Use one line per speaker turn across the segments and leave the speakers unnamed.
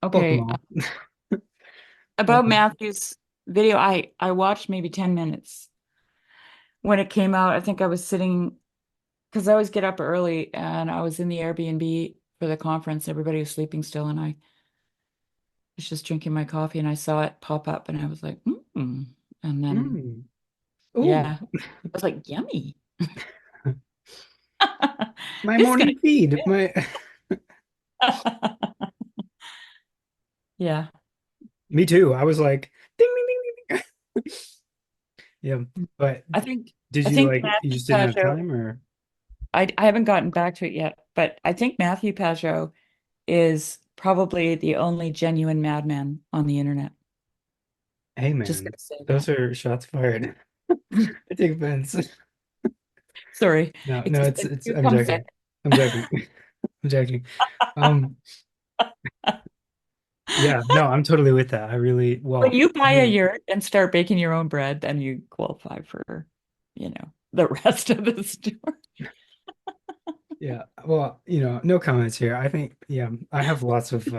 Both them
Okay.
all.
About
Um,
Matthew's video, I watched maybe 10 minutes when it came out. I think I was sitting because I always get up early and I was in the Airbnb for the conference. Everybody was sleeping still, and I was just drinking my coffee and I saw it pop up and I was like, And then,
mm. Ooh,
yeah, I was like, yummy.
my
This is gonna
morning feed. My
yeah.
Me too. I was like, ding, ding, ding, ding, ding. Yeah, but
I think
did
I
you
think
like you
Matthew
just didn't have
Pajot,
time or
I haven't gotten back to it yet, but I think Matthew Pajot is probably the only genuine madman on the internet.
hey
Just
man,
gonna say
those
that.
are shots fired. I take offense.
Sorry,
No,
it's
no,
just
it's
it
I'm
comes in.
joking. I'm joking. I'm joking. Um, yeah, no, I'm totally with that. I really
When
well,
you
I
buy a
mean,
yurt and start baking your own bread, then you qualify for, the rest of the story.
yeah, well, no comments here. I think, yeah, I have lots of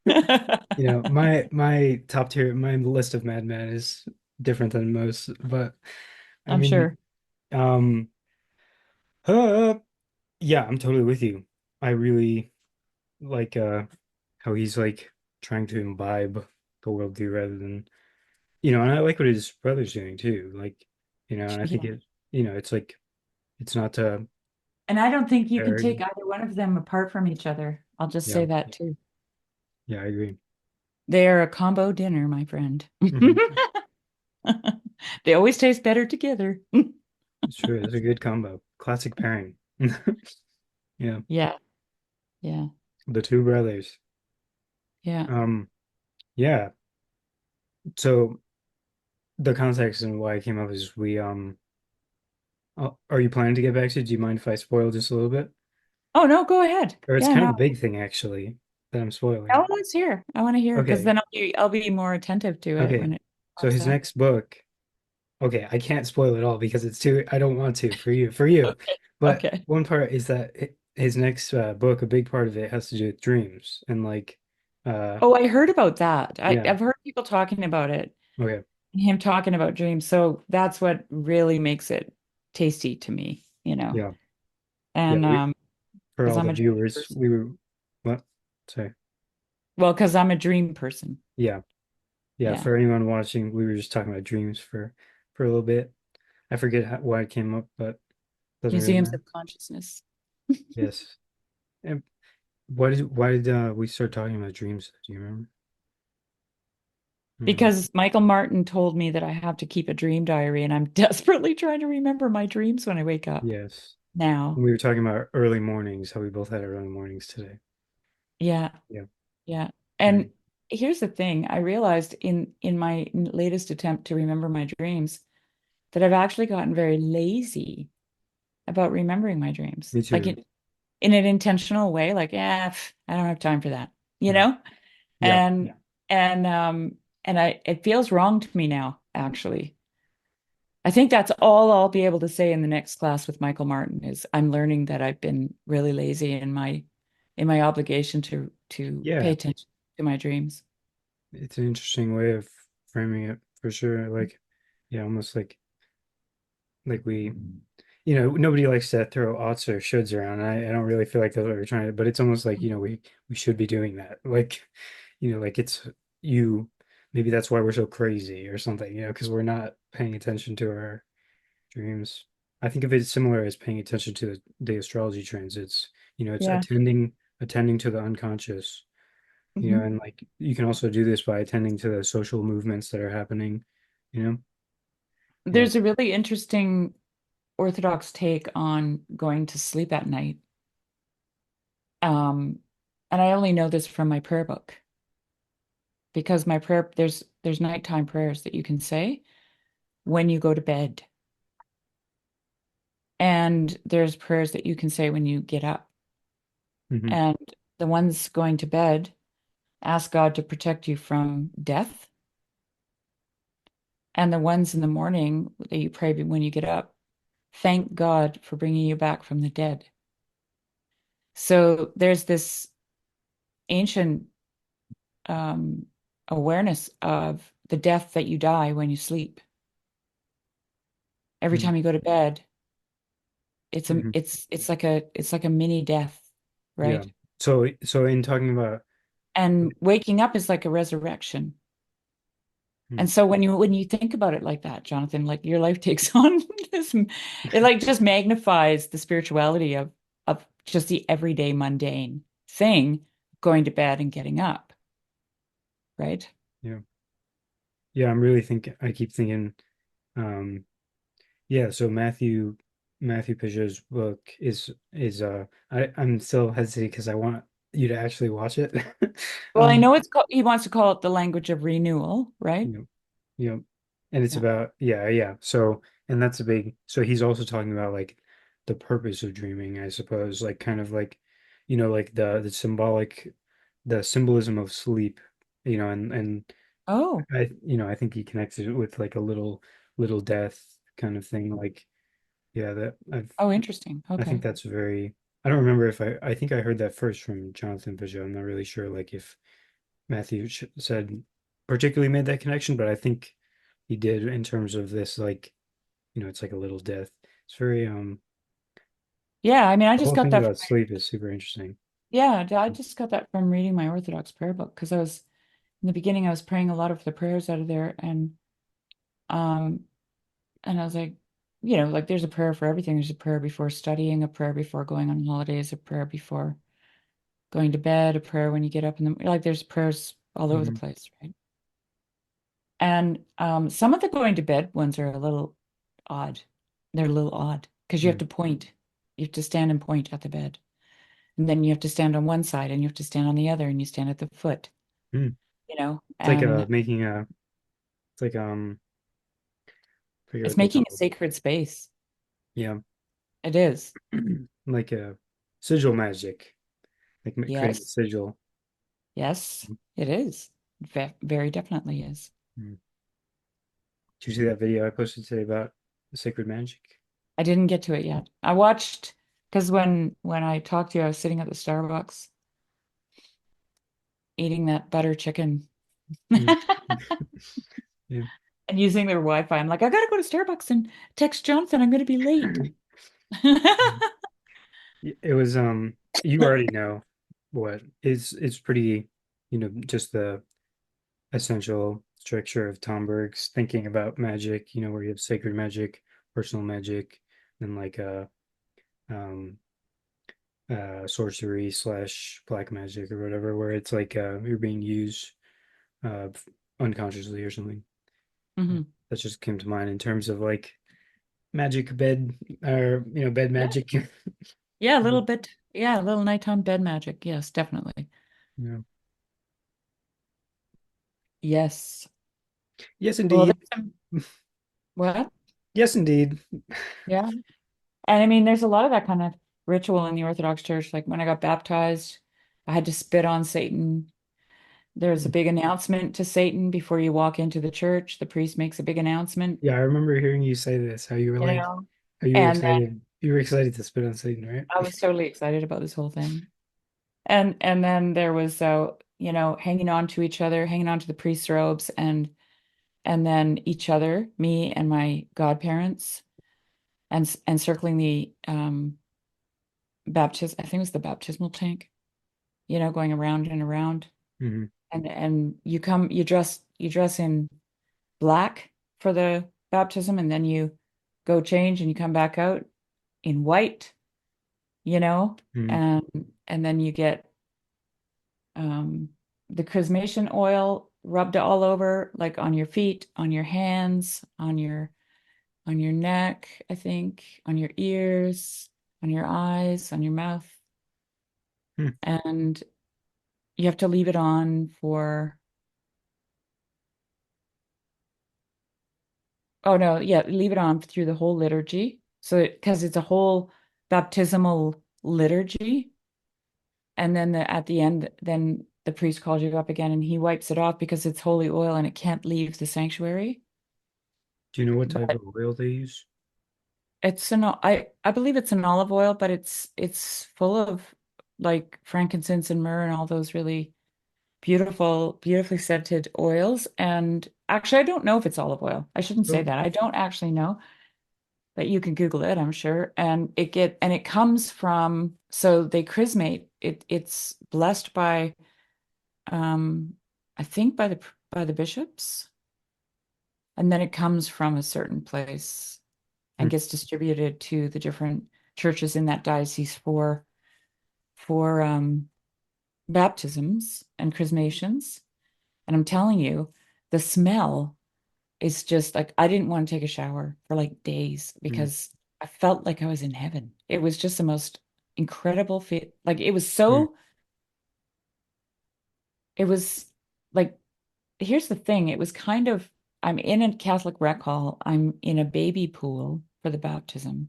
my top tier, my list of madmen is different than most, but I
I'm
mean,
sure.
um, uh, yeah, I'm totally with you. I really like how he's like trying to imbibe the worldview rather than, and I like what his brother's doing too. Like, and I think
Yeah.
it's like it's not
And I don't think you can
very,
take either one of them apart from each other. I'll just
yeah,
say that too.
yeah, I agree.
They are a combo dinner, my friend.
Hmm.
They always taste better together.
It's true. It's a good combo. Classic pairing. Yeah,
Yeah, yeah,
the two brothers.
yeah.
Um, yeah. So the context and why I came up is are you planning to get back to it? Do you mind if I spoil just a little bit?
Oh no, go ahead.
Or it's
Yeah,
kind of
no.
a big thing actually that I'm spoiling.
Oh, let's hear. I want to hear because
Okay.
then I'll be more attentive to it
Okay.
when it
So
pops
his
up.
next book, okay, I can't spoil it all because it's too, I don't want to for you.
Okay.
But
Okay.
one part is that his next book, a big part of it has to do with dreams and like, uh,
Oh, I heard about that.
yeah,
I've heard people talking about it,
okay,
him talking about dreams. So that's what really makes it tasty to me,
yeah, yeah.
And
For
because
all
I'm
the
a dream
viewers,
person.
we were, what? Sorry.
Well, because I'm a dream person.
Yeah, yeah.
Yeah.
For anyone watching, we were just talking about dreams for a little bit. I forget why it came up, but doesn't really
Museums
matter.
of consciousness.
Yes. And why did we start talking about dreams? Do you remember? Hmm.
Because Michael Martin told me that I have to keep a dream diary, and I'm desperately trying to remember my dreams when I wake up
Yes.
now.
We were talking about early mornings, how we both had our early mornings today.
Yeah,
Yeah.
yeah.
Right.
And here's the thing, I realized in my latest attempt to remember my dreams that I've actually gotten very lazy about remembering my dreams.
Me
Like
too.
in an intentional way, like, I don't have time for that, you
Yeah.
know?
Yeah.
And and it feels wrong to me now, actually. I think that's all I'll be able to say in the next class with Michael Martin is I'm learning that I've been really lazy in my obligation to pay
Yeah.
attention to my dreams.
It's an interesting way of framing it for sure. Like, yeah, almost like we, nobody likes to throw oughts or shoulds around. I don't really feel like that's what we're trying to, but it's almost like, we should be doing that. Like, like it's you, maybe that's why we're so crazy or something, because we're not paying attention to our dreams. I think of it similar as paying attention to the astrology transits. It's
Yeah.
attending to the unconscious,
Mhm.
and like you can also do this by attending to the social movements that are happening, you know? Yeah.
There's a really interesting Orthodox take on going to sleep at night. Um, and I only know this from my prayer book because my prayer there's nighttime prayers that you can say when you go to bed. And there's prayers that you can say when you get up.
Hmm.
And the ones going to bed ask God to protect you from death. And the ones in the morning that you pray when you get up, thank God for bringing you back from the dead. So there's this ancient awareness of the death that you die when you sleep. Every
Mm,
time you go to bed,
mhm.
it's like a mini death,
Yeah.
right?
So in talking about,
And waking up is like a resurrection.
mm,
And so when you think about it like that, Jonathan, like your life takes on this, it like just magnifies the spirituality of just the everyday mundane thing, going to bed and getting up, right?
yeah, yeah, I'm really thinking. I keep thinking. Um, yeah. So Matthew Peugeot's book I'm still hesitant because I want you to actually watch it.
Well, I
Um,
know he wants to call it the language of renewal, right?
you know, you know, and it's
Yeah.
about yeah. So and that's a big. So he's also talking about like the purpose of dreaming, I suppose, like kind of like, like the symbolism of sleep, and
Oh,
I think he connects it with like a little death kind of thing. Like, yeah,
oh, interesting.
I think
Okay.
that's very. I don't remember if I think I heard that first from Jonathan Peugeot. I'm not really sure, like if Matthew said particularly made that connection, but I think he did in terms of this, like, it's like a little death. It's very
Yeah, I mean, I
the
just
whole
got
thing
that
about sleep is super interesting.
yeah, I just got that from reading my Orthodox prayer book because I was in the beginning I was praying a lot of the prayers out of there um and I was like, like there's a prayer for everything. There's a prayer before studying, a prayer before going on holidays, a prayer before going to bed, a prayer when you get up in the like there's prayers all over the
Hmm.
place, right? And some of the going to bed ones are a little odd. They're a little odd because you have
Hmm.
to point. You have to stand and point at the bed. And then you have to stand on one side and you have to stand on the other and you stand at the foot,
Hmm. It's like
and
making it's like I forget
it's
what they're
making a
called.
sacred space.
Yeah.
It is.
Like a sigil magic, like creating a
Yes.
sigil.
Yes, it is. Very definitely is.
Hmm. Did you see that video I posted today about sacred magic?
I didn't get to it yet. I watched because when I talked to you, I was sitting at the Starbucks eating that butter chicken
Hmm. Yeah.
and using their Wi-Fi. I'm like, I gotta go to Starbucks and text Jonathan. I'm gonna be late.
It was you already know what is it's pretty, just the essential structure of Tom Berg's thinking about magic, where you have sacred magic, personal magic, and like um sorcery slash black magic or whatever, where it's like you're being used uh unconsciously or something.
Hmm.
That just came to mind in terms of like magic bed or bed
Yeah.
magic.
Yeah, a little bit. Yeah, a little nighttime bed magic. Yes, definitely.
Yeah.
Yes.
Yes,
Well,
indeed.
there's some what?
Yes, indeed.
Yeah. And I mean, there's a lot of that kind of ritual in the Orthodox Church. Like when I got baptized, I had to spit on Satan. There's a big announcement to Satan before you walk into the church. The priest makes a big announcement,
Yeah, I remember hearing you say this, how you were
you
like,
know.
how you were
And then
excited. You were excited to spit on Satan, right?
I was totally excited about this whole thing. And then there was hanging on to each other, hanging on to the priest's robes and then each other, me and my godparents, and circling the baptism, I think it was the baptismal tank, going around and around.
Hmm.
And you dress in black for the baptism, and then you go change and you come back out in white, you know,
Hmm.
and and then you get the chrismation oil rubbed all over, like on your feet, on your hands, on your neck, I think, on your ears, on your eyes, on your mouth,
Hmm.
and you have to leave it on for oh no, yeah, leave it on through the whole liturgy. So because it's a whole baptismal liturgy, and then at the end, then the priest calls you up again and he wipes it off because it's holy oil and it can't leave the sanctuary.
Do you know what type
But
of oil they use?
I believe it's an olive oil, but it's full of like frankincense and myrrh and all those really beautiful, beautifully scented oils. And actually, I don't know if it's olive oil. I shouldn't say
Oh,
that. I don't actually know, but you can Google it, I'm sure. And it comes from, so they chrismate. It's blessed by um I think by the bishops, and then it comes from a certain place and
hmm,
gets distributed to the different churches in that diocese for baptisms and chrismations. And I'm telling you, the smell is just like I didn't want to take a shower for like days
hmm,
because I felt like I was in heaven. It was just the most incredible fit. Like
hmm,
it was like, here's the thing. It was kind of, I'm in a Catholic rec hall. I'm in a baby pool for the baptism.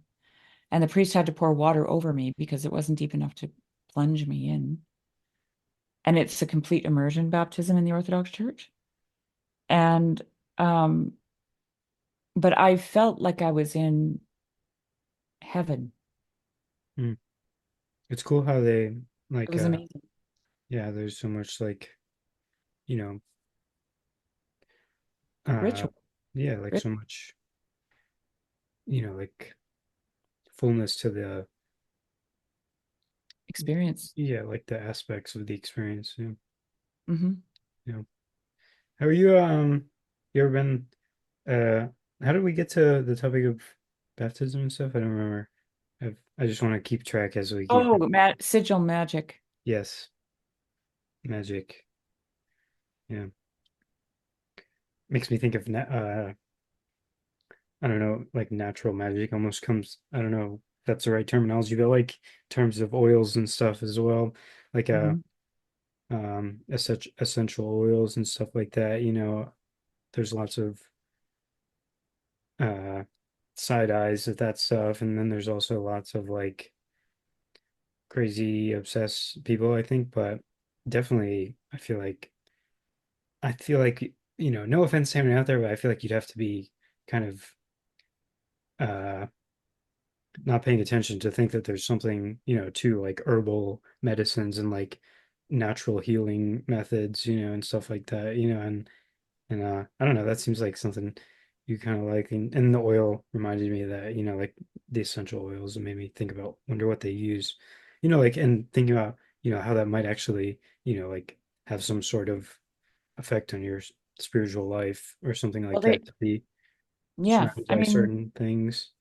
And the priest had to pour water over me because it wasn't deep enough to plunge me in. And it's a complete immersion baptism in the Orthodox Church. And um, but I felt like I was in heaven.
hmm. It's cool how they
It
like
was amazing.
yeah, there's so much like, you know, uh
Ritual,
yeah, like so
ritual
much, like fullness to the
experience.
yeah, like the aspects of the experience. Yeah.
Hmm.
Yeah. How are you you ever been uh how did we get to the topic of baptism and stuff? I don't remember. I just want to keep track as we keep
Oh, ma sigil magic.
yes, magic. Yeah. Makes me think of I don't know, like natural magic almost comes, I don't know if that's the right terminology, but like in terms of oils and stuff as well, like
Hmm.
essential oils and stuff like that, there's lots of uh side eyes of that stuff, and then there's also lots of like crazy obsessed people, I think, but definitely I feel like no offense to anyone out there, but I feel like you'd have to be kind of uh not paying attention to think that there's something, to like herbal medicines and like natural healing methods, and stuff like that, and I don't know, that seems like something you kind of like, and the oil reminded me of that, like the essential oils, and made me think about wonder what they use, like and thinking about, how that might actually, like have some sort of effect on your spiritual life or something like
Well,
that to be
yeah,
surrounded
I
by
mean,
certain things.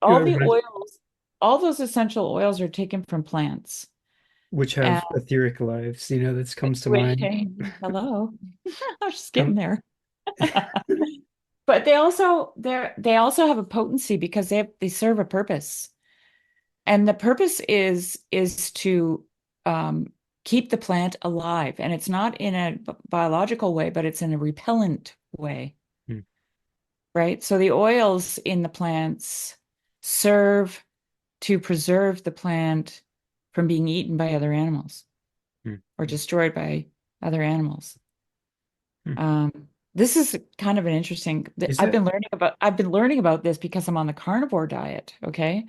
all
It
the
reminds
oils, all those essential oils are taken from plants.
which
And
have etheric lives, that comes to
which,
mind.
hello, I'm just getting
Come,
there. But they also have a potency because they serve a purpose. And the purpose is to um, keep the plant alive. And it's not in a biological way, but it's in a repellent way,
mm,
right? So the oils in the plants serve to preserve the plant from being eaten by other animals
mm.
or destroyed by other animals.
Mm.
This is kind of an interesting.
Is that,
I've been learning about this because I'm on the carnivore diet. Okay,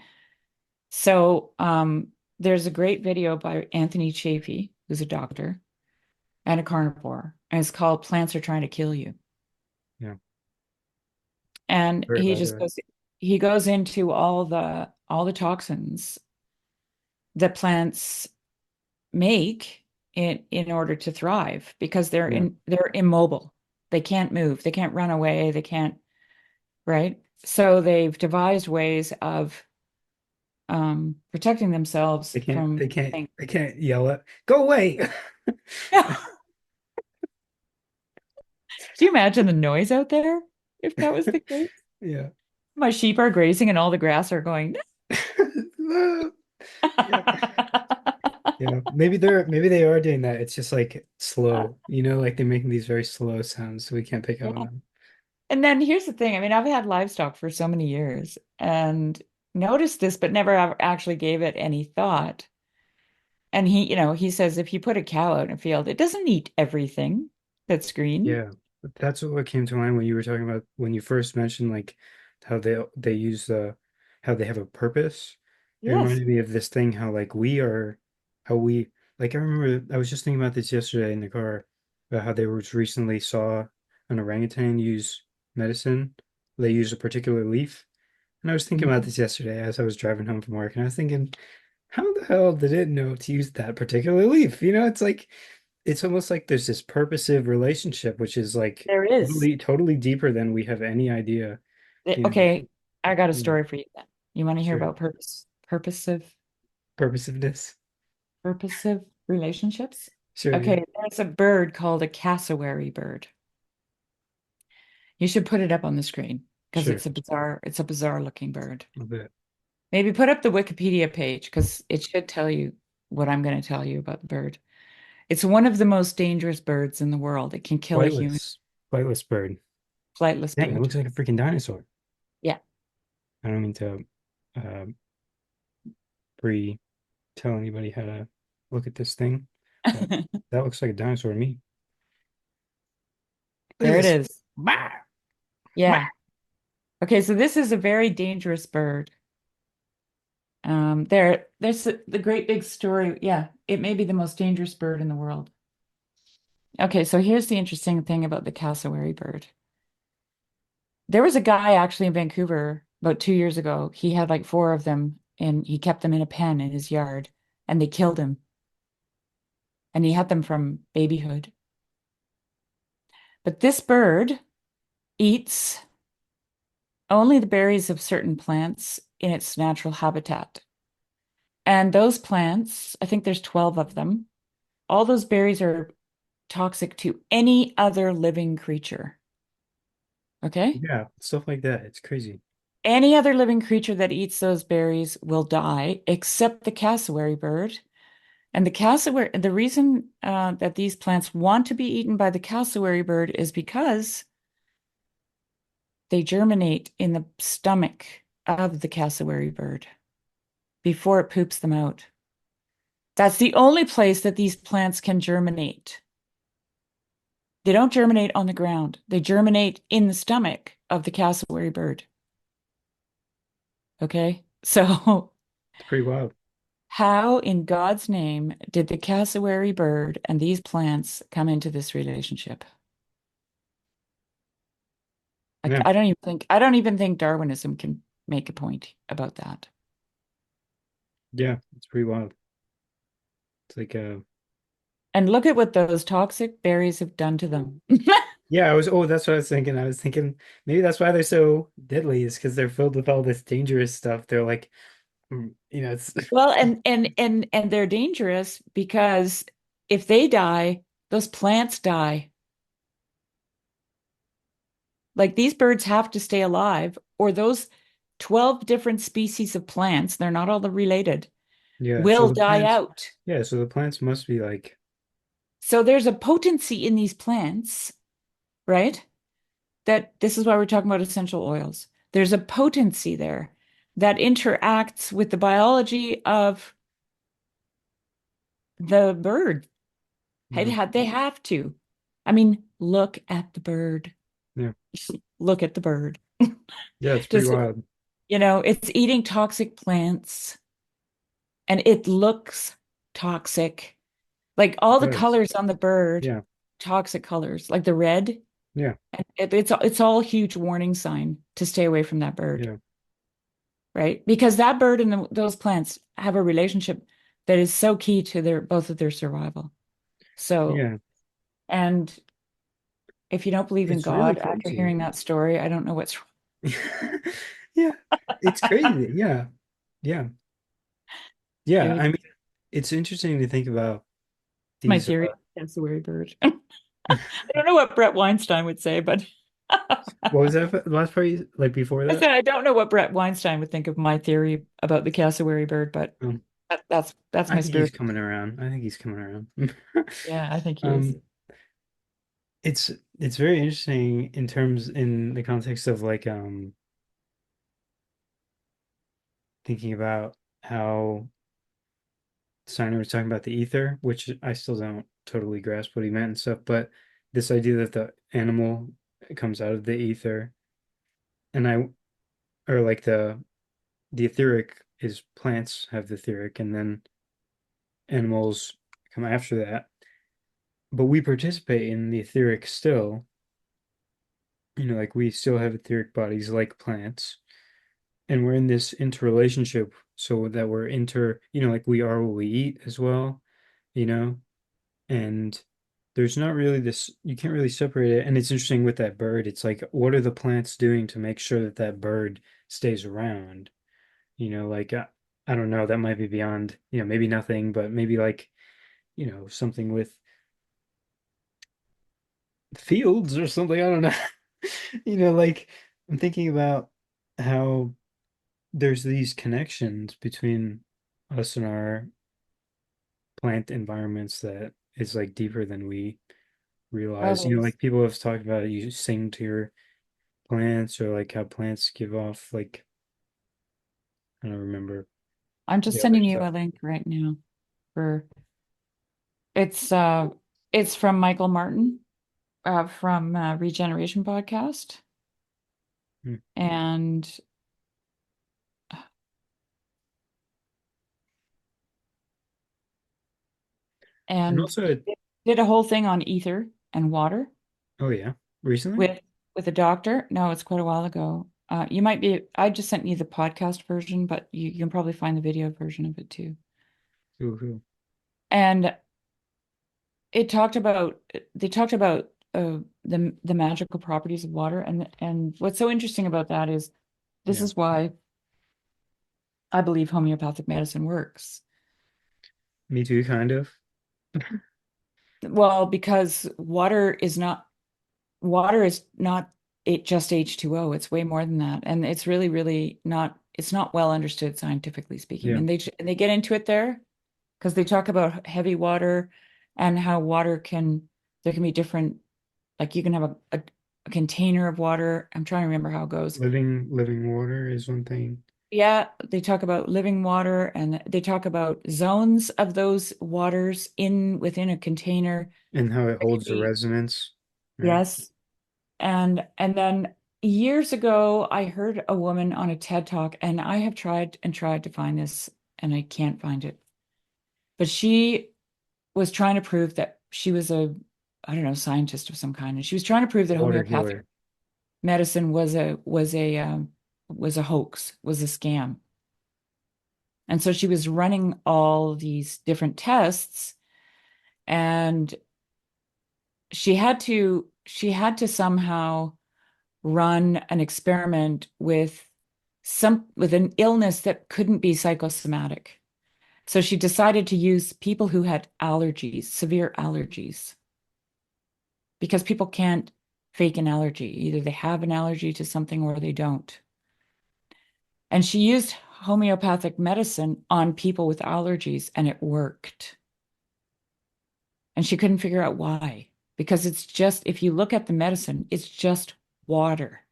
so there's a great video by Anthony Chaffee, who's a doctor and a carnivore, and it's called "Plants Are Trying to Kill You."
yeah,
And
heard about it.
he goes into all the toxins that plants make in order to thrive because
Yeah,
they're immobile. They can't move. They can't run away. They can't, right? So they've devised ways of protecting themselves
they can't,
from
they can't,
things.
they can't yell at, go away.
Do you imagine the noise out there if that was the case?
Yeah.
My sheep are grazing and all the grass are going.
Yeah. Yeah. Maybe they are doing that. It's just like slow, like they're making these very slow sounds, so we can't pick up on
Yeah.
them.
And then here's the thing. I mean, I've had livestock for so many years and noticed this, but never actually gave it any thought. And he says if you put a cow out in a field, it doesn't eat everything that's green.
Yeah, but that's what came to mind when you were talking about when you first mentioned like how they use how they have a purpose. It
Yes.
reminded me of this thing how like we are how we like I remember I was just thinking about this yesterday in the car. about how they was recently saw an orangutan use medicine. They use a particular leaf. And I was thinking about
Mhm.
this yesterday as I was driving home from work, and I was thinking, how the hell did it know to use that particular leaf? It's like it's almost like there's this purposive relationship, which is like
There is.
totally deeper than we have any idea. You know,
Okay, I got a
yeah,
story for you then. You want to hear
sure.
about
Purposiveness.
purposive relationships?
Sure, yeah.
Okay, there's a bird called a cassowary bird. You should put it up on the screen because
Sure.
it's a bizarre looking bird.
A bit.
Maybe put up the Wikipedia page because it should tell you what I'm going to tell you about the bird. It's one of the most dangerous birds in the world. It can kill a human,
Flightless. Flightless bird.
flightless
Dang, it
bird.
looks like a freaking dinosaur.
Yeah.
I don't mean to uh pre tell anybody how to look at this thing, but that looks like a dinosaur to me. Look at
There it
this.
is.
Bah! Bah!
Yeah. Okay, so this is a very dangerous bird. There's the great big story. Yeah, it may be the most dangerous bird in the world. Okay, so here's the interesting thing about the cassowary bird. There was a guy actually in Vancouver about 2 years ago. He had like four of them and he kept them in a pen in his yard and they killed him. And he had them from babyhood. But this bird eats only the berries of certain plants in its natural habitat. And those plants, I think there's 12 of them, all those berries are toxic to any other living creature. Okay?
Yeah, stuff like that. It's crazy.
Any other living creature that eats those berries will die except the cassowary bird. And the reason that these plants want to be eaten by the cassowary bird is because they germinate in the stomach of the cassowary bird before it poops them out. That's the only place that these plants can germinate. They don't germinate on the ground. They germinate in the stomach of the cassowary bird. Okay? So,
It's pretty wild.
how in God's name did the cassowary bird and these plants come into this relationship?
Yeah,
I don't even think Darwinism can make a point about that.
yeah, it's pretty wild. It's like
And look at what those toxic berries have done to them.
yeah, that's what I was thinking. I was thinking maybe that's why they're so deadly, is because they're filled with all this dangerous stuff. They're like, it's
Well, and they're dangerous because if they die, those plants die. Like these birds have to stay alive, or those 12 different species of plants, they're not all related,
yeah, so
will
the
die
plants
out.
yeah, so the plants must be like
So there's a potency in these plants, right? That this is why we're talking about essential oils. There's a potency there that interacts with the biology of the bird.
yeah,
They have to. I mean, look at the bird.
yeah,
Look at the bird.
yeah, it's pretty
Just,
wild.
it's eating toxic plants and it looks toxic. Like
It
all the
does.
colors on the bird,
Yeah,
toxic colors, like the red,
yeah,
it's all a huge warning sign to stay away from that bird,
yeah,
right? Because that bird and those plants have a relationship that is so key to their both of their survival. So,
yeah.
and if you don't believe in
It's really
God after
crazy.
hearing that story, I don't know what's wrong.
Yeah, it's crazy. Yeah, yeah, yeah.
It
I mean, it's interesting to think about
my
these.
theory. That's the weird bird. I don't know what Brett Weinstein would say, but
What was that the last part like before
I
that?
said I don't know what Brett Weinstein would think of my theory about the cassowary bird, but
Um,
that's
I
my
think he's
spirit.
coming around. I think he's coming around.
Yeah, I think he is.
Um, it's it's very interesting in the context of like thinking about how Steiner was talking about the ether, which I still don't totally grasp what he meant and stuff, but this idea that the animal comes out of the ether and I or like the etheric is plants have the etheric and then animals come after that. but we participate in the etheric still. Like we still have etheric bodies like plants, and we're in this interrelationship so that we're like we are what we eat as well, you know, and there's not really this, you can't really separate it. And it's interesting with that bird. It's like, what are the plants doing to make sure that that bird stays around? Like, I don't know, that might be beyond, maybe nothing, but maybe like, something with fields or something. I don't know. Like I'm thinking about how there's these connections between us and our plant environments that is like deeper than we
Oh,
realize.
there's
Like people have talked about it, you sing to your plants or like how plants give off like I don't remember
I'm just
the other
sending you
stuff.
a link right now for it's uh it's from Michael Martin from Regeneration Podcast.
Hmm.
And
And
and
also,
did a whole thing on ether and water
oh yeah, recently?
with a doctor. No, it's quite a while ago. You might be, I just sent you the podcast version, but you can probably find the video version of it too.
Ooh, ooh.
And it talked about they talked about the magical properties of water, and what's so interesting about that is this
Yeah,
is why I believe homeopathic medicine works.
me too, kind of.
Well, because water is not it just H2O. It's way more than that. And it's really, really not, it's not well understood scientifically speaking.
Yeah,
And they get into it there because they talk about heavy water and how water there can be different, like you can have a container of water. I'm trying to remember how it goes.
living water is one thing,
Yeah, they talk about living water and they talk about zones of those waters in within a container.
and how it
It could
holds the
be,
resonance, right?
yes. And then years ago, I heard a woman on a TED Talk, and I have tried and tried to find this, and I can't find it. But she was trying to prove that she was I don't know, scientist of some kind, and she was trying to prove that
Water
homeopathic
healer.
medicine was a hoax, was a scam. And so she was running all these different tests, and she had to somehow run an experiment with with an illness that couldn't be psychosomatic. So she decided to use people who had allergies, severe allergies, because people can't fake an allergy. Either they have an allergy to something or they don't. And she used homeopathic medicine on people with allergies and it worked. And she couldn't figure out why. Because it's just, if you look at the medicine, it's just water.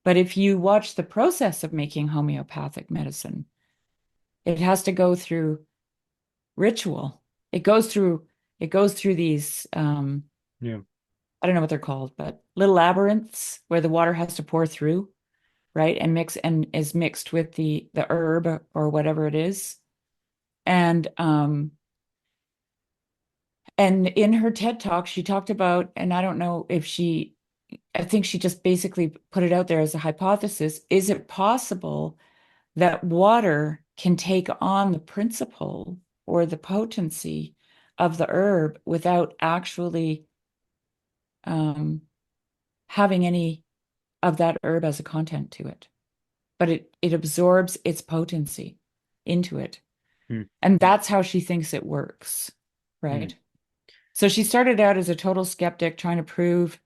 But if you watch the process of making homeopathic medicine, it has to go through ritual. It goes through these
Yeah,
I don't know what they're called, but little labyrinths where the water has to pour through, right? And mix and is mixed with the herb or whatever it is. And and in her TED Talk, she talked about, and I don't know if I think she just basically put it out there as a hypothesis. Is it possible that water can take on the principle or the potency of the herb without actually um, having any of that herb as a content to it? But it absorbs its potency into it.
hmm,
And that's how she thinks it works,
hmm.
right? So she started out as a total skeptic trying to prove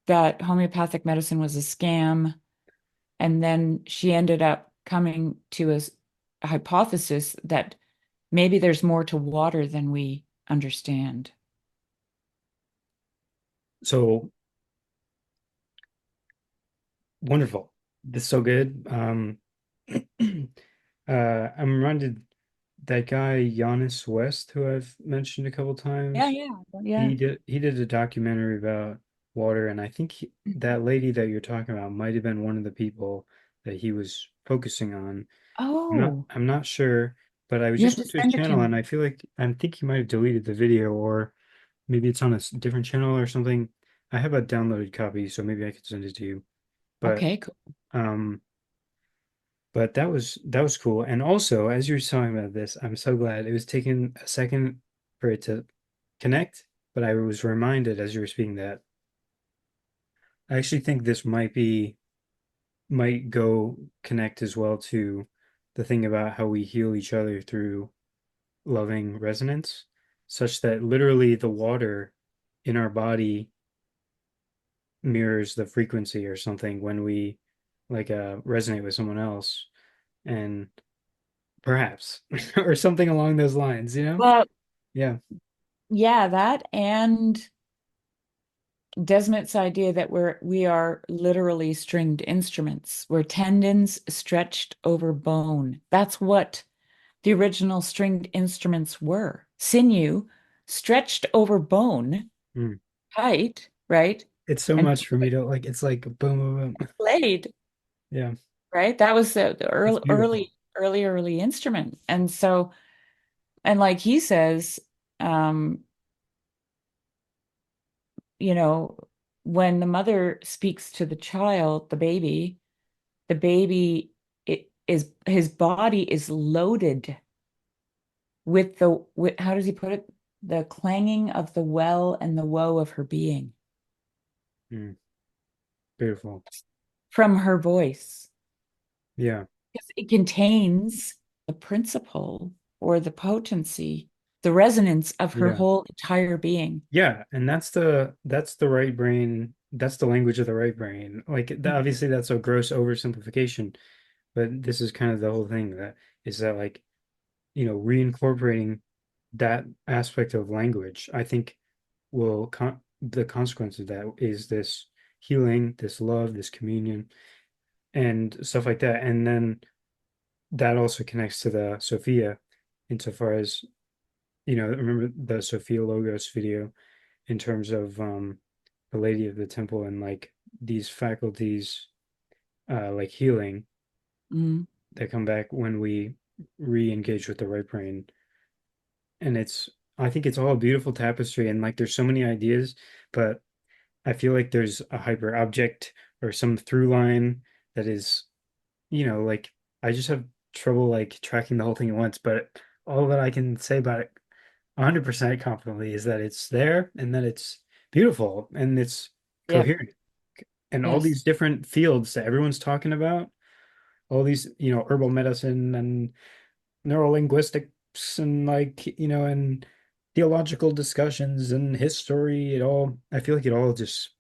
that homeopathic medicine was a scam. And then she ended up coming to a hypothesis that maybe there's more to water than we understand.
So wonderful. This is so good. I'm reminded that guy Giannis West, who I've mentioned a couple
Yeah,
times.
yeah, yeah.
He did a documentary about water, and I think that lady that you're talking about might have been one of the people that he was focusing on. I'm not
Oh,
I'm not sure, but I was
You have
just
to
went to his
send it to
channel and
me.
I think he might have deleted the video or maybe it's on a different channel or something. I have a downloaded copy, so maybe I could send it to you. But
Okay, cool.
um, but that was cool. And also, as you were talking about this, I'm so glad it was taking a second for it to connect, but I was reminded as you were speaking that I actually think this might go connect as well to the thing about how we heal each other through loving resonance, such that literally the water in our body mirrors the frequency or something when we resonate with someone else and perhaps or something along those lines, you know?
Well,
Yeah.
yeah, that and Desmond's idea that we are literally stringed instruments. We're tendons stretched over bone. That's what the original stringed instruments were. Sinew stretched over bone,
Mm.
tight, right?
It's so
And
much for me to like it's like boom boom boom.
played,
Yeah.
right? That was the
It's beautiful.
early instrument. And so, and like he says, um, you know, when the mother speaks to the child, the baby it is his body is loaded with how does he put it? The clanging of the well and the woe of her being
Mm. Beautiful.
from her voice.
Yeah.
Because it contains the principle or the potency, the resonance of her
Yeah.
whole entire being.
Yeah, and that's the right brain. That's the language of the right brain. Like obviously that's a gross oversimplification, but this is kind of the whole thing that is that like, reincorporating that aspect of language, I think the consequence of that is this healing, this love, this communion, and stuff like that. And then that also connects to the Sophia insofar as, remember the Sophia Logos video in terms of the Lady of the Temple and like these faculties like healing
Mm,
that come back when we re-engage with the right brain. And I think it's all a beautiful tapestry and like there's so many ideas, but I feel like there's a hyper object or some through line that is, like I just have trouble like tracking the whole thing at once, but all that I can say about it 100% confidently is that it's there and that it's beautiful and it's
yep.
coherent and all these
Yes.
different fields that everyone's talking about, all these, herbal medicine and neurolinguistics and like, and theological discussions and history, I feel like it all just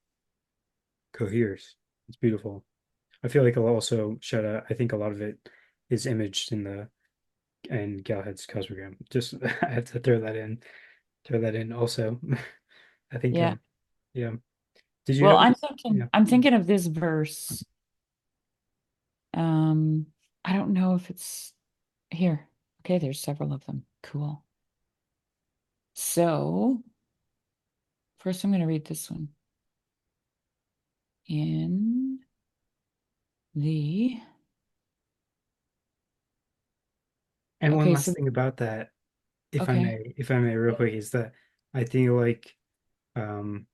coheres. It's beautiful. I feel like I'll also shout out, I think a lot of it is imaged in Galahad's Cosmogram. Just I have to throw that in also. I think
Yeah.
yeah. Did you
Well,
have this? Yeah.
I'm thinking of this verse. Um, I don't know if it's here. Okay, there's several of them. Cool. So, first I'm going to read this one in the
And one
okay,
last
so
thing about that,
okay.
if I may, real quick, is that I think like um,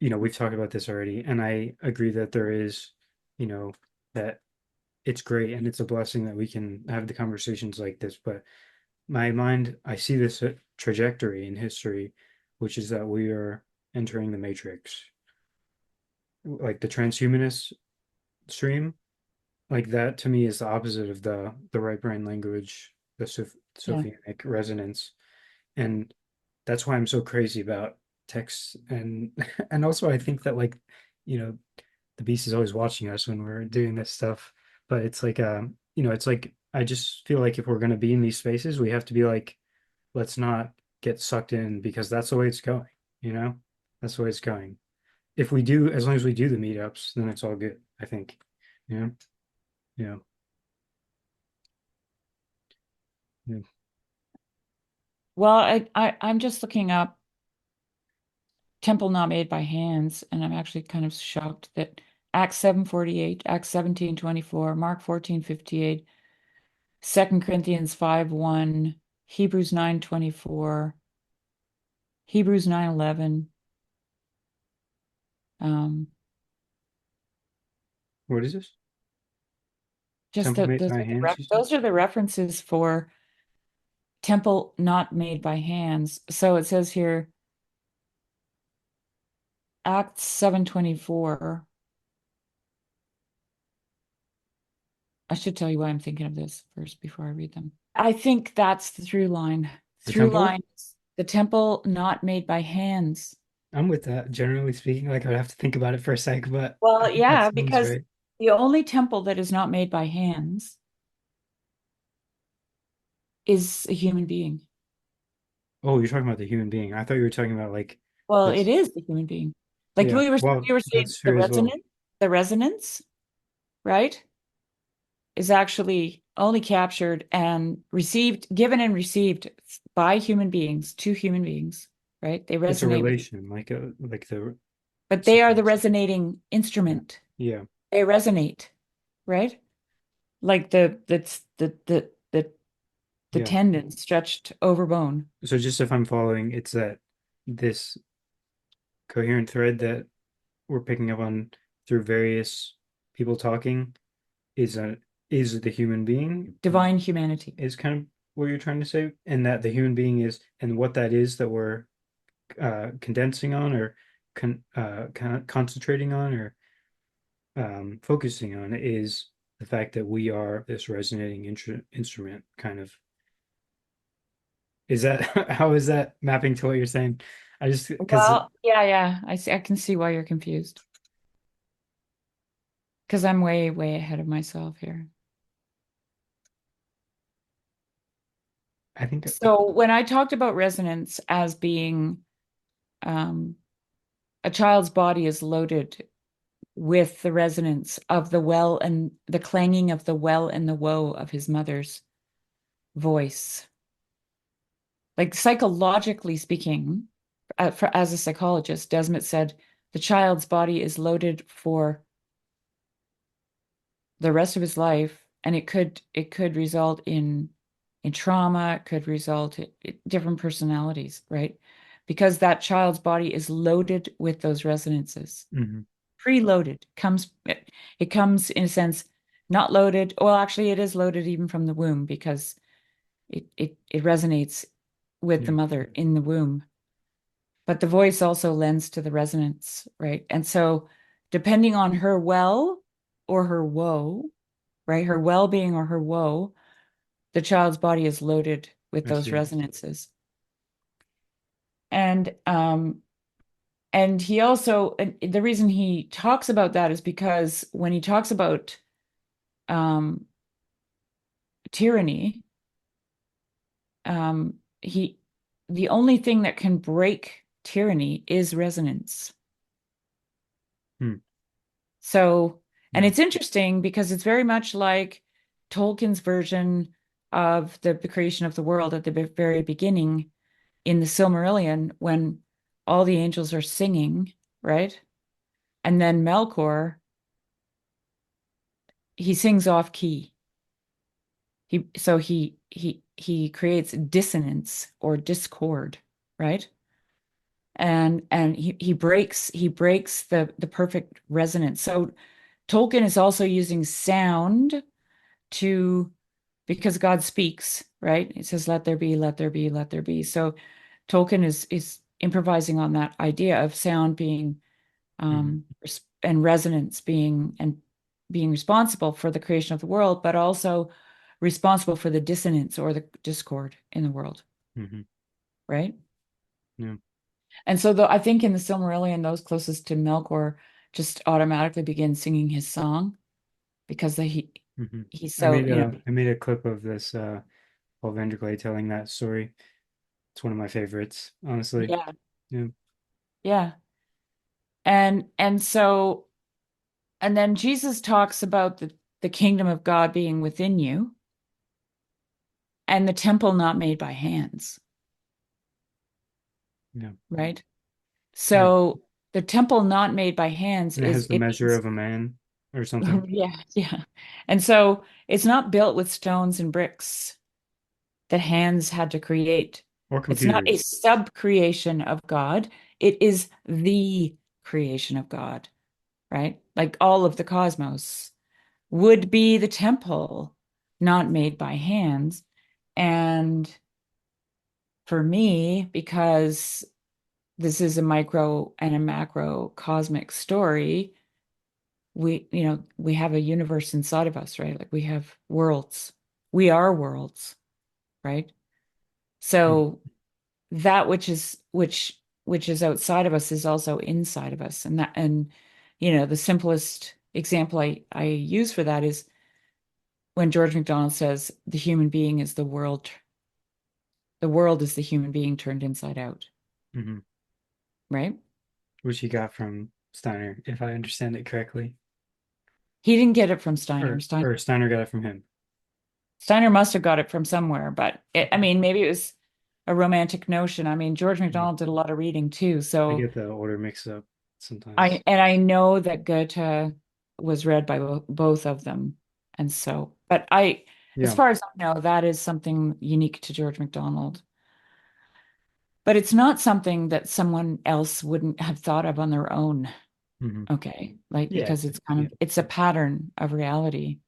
we've talked about this already, and I agree that there is, you know, that it's great and it's a blessing that we can have the conversations like this. But my mind, I see this trajectory in history, which is that we are entering the matrix, like the transhumanist stream. Like that to me is the opposite of the right brain language, the
Yeah.
Sophianic resonance, and that's why I'm so crazy about texts and and also I think that like you know the beast is always watching us when we're doing this stuff, but it's like it's like I just feel like if we're gonna be in these spaces, we have to be like let's not get sucked in because that's the way it's going, you know? That's the way it's going. If we do, as long as we do the meetups, then it's all good, I think. Yeah. Yeah. Yeah.
Well, I'm just looking up temple not made by hands, and I'm actually kind of shocked that Acts 7:48, Acts 17:24, Mark 14:58, Second Corinthians 5:1, Hebrews 9:24, Hebrews 9:11. Um,
What is this?
just
Temple
the
made by hands, you said?
those are the references for temple not made by hands. So it says here, Acts 7:24. I should tell you why I'm thinking of this first before I read them. I think that's the through line.
The
Through
temple?
line, the temple not made by hands.
I'm with that, generally speaking. Like I would have to think about it for a sec, but I
Well,
think that
yeah,
sounds
because
right.
the only temple that is not made by hands is a human being.
Oh, you're talking about the human being. I thought you were talking about like
Well, it
this.
is the human being. Like
Yeah. Well,
we were saying
that's true as well.
the resonance, right, is actually only captured and received, given and received by human beings, to human beings, right? They
It's a
resonate with,
relation, like the
but they are the
something.
resonating
Yeah.
instrument.
Yeah.
They resonate, right? Like the
Yeah.
tendon stretched over bone.
So just if I'm following, it's that this coherent thread that we're picking up on through various people talking is a is the human being
Divine humanity.
is kind of what you're trying to say, and that the human being is and what that is that we're condensing on or concentrating on or focusing on is the fact that we are this resonating instrument kind of. Is that how is that mapping to what you're saying? I just because
Well, yeah. I see. I can see why you're confused because I'm way ahead of myself here.
I think
So when I talked about resonance as being um, a child's body is loaded with the resonance of the well and the clanging of the well and the woe of his mother's voice. Like psychologically speaking, as a psychologist, Desmond said the child's body is loaded for the rest of his life, and it could result in trauma, it could result in different personalities, right? Because that child's body is loaded with those resonances.
mhm,
Preloaded comes it comes in a sense not loaded. Well, actually it is loaded even from the womb because it resonates with the
yeah,
mother in the womb. But the voice also lends to the resonance, right? And so depending on her well or her woe, right? Her well-being or her woe, the child's body is loaded with
I
those
see.
resonances. And and he also and the reason he talks about that is because when he talks about um tyranny, he the only thing that can break tyranny is resonance.
Hmm,
So, and
yeah.
it's interesting because it's very much like Tolkien's version of the creation of the world at the very beginning in the Silmarillion when all the angels are singing, right? And then Melkor, he sings off key. He creates dissonance or discord, right? And he breaks the perfect resonance. So Tolkien is also using sound to because God speaks, right? It says, let there be, let there be, let there be. So Tolkien is improvising on that idea of sound being
Mhm,
and resonance being responsible for the creation of the world, but also responsible for the dissonance or the discord in the world,
mhm,
right?
yeah.
And so I think in the Silmarillion, those closest to Melkor just automatically begin singing his song because
Mhm.
he's so,
I made a clip of this Paul Vanderklay telling that story. It's one of my favorites, honestly.
yeah,
Yeah.
yeah. And and then Jesus talks about the kingdom of God being within you and the temple not made by hands,
Yeah.
right?
Yeah.
So the temple not made by hands
And it has
is
the
it
measure
means
of a man. or something,
Yeah, yeah. And so it's not built with stones and bricks that hands had to create.
or
It's not a
computers.
sub-creation of God. It is the creation of God, right? Like all of the cosmos would be the temple, not made by hands. And for me, because this is a micro and a macro cosmic story, we have a universe inside of us, right? Like we have worlds. We are worlds, right?
Mm,
So that which is outside of us is also inside of us. And the simplest example I use for that is when George MacDonald says the human being is the world is the human being turned inside out,
hmm.
right?
Which he got from Steiner, if I understand it correctly,
He didn't get it from Steiner.
or Steiner got it from him.
Steiner must have got it from somewhere, but I
Okay.
mean, maybe it was a romantic notion. I mean, George
Yeah.
MacDonald did a lot of reading too,
I
so
get the order mixed up
I
sometimes.
and I know that Goethe was read by both of them, and so, but as
Yeah.
far as I know, that is something unique to George MacDonald. But it's not something that someone else wouldn't have thought of on their own.
Hmm.
Okay, like
Yeah.
because it's kind
Yeah.
of it's a pattern of reality.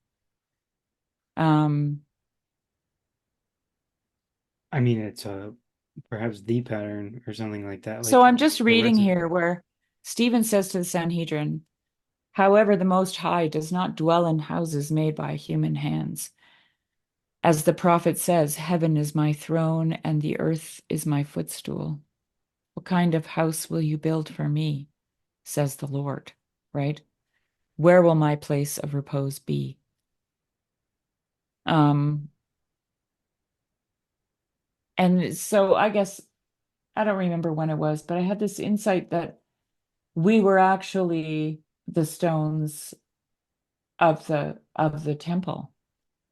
Um,
I mean, it's perhaps the pattern or something like that,
so
like
I'm just
the
reading
resident.
here where Stephen says to the Sanhedrin, however, the Most High does not dwell in houses made by human hands. As the prophet says, heaven is my throne and the earth is my footstool. What kind of house will you build for me? Says the Lord, right? Where will my place of repose be? Um, and so I guess I don't remember when it was, but I had this insight that we were actually the stones of the temple.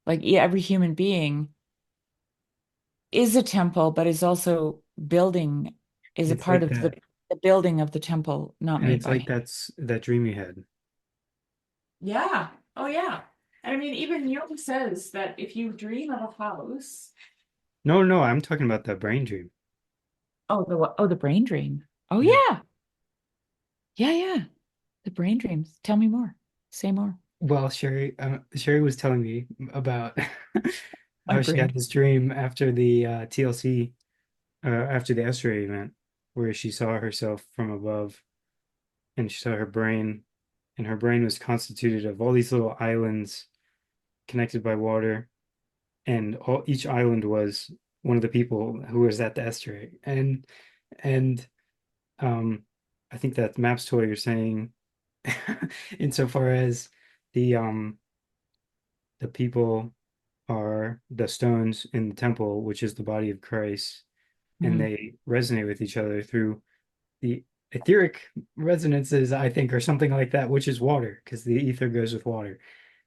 Like yeah, every human being is a temple, but is also building, is a
It's
part
like
of
that,
the building of the temple, not
and
made
it's
by
like
hand.
that dream you had.
Yeah. Oh, yeah. I mean, even Jung says that if you dream of a house,
No, no, I'm talking about the brain dream.
the brain dream. Oh,
Yeah.
yeah. Yeah, yeah. The brain dreams. Tell me more. Say more.
Well, Sherry was telling me about
My
how she
brain.
had this dream after the TLC, after the X-ray event, where she saw herself from above, and she saw her brain, and her brain was constituted of all these little islands connected by water, and each island was one of the people who was at the estuary. And um, I think that maps to what you're saying, insofar as the um the people are the stones in the temple, which is the body of Christ, and
Mhm.
they resonate with each other through the etheric resonances, I think, or something like that, which is water, because the ether goes with water.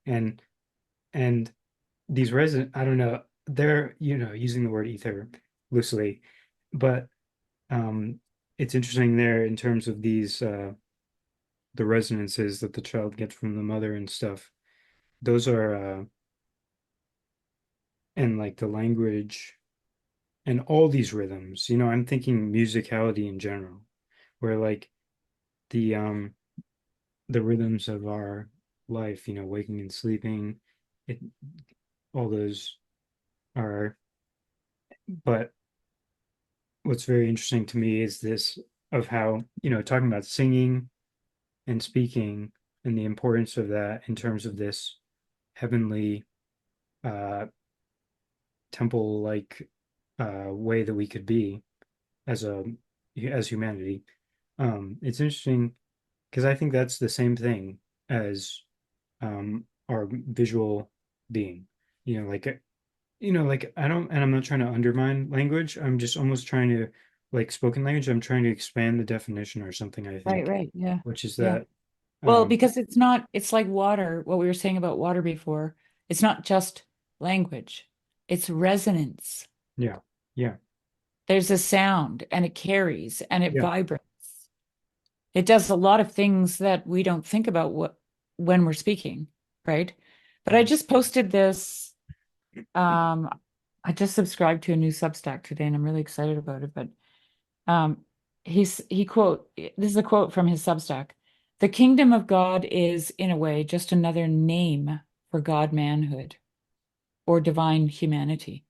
And and these reson I don't know, they're, using the word ether loosely, but um it's interesting there in terms of these the resonances that the child gets from the mother and stuff. Those are and like the language and all these rhythms. I'm thinking musicality in general, where like the um the rhythms of our life, waking and sleeping, it all those are. But what's very interesting to me is this of how, talking about singing and speaking and the importance of that in terms of this heavenly uh temple like way that we could be as a as humanity. It's interesting because I think that's the same thing as our visual being. Like I don't, and I'm not trying to undermine language. I'm just almost trying to, like spoken language. I'm trying to expand the definition or something. I
Right,
think,
right. Yeah.
which is
Yeah.
that,
Well,
um,
because it's like water, what we were saying about water before. It's not just language, it's resonance.
yeah, yeah,
There's a sound and it carries and it
yeah,
vibrates. It does a lot of things that we don't think about. What? when we're speaking, right? But I just posted this. Um, I just subscribed to a new Substack today, and I'm really excited about it. But um, he quote this is a quote from his Substack. The kingdom of God is, in a way, just another name for God manhood or divine humanity.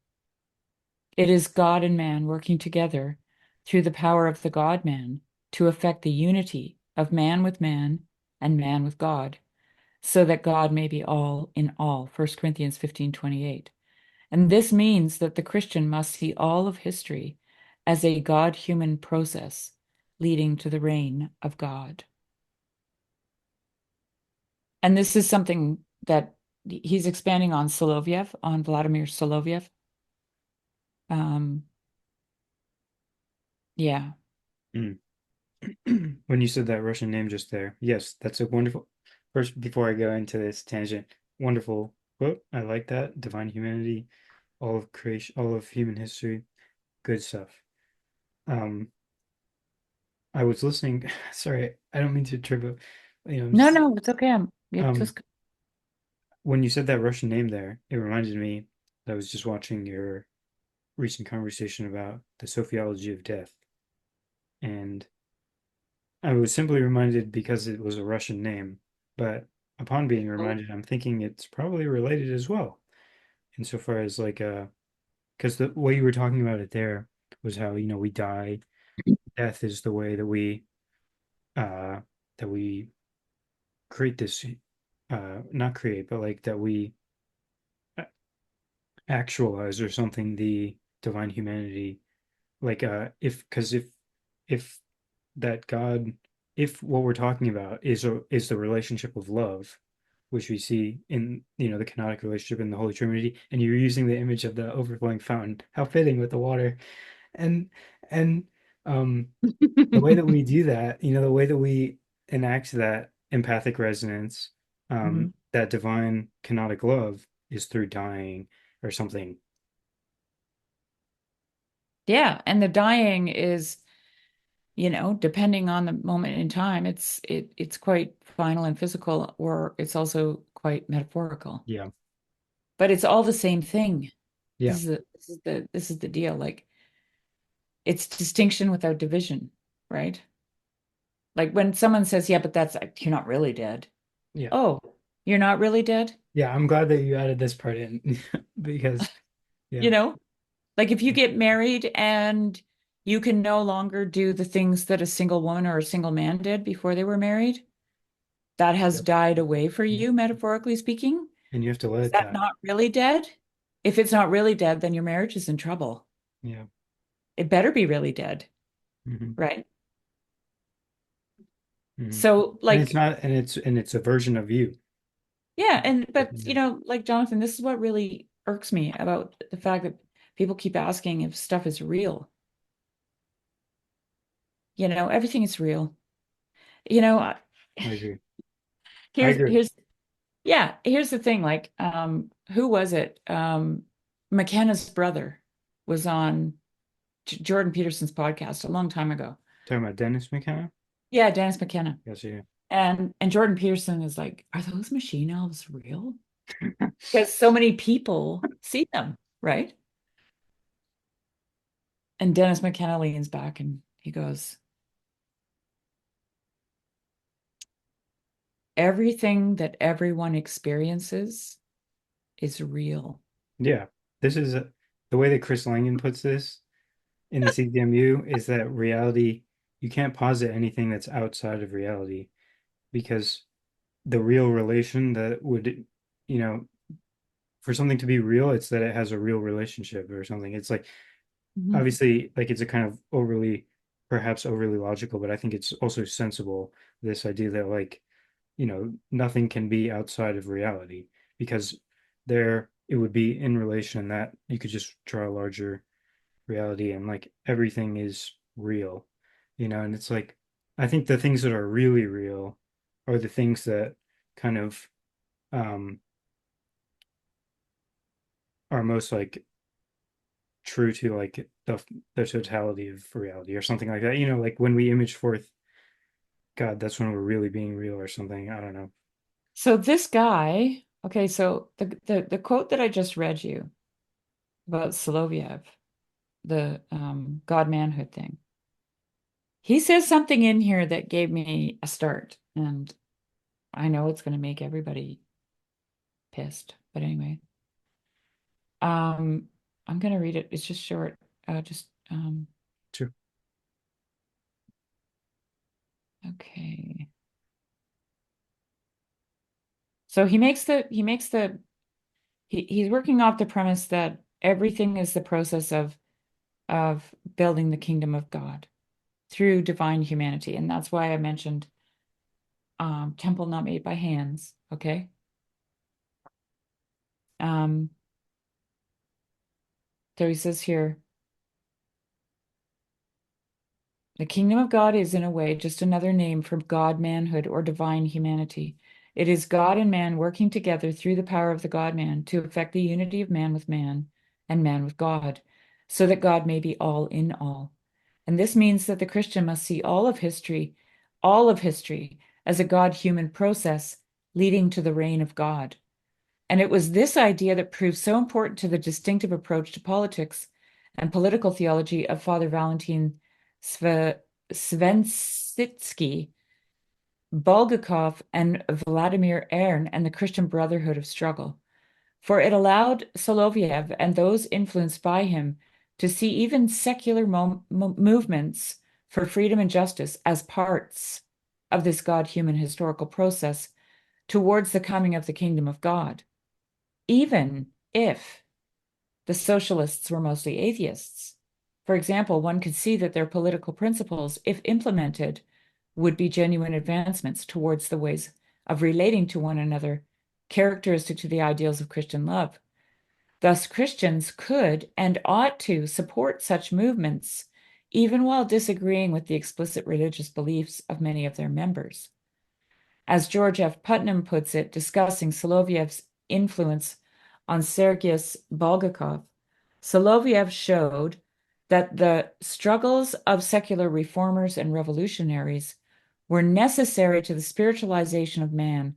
It is God and man working together through the power of the God man to effect the unity of man and man with God, so that God may be all in all. 1 Corinthians 15:28. And this means that the Christian must see all of history as a God-human process leading to the reign of God. And this is something that he's expanding on Soloviev, on Vladimir Soloviev. Um, yeah.
Mm. When you said that Russian name just there, yes, that's a wonderful. First, before I go into this tangent, wonderful quote. I like that. Divine humanity, all of creation, all of human history, good stuff. Um, I was listening. Sorry, I don't mean to trip up.
No, no, it's okay. You're
Um,
just
when you said that Russian name there, it reminded me that I was just watching your recent conversation about the sociology of death, and I was simply reminded because it was a Russian name, but upon being reminded, I'm thinking it's probably related as well, insofar as like because the way you were talking about it there was how we die. Death is the way uh that we create this not create, but like that we actualize or something the divine humanity. Like if because if that God, if what we're talking about is the relationship of love, which we see in the canonic relationship in the Holy Trinity, and you're using the image of the overflowing fountain, how fitting with the water, and and um the way that we do that, the way that we enact that empathic resonance,
Mhm.
that divine canonic love is through dying or something.
Yeah, and the dying is, depending on the moment in time, it's quite final and physical, or it's also quite metaphorical.
Yeah,
But it's all the same thing.
yeah,
This is the deal. Like it's distinction without division, right? Like when someone says, "Yeah, but that's you're not really dead."
yeah.
Oh, you're not really dead?
Yeah, I'm glad that you added this part in because yeah,
You know? Like if you get married and you can no longer do the things that a single woman or a single man did before they were married, that has
yep,
died away for
yep.
you, metaphorically speaking.
And you have to let
Is
it
that
die.
not really dead? If it's not really dead, then your marriage is in trouble.
Yeah.
It better be really dead,
Hmm.
right?
Hmm.
So,
And it's
like,
not, and it's a version of you.
yeah, and but
Yeah.
like Jonathan, this is what really irks me about the fact that people keep asking if stuff is real. Everything is real. You know, I-
I agree. I
here's
agree.
here's yeah, here's the thing. Like, who was it? McKenna's brother was on Jordan Peterson's podcast a long time ago.
Talking about Dennis McKenna?
Yeah, Dennis McKenna.
Yes, yeah.
And Jordan Peterson is like, are those machine elves real? Because so many people see them, right? And Dennis McKenna leans back and he goes, everything that everyone experiences is real.
Yeah. This is the way that Chris Langan puts this in the CDMU is that reality, you can't posit anything that's outside of reality because the real relation that would, you know, for something to be real, it's that it has a real relationship or something. It's like
Mhm.
obviously like it's a kind of perhaps overly logical, but I think it's also sensible, this idea that like nothing can be outside of reality because there it would be in relation that you could just draw a larger reality and like everything is real, and it's like I think the things that are really real are the things that kind of um are most like true to like the totality of reality or something like that. Like when we image forth God, that's when we're really being real or something. I don't know.
So this guy, okay, so the quote that I just read you about Soloviev, the God manhood thing, he says something in here that gave me a start, and I know it's going to make everybody pissed, but anyway, um, I'm going to read it. It's just short. Just
True.
okay. So he's working off the premise that everything is the process of building the kingdom of God through divine humanity. And that's why I mentioned temple not made by hands. Okay. Um, so he says here, the kingdom of God is in a way just another name for God manhood or divine humanity. It is God and man working together through the power of the God man to effect the unity of man with man and man with God, so that God may be all in all. And this means that the Christian must see all of history, as a God human process leading to the reign of God. And it was this idea that proved so important to the distinctive approach to politics and political theology of Father Valentin Svensitsky, Bulgakov, and Vladimir Ern and the Christian Brotherhood of Struggle. For it allowed Soloviev and those influenced by him to see even secular movements for freedom and justice as parts of this God-human historical process towards the coming of the kingdom of God, even if the socialists were mostly atheists. For example, one could see that their political principles, if implemented, would be genuine advancements towards the ways of relating to one another, characteristic to the ideals of Christian love. Thus, Christians could and ought to support such movements, even while disagreeing with the explicit religious beliefs of many of their members. As George F. Putnam puts it, discussing Soloviev's influence on Sergius Bulgakov, Soloviev showed that the struggles of secular reformers and revolutionaries were necessary to the spiritualization of man.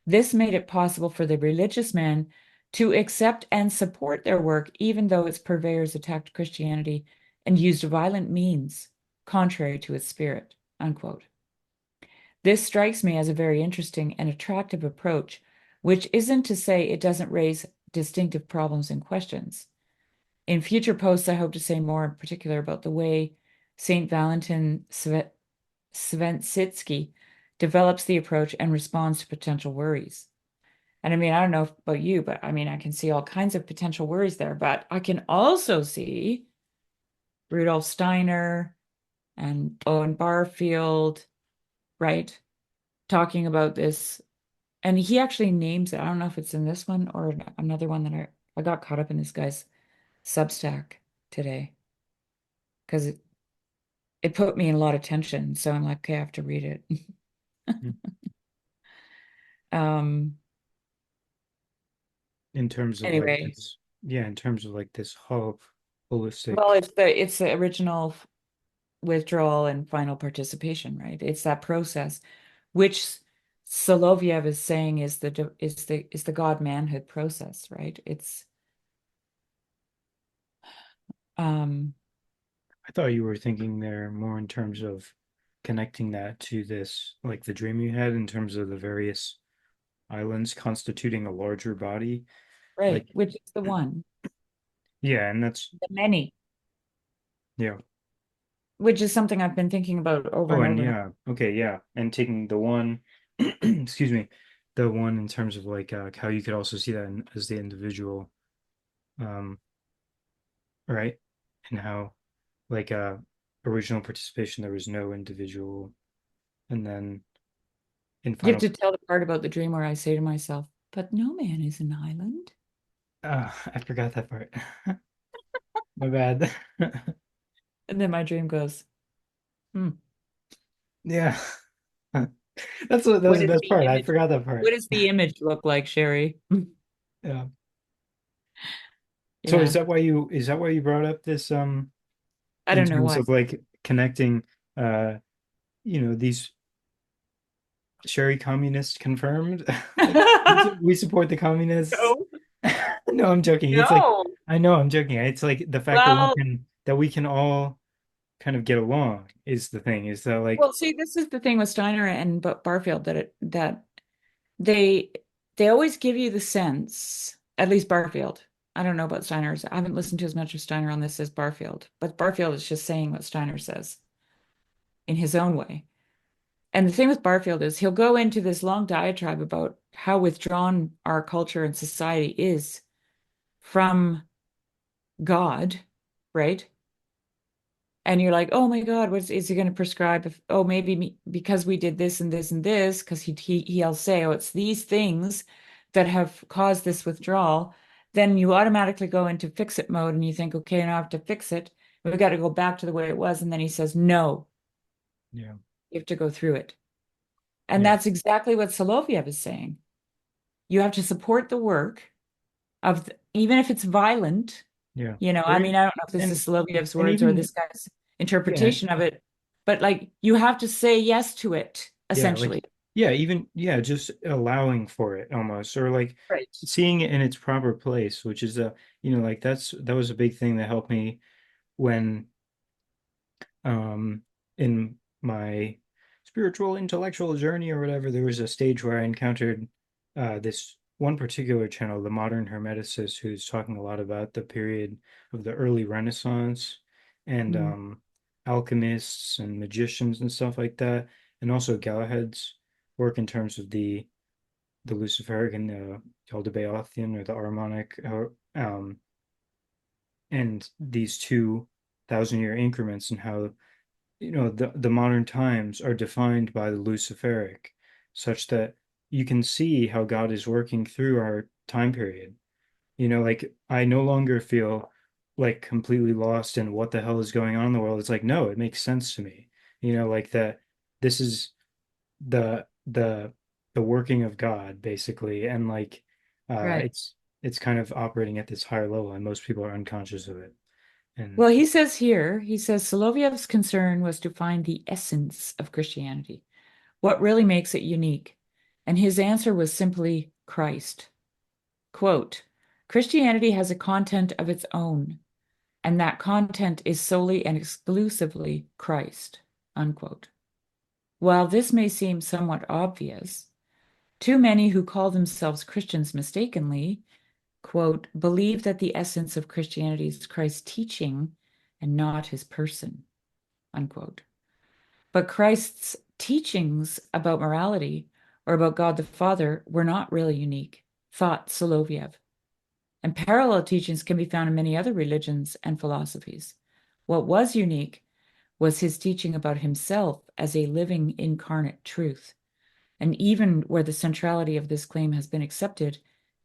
This made it possible for the religious man to accept and support their work, even though its purveyors attacked Christianity and used violent means contrary to its spirit. Unquote. This strikes me as a very interesting and attractive approach, which isn't to say it doesn't raise distinctive problems and questions. In future posts, I hope to say more in particular about the way St. Valentin Sventsitsky develops the approach and responds to potential worries. And I mean, I don't know about you, but I mean, I can see all kinds of potential worries there, but I can also see Rudolf Steiner and Owen Barfield, right, talking about this. And he actually names it. I don't know if it's in this one or another one that I got caught up in this guy's Substack today because it put me in a lot of tension. So I'm like, okay, I have to read it.
Mm.
Um,
In terms of like
anyway,
this, yeah, in terms of like this whole holistic.
well, it's the original withdrawal and final participation, right? It's that process, which Soloviev is saying is the God manhood process, right? It's um
I thought you were thinking there more in terms of connecting that to this, like the dream you had in terms of the various islands constituting a larger body.
right,
Like,
which is the one,
yeah, and that's,
the many,
yeah.
which is something I've been thinking about over
Oh,
and
and
over and
yeah, okay, yeah. And taking the one, excuse me, the one in terms of like how you could also see that as the individual, um, right? And how like original participation there was no individual, and then in
you have
final,
to tell the part about the dream where I say to myself, but no man is an island.
I forgot that part. My bad.
And then my dream goes, hmm,
Yeah. That was
what
the
does
best
the
part. I
image,
forgot that
what
part.
does the image look like, Shari?
Yeah. So
Yeah,
is that why you brought up this
I
in
don't know
terms
why.
of like connecting uh these Shari communist confirmed. Like we support the communists.
No.
No, I'm joking. It's like
No.
I know I'm joking. It's like the fact
Well,
that we can all kind of get along is the thing. Is that like
well, see, this is the thing with Steiner and Barfield that they they always give you the sense, at least Barfield. I don't know about Steiner's. I haven't listened to as much of Steiner on this as Barfield, but Barfield is just saying what Steiner says in his own way. And the thing with Barfield is he'll go into this long diatribe about how withdrawn our culture and society is from God, right? And you're like, oh my God, what is he going to prescribe? If, oh, maybe because we did this and this and this, because he'll say, oh, it's these things that have caused this withdrawal. Then you automatically go into fix it mode and you think, okay, now I have to fix it. We've got to go back to the way it was. And then he says, no,
yeah,
you have to go through it. And
yeah,
that's exactly what Soloviev is saying. You have to support the work of, even if it's violent,
yeah.
I mean, I don't know if this
And
is Soloviev's
and
words or
even
this guy's
yeah,
interpretation of it, but like you have to say yes to it,
yeah,
essentially.
like yeah, even yeah, just allowing for it almost, or like
Right.
seeing it in its proper place, which is a like that was a big thing that helped me when um in my spiritual intellectual journey or whatever. There was a stage where I encountered this one particular channel, the Modern Hermeticist, who's talking a lot about the period of the early Renaissance and
Mm.
alchemists and magicians and stuff like that, and also Galahad's work in terms of the Luciferic and the Chaldebaeotian or the Armonic, and these 2,000-year increments, and how the modern times are defined by the Luciferic, such that you can see how God is working through our time period. Like I no longer feel like completely lost in what the hell is going on in the world. It's like, no, it makes sense to me. Like that this is the the working of God basically, and like
Right.
it's kind of operating at this higher level, and most people are unconscious of it. And
Well, he says here, he says Soloviev's concern was to find the essence of Christianity, what really makes it unique. And his answer was simply Christ. Quote, Christianity has a content of its own, and that content is solely and exclusively Christ. Unquote. While this may seem somewhat obvious, too many who call themselves Christians mistakenly, quote, believe that the essence of Christianity is Christ's teaching and not his person, unquote. But Christ's teachings about morality or about God the Father were not really unique, thought Soloviev. And parallel teachings can be found in many other religions and philosophies. What was unique was his teaching about himself as a living incarnate truth. And even where the centrality of this claim has been accepted,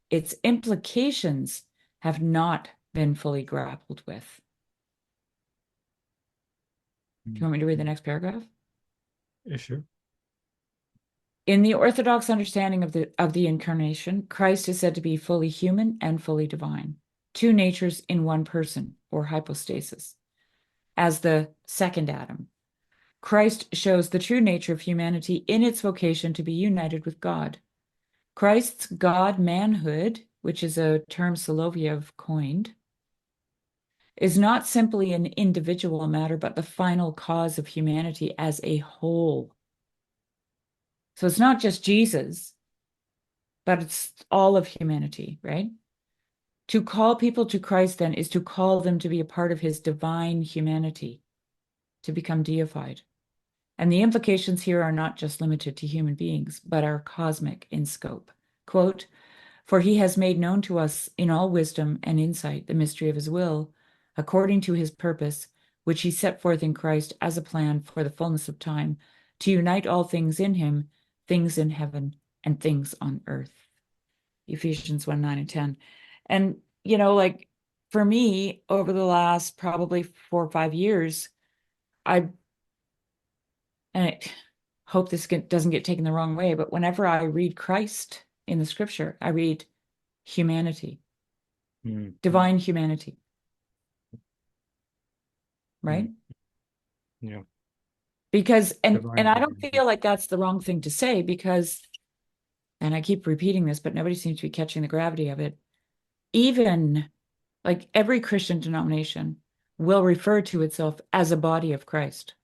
its implications have not been fully grappled with. Do you want me to read the next paragraph?
yeah, sure.
In the Orthodox understanding of the incarnation, Christ is said to be fully human and fully divine, two natures in one person, or hypostasis. As the second Adam, Christ shows the true nature of humanity in its vocation to be united with God. Christ's God manhood, which is a term Soloviev coined, is not simply an individual matter, but the final cause of humanity as a whole. So it's not just Jesus, but it's all of humanity, right? To call people to Christ, then, is to call them to be a part of his divine humanity, to become deified. And the implications here are not just limited to human beings, but are cosmic in scope. Quote, for he has made known to us in all wisdom and insight the mystery of his will, according to his purpose, which he set forth in Christ as a plan for the fullness of time, to unite all things in him, things in heaven and things on earth. Ephesians 1, 9 and 10. And, like for me, over the last probably 4 or 5 years, I and I hope this doesn't get taken the wrong way, but whenever I read Christ in the scripture, I read humanity,
Mm-hmm.
divine humanity, right?
Yeah.
Because and
divine
I don't
humanity.
feel like that's the wrong thing to say because, and I keep repeating this, but nobody seems to be catching the gravity of it. Even like every Christian denomination will refer to itself as a body of Christ,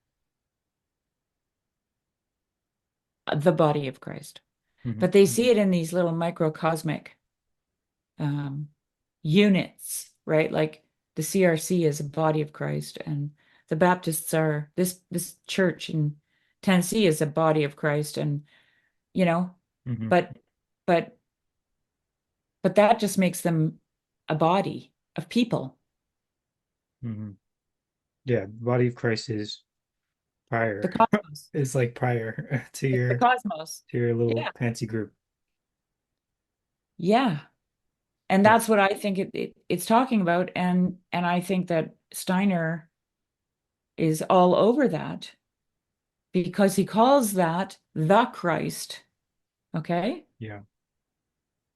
the body of Christ.
Hmm.
But they see it in these little microcosmic um, units, right? Like the CRC is a body of Christ, and the Baptists are this church in Tennessee is a body of Christ, and you know,
Hmm.
but but but that just makes them a body of people.
Hmm. Yeah, the body of Christ is
The
prior.
cosmos.
Is like prior
It's the cosmos.
to your little
Yeah.
fancy group.
Yeah. And
Yeah.
that's what I think it's talking about. And I think that Steiner is all over that because he calls that the Christ. Okay.
Yeah.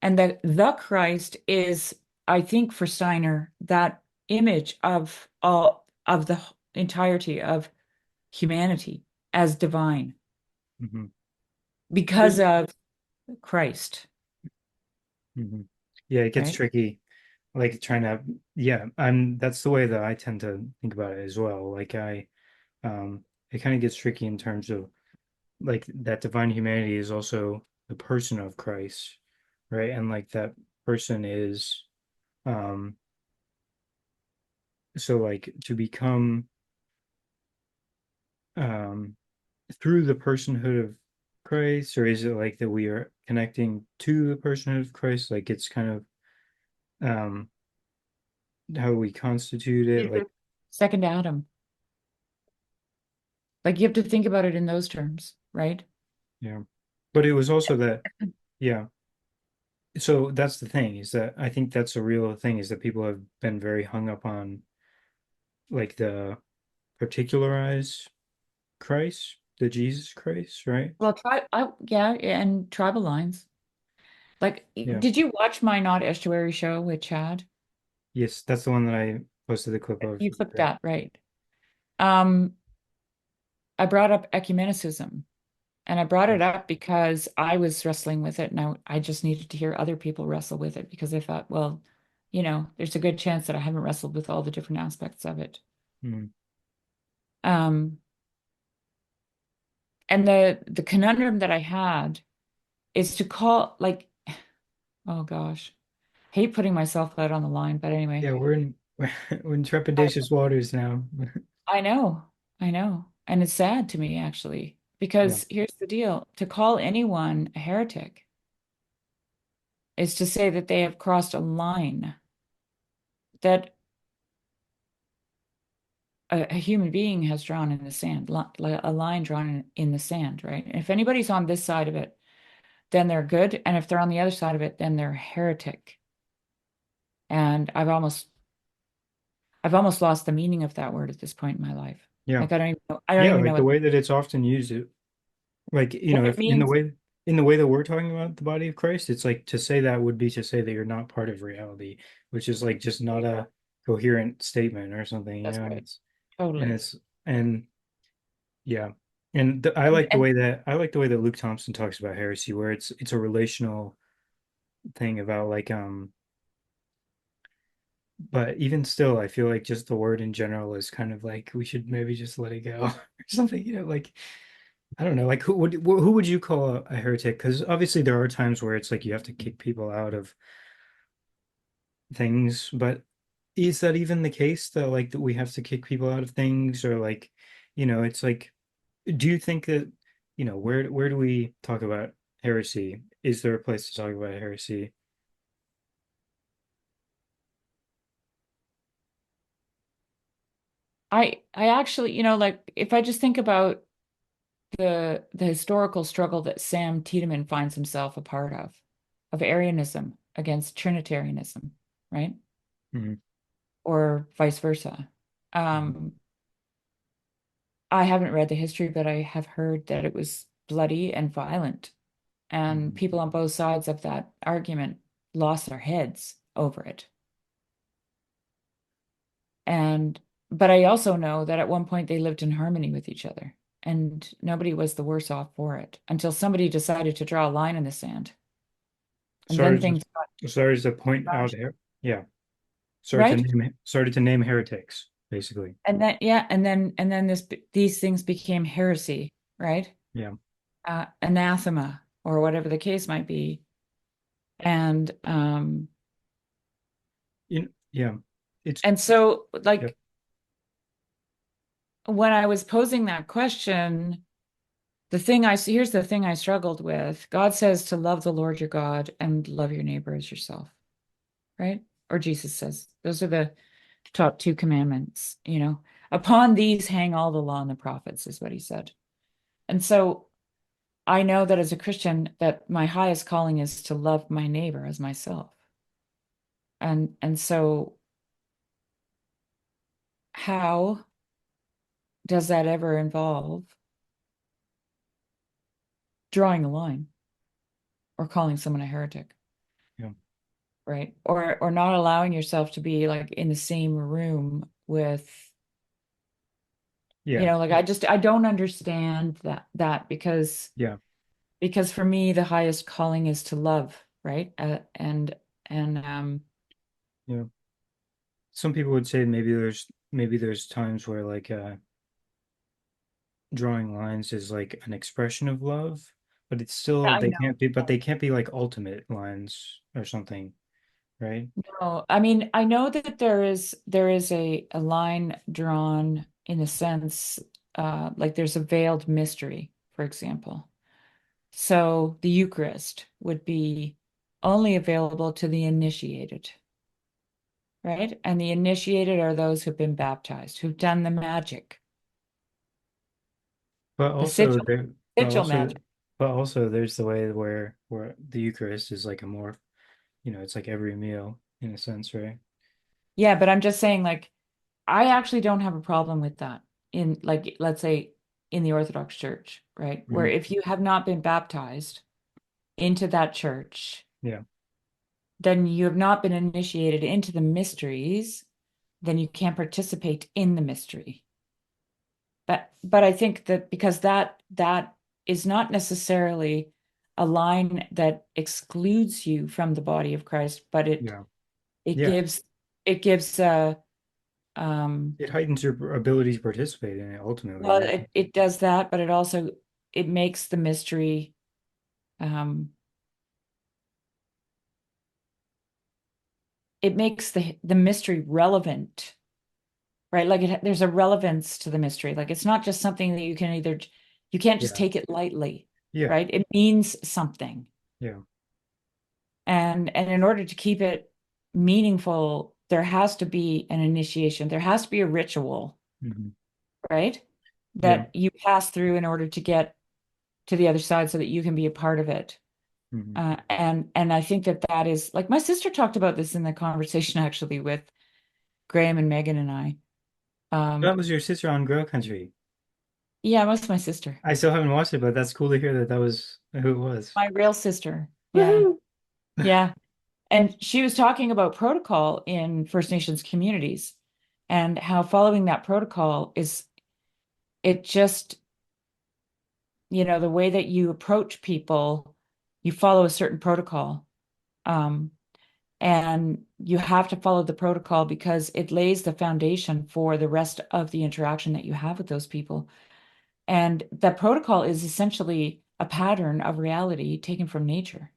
And the Christ is, I think, for Steiner, that image of all of the entirety of humanity as divine
Hmm.
because of Christ,
Hmm. Yeah, it gets
right?
tricky. Like trying to, yeah, I'm that's the way that I tend to think about it as well. It kind of gets tricky in terms of like that divine humanity is also the person of Christ, right? And like that person is, um, so like to become, um, through the personhood of Christ, or is it like that we are connecting to the personhood of Christ? Like it's kind of, um, how we constitute it,
He's
like,
the second Adam. Like you have to think about it in those terms, right?
yeah. But it was also that, yeah. So that's the thing is that I think that's a real thing is that people have been very hung up on like the particularized Christ, the Jesus Christ, right?
Well, yeah, and tribal lines. Like,
Yeah.
did you watch my Not Estuary show with Chad?
Yes, that's the one that I posted the clip of.
You clicked that, right? Um, I brought up ecumenicism, and I brought it
Yes.
up because I was wrestling with it, and I just needed to hear other people wrestle with it because I thought, well, there's a good chance that I haven't wrestled with all the different aspects of it.
Mm,
Um, and the conundrum that I had is to call like, oh gosh, hate putting myself out on the line, but anyway.
yeah, we're in we're in
I
trepidatious waters now.
I know, I know. And it's sad to me, actually,
Yeah.
because here's the deal. To call anyone a heretic is to say that they have crossed a line that a human being has drawn in the sand, a line drawn in the sand, right? And if anybody's on this side of it, then they're good. And if they're on the other side of it, then they're heretic. And I've almost lost the meaning of that word at this point in my life.
Yeah.
Like I don't
Yeah,
even know
like the
what,
way that it's often used, like,
what it
if in the
means.
way that we're talking about the body of Christ, it's like to say that would be to say that you're not part of reality, which is like just
There
not
you
a
go.
coherent statement or something,
That's right.
it's and
Totally.
it's and yeah. And
And
I like the way that Luke Thompson talks about heresy, where it's a relational thing about like but even still, I feel like just the word in general is kind of like we should maybe just let it go or something, like I don't know, like who would you call a heretic? Because obviously there are times where it's like you have to kick people out of things, but is that even the case that like that we have to kick people out of things or like, it's like, do you think that, where do we talk about heresy? Is there a place to talk about heresy?
I actually, like if I just think about the historical struggle that Sam Tiedemann finds himself a part of Arianism against Trinitarianism, right?
Mhm.
Or vice versa.
Mhm.
Um, I haven't read the history, but I have heard that it was bloody and violent, and
Mhm.
people on both sides of that argument lost their heads over it. And but I also know that at one point they lived in harmony with each other. and nobody was the worse off for it until somebody decided to draw a line in the sand. And then
Sorry
things got
sorry to point out
rushed,
here. Yeah.
right?
Started to name heretics, basically.
And then yeah, and then these things became heresy, right?
Yeah.
Anathema or whatever the case might be. And
Yeah. It's
and so
yeah.
like when I was posing that question, here's the thing I struggled with. God says to love the Lord your God and love your neighbor as yourself, right? Or Jesus says those are the top two commandments, you know. Upon these hang all the law and the prophets, is what he said. And so I know that as a Christian, that my highest calling is to love my neighbor as myself. And so how does that ever involve drawing a line or calling someone a heretic,
Yeah.
right? Or not allowing yourself to be like in the same room with,
Yeah.
like I don't understand that
Yeah.
because for me the highest calling is to love, right? And
Yeah. Some people would say maybe there's times where like drawing lines is like an expression of love, but it's still
I know.
they can't be like ultimate lines or something, right?
No, I mean, I know that there is a line drawn in the sense like there's a veiled mystery, for example. So the Eucharist would be only available to the initiated, right? And the initiated are those who've been baptized, who've done the magic,
But
the
also
sigil,
there
sigil magic.
but also there's the way where the Eucharist is like a more, it's like every meal in a sense, right?
Yeah, but I'm just saying, like, I actually don't have a problem with that in, like, let's say in the Orthodox Church, right? Where
Hmm.
if you have not been baptized into that church,
Yeah.
then you have not been initiated into the mysteries, then you can't participate in the mystery. But I think that because that is not necessarily a line that excludes you from the body of Christ, but it
Yeah.
it
Yeah.
gives it gives um
It heightens your ability to participate in it ultimately,
well
right?
it does that, but it also it makes the mystery um it makes the mystery relevant, right? Like there's a relevance to the mystery. Like it's not just something that you can't just
Yeah.
take it lightly,
Yeah.
right? It means something.
Yeah.
And in order to keep it meaningful, there has to be an initiation. There has to be a ritual,
Hmm.
right?
Yeah.
That you pass through in order to get to the other side so that you can be a part of it.
Hmm.
And I think that that is like my sister talked about this in the conversation actually with Graham and Megan and I.
That
Um,
was your sister on Girl Country.
yeah, most of my sister,
I still haven't watched it, but that's cool to hear that that was who it was.
my real sister. Yeah.
Woohoo!
Yeah. And she was talking about protocol in First Nations communities and how following that protocol is it just, the way that you approach people, you follow a certain protocol. Um, and you have to follow the protocol because it lays the foundation for the rest of the interaction that you have with those people. And that protocol is essentially a pattern of reality taken from nature,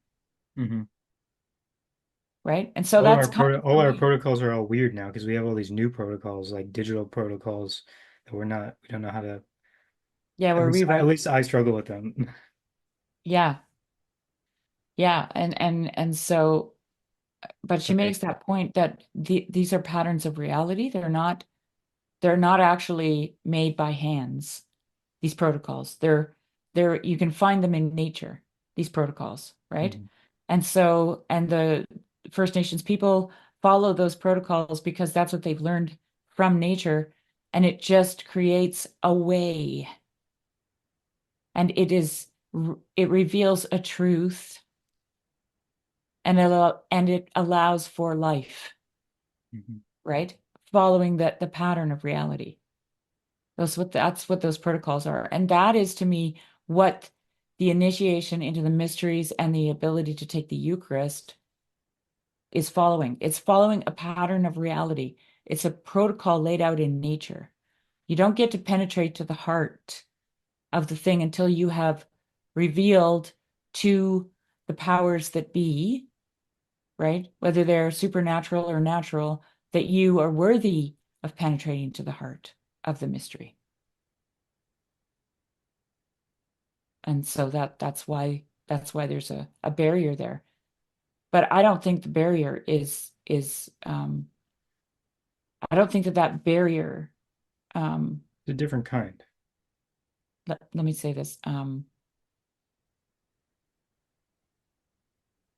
Hmm.
right? And so that's kind of
All
the
our
way,
protocols are all weird now because we have all these new protocols, like digital protocols that we don't know how to.
yeah, we're
At
rewriting.
least I struggle with them.
Yeah, yeah, and so, but she
Okay.
makes that point that these are patterns of reality. They're not actually made by hands. These protocols, they're you can find them in nature. These protocols, right?
Hmm.
And so, and the First Nations people follow those protocols because that's what they've learned from nature, and it just creates a way, and it reveals a truth and it allows for life,
Hmm.
right? Following the pattern of reality. That's what those protocols are. And that is to me what the initiation into the mysteries and the ability to take the Eucharist is following. It's following a pattern of reality. It's a protocol laid out in nature. You don't get to penetrate to the heart of the thing until you have revealed to the powers that be, right? Whether they're supernatural or natural, that you are worthy of penetrating to the heart of the mystery. And so that's why there's a barrier there. But I don't think the barrier is I don't think that that barrier
It's a different kind.
let me say this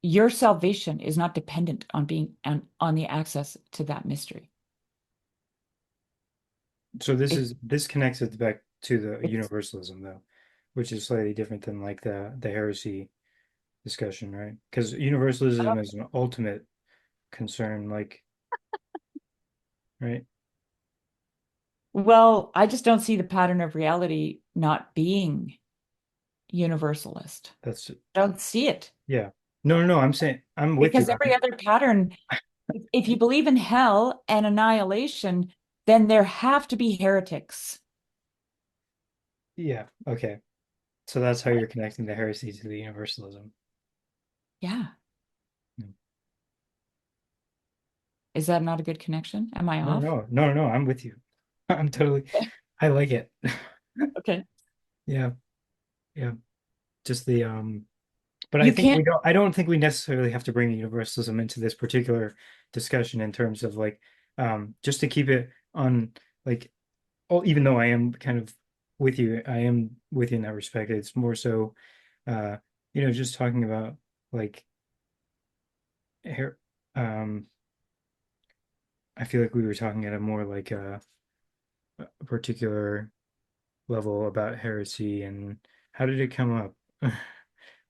your salvation is not dependent on being on the access to that mystery.
So
It
this connects it back to the
it's
universalism though, which is slightly different than like the heresy discussion, right? Because
I
universalism
don't
is an ultimate concern, like, right?
well, I just don't see the pattern of reality not being universalist.
That's
I don't see it
yeah. No, no, no. I'm saying I'm with you.
because every other pattern, if you believe in hell and annihilation, then there have to be heretics.
Yeah. Okay. So that's how you're connecting the heresy to the universalism.
Yeah.
No,
Is that not a good connection? Am I
no,
off?
no, no, no. I'm with you. I'm totally. I like it.
Okay.
Yeah. Yeah. Just the but I
You
think we
can't,
don't I don't think we necessarily have to bring universalism into this particular discussion in terms of like just to keep it on like oh even though I am kind of with you, I am with you in that respect. It's more so uh just talking about like here um I feel like we were talking at a more like a particular level about heresy and how did it come up?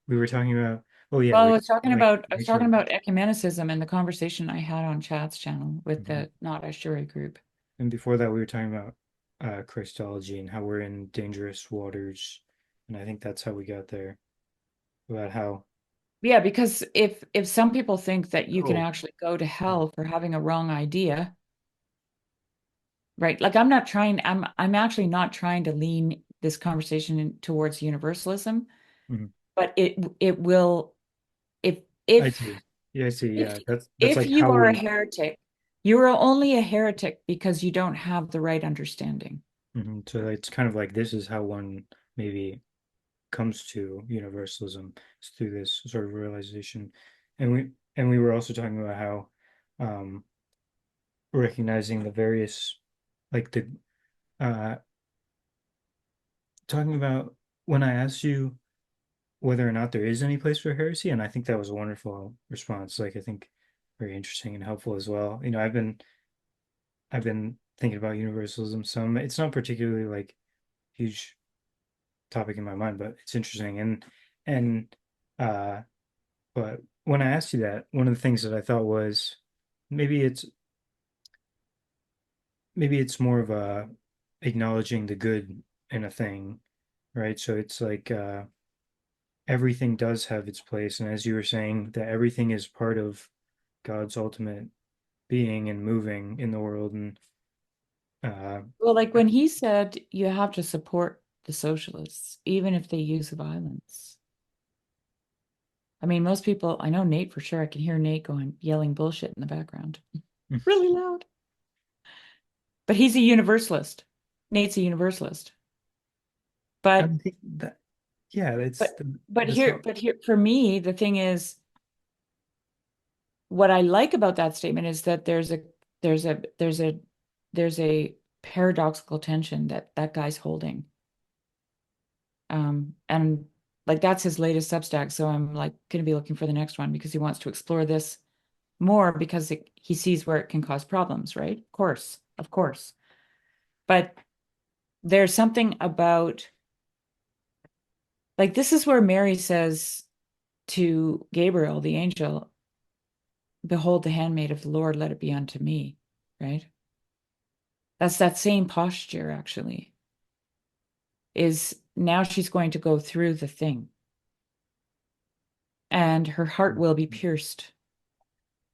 We were talking about oh yeah,
well,
we like
I was
nature
talking
of
about ecumenicism and the conversation I had on Chat's channel with
mhm.
the Not a Shuri group.
And before that, we were talking about Christology and how we're in dangerous waters. And I think that's how we got there about how,
Yeah, because if some people think that you can
oh,
actually go to
yeah,
hell for having a wrong idea, right? Like I'm not trying, I'm actually not trying to lean this conversation towards universalism,
mhm.
but it will if
I
if
see. Yeah, I see.
if
Yeah, that's
if
like
you
how
are a
we,
heretic, you are only a heretic because you don't have the right understanding.
mhm. So it's kind of like this is how one maybe comes to universalism is through this sort of realization. And we were also talking about how um, recognizing the various, like the, uh, talking about when I asked you whether or not there is any place for heresy, and I think that was a wonderful response. Like I think very interesting and helpful as well. I've been thinking about universalism some. It's not particularly like huge topic in my mind, but it's interesting. And uh but when I asked you that, one of the things that I thought was maybe it's maybe it's more of a acknowledging the good in a thing, right? So it's like everything does have its place, and as you were saying, that everything is part of God's ultimate being and moving in the world. And uh,
Well, like when he said you have to support the socialists, even if they use violence. I mean, most people, I know Nate for sure. I can hear Nate going, yelling bullshit in the background really loud. But he's a universalist. Nate's a universalist.
I
But
think that yeah,
but
that's not.
but here for me, the thing is what I like about that statement is that there's a there's a there's a paradoxical tension that that guy's holding. And like that's his latest Substack, so I'm like going to be looking for the next one because he wants to explore this more because he sees where it can cause problems, right? Of course. But there's something about like this is where Mary says to Gabriel, the angel, behold the handmaid of the Lord, let it be unto me, right? That's that same posture, actually. is now she's going to go through the thing and her heart will be pierced.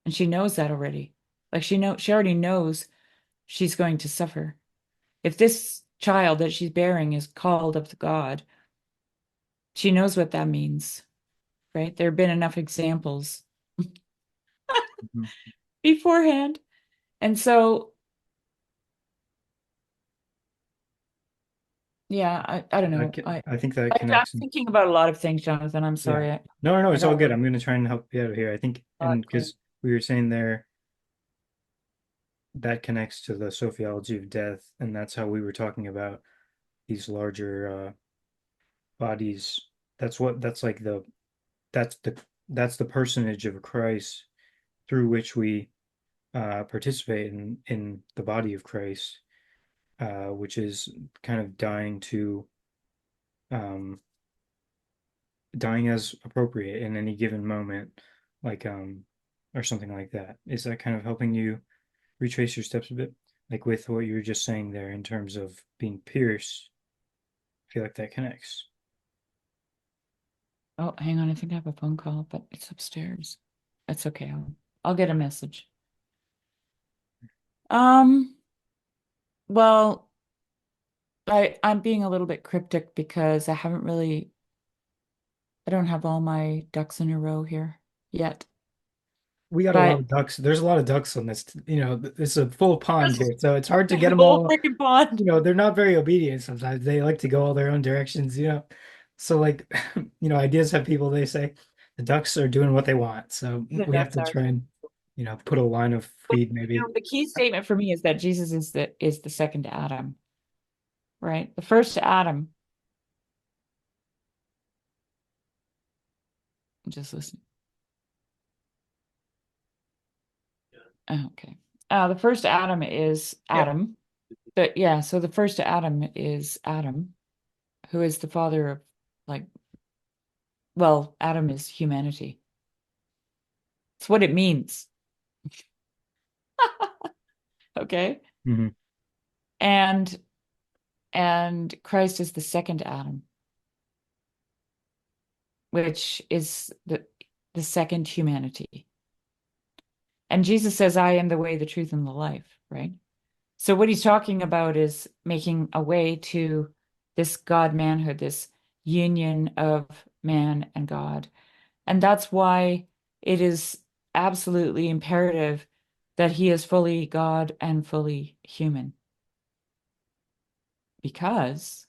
And she knows that already. Like she already knows she's going to suffer. If this child that she's bearing is called of the God, she knows what that means, right? There have been enough examples
Mhm.
beforehand. And so, yeah, I don't know.
I think that
I'm
connects.
thinking about a lot of things, Jonathan. I'm
Yeah.
sorry.
No, no,
I
it's all
got
good. I'm going to try and help you out here. I think,
a lot
and
going.
because we were saying there that connects to the sociology of death, and that's how we were talking about these larger bodies. That's like that's the that's the personage of Christ through which we participate in the body of Christ, which is kind of um, dying as appropriate in any given moment, like or something like that. Is that kind of helping you retrace your steps a bit? Like with what you were just saying there in terms of being pierced, I feel like that connects.
Oh, hang on. I think I have a phone call, but it's upstairs. That's okay. I'll get a message. Um, well, I'm being a little bit cryptic because I don't have all my ducks in a row here yet.
We got a lot
But
of ducks. There's a lot of ducks on this, it's a full pond here, so it's hard to get
the
them
whole
all.
freaking pond.
They're not very obedient sometimes. They like to go all their own directions. So like, ideas have people, they say the ducks are doing what they want. So
The
we have
ducks
to
are.
try and, put a line of feed maybe.
The key statement for me is that Jesus is the second Adam, right? The first Adam, just listen. Okay. The first Adam is
Yeah.
Adam. But yeah, so the first Adam is Adam, who is the father of like, well, Adam is humanity. It's what it means. Okay.
Hmm.
And Christ is the second Adam, which is the second humanity. And Jesus says, I am the way, the truth, and the life, right? So what he's talking about is making a way to this God manhood, this union of man and God. And that's why it is absolutely imperative that he is fully God and fully human. Because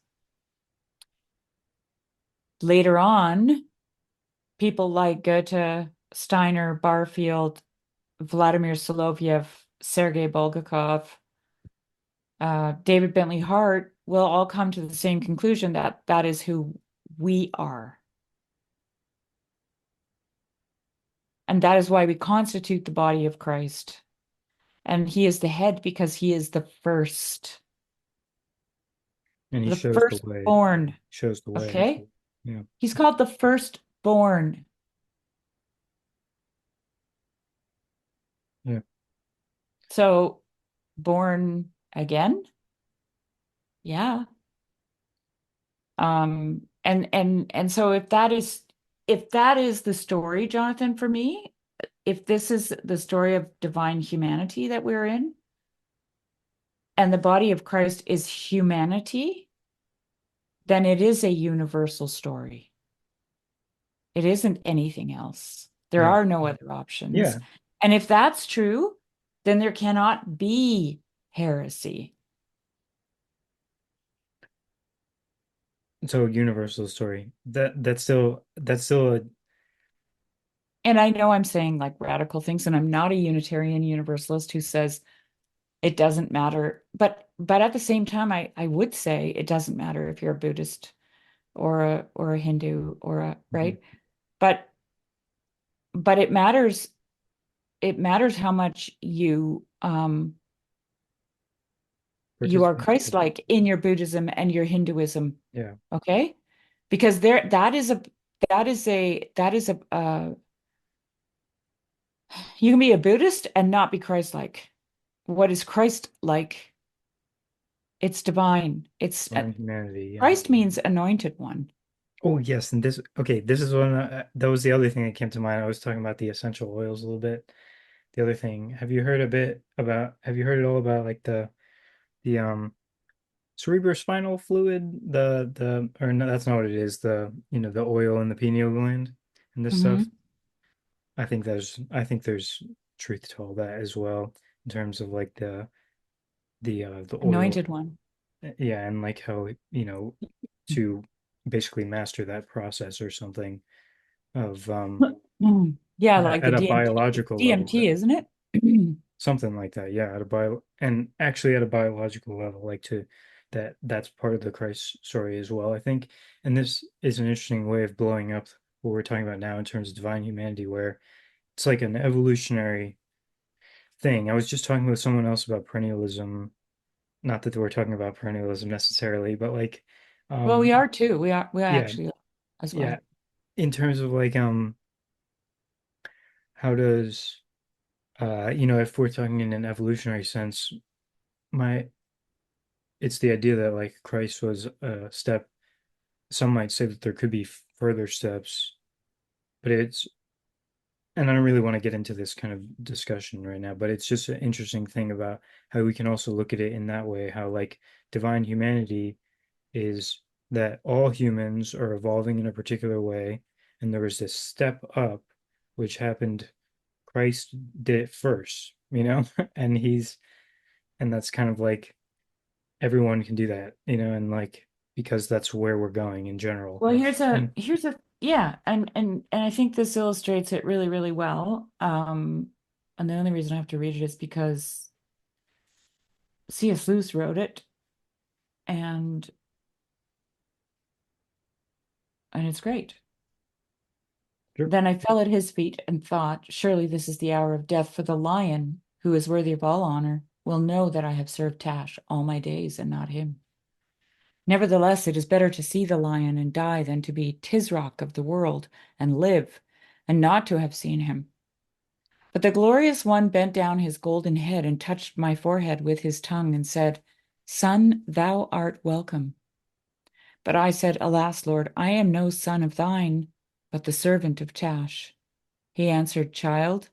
later on, people like Goethe, Steiner, Barfield, Vladimir Soloviev, Sergei Bulgakov, David Bentley Hart will all come to the same conclusion that that is who we are. And that is why we constitute the body of Christ. And he is the head because he is
And he
the
shows the way,
firstborn.
shows the way.
Okay.
Yeah.
He's called the firstborn.
Yeah.
So born again? Yeah. And so if that is the story, Jonathan, for me, if this is the story of divine humanity that we're in, and the body of Christ is humanity, then it is a universal story. It isn't anything else. There
Yeah.
are no other options.
Yeah.
And if that's true, then there cannot be heresy.
So universal story. That's still a
And I know I'm saying like radical things, and I'm not a Unitarian Universalist who says it doesn't matter. But at the same time, I would say it doesn't matter if you're a Buddhist or a Hindu or a
Mhm.
right. But but it matters how much you are
Participate.
Christ-like in your Buddhism and your Hinduism.
Yeah.
Okay? Because there that is a you can be a Buddhist and not be Christ-like. What is Christ-like It's divine. It's
divine humanity. Yeah.
Christ means anointed one.
Oh yes, and this okay. This is one that was the other thing that came to mind. I was talking about the essential oils a little bit. The other thing, have you heard a bit about? Have you heard at all about like the cerebrospinal fluid? The or no, that's not what it is. The the oil in the pineal gland and this stuff.
Hmm.
I think there's truth to all that as well in terms of like the oil.
Anointed one.
Yeah, and like how to basically master that process or something of
Mm. Yeah, like the
at a
DMT. It's
biological level,
DMT, isn't it?
something like that. Yeah, at a bio and actually at a biological level, like to that's part of the Christ story as well, I think. And this is an interesting way of blowing up what we're talking about now in terms of divine humanity, where it's like an evolutionary thing. I was just talking with someone else about perennialism. Not that we're talking about perennialism necessarily, but like,
Well, we
um,
are too. We are
yeah,
actually as
yeah.
well.
In terms of like, how does, if we're talking in an evolutionary sense, my, it's the idea that like Christ was a step. Some might say that there could be further steps, but and I don't really want to get into this kind of discussion right now, but it's just an interesting thing about how we can also look at it in that way, how like divine humanity is that all humans are evolving in a particular way, and there was this step up which happened. Christ did it first, and that's kind of like everyone can do that, and like because that's where we're going in general.
Well,
And
here's a yeah, and I think this illustrates it really, really well. And the only reason I have to read it is because C.S. Lewis wrote it, and it's great.
sure,
Then I fell at his feet and thought, surely this is the hour of death, for the lion, who is worthy of all honor, will know that I have served Tash all my days and not him. Nevertheless, it is better to see the lion and die than to be Tisroc of the world and live, and not to have seen him. But the glorious one bent down his golden head and touched my forehead with his tongue and said, Son, thou art welcome. But I said, Alas, Lord, I am no son of thine, but the servant of Tash. He answered, Child,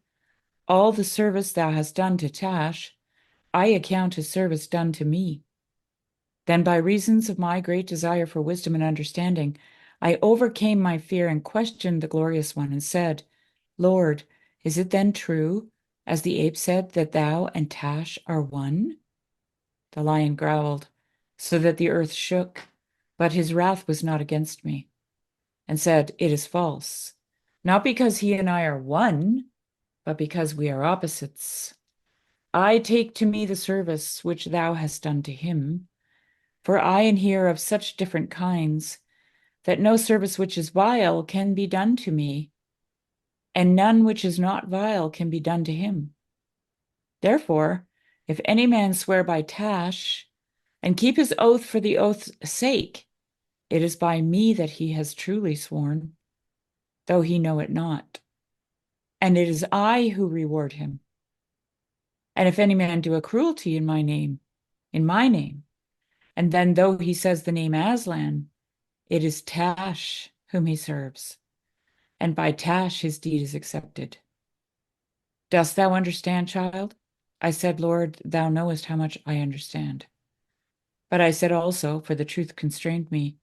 all the service thou hast done to Tash, I account as service done to me. Then, by reasons of my great desire for wisdom and understanding, I overcame my fear and questioned the glorious one and said, Lord, is it then true, as the ape said, that thou and Tash are one? The lion growled, so that the earth shook, but his wrath was not against me, and said, It is false, not because he and I are one, but because we are opposites. I take to me the service which thou hast done to him, for I and he are of such different kinds that no service which is vile can be done to me, and none which is not vile can be done to him. Therefore, if any man swear by Tash, and keep his oath for the oath's sake, it is by me that he has truly sworn, though he know it not. And it is I who reward him. And if any man do a cruelty in my name, and then though he says the name Aslan, it is Tash whom he serves, and by Tash his deed is accepted. Dost thou understand, child? I said, Lord, thou knowest how much I understand. But I said also, for the truth constrained me,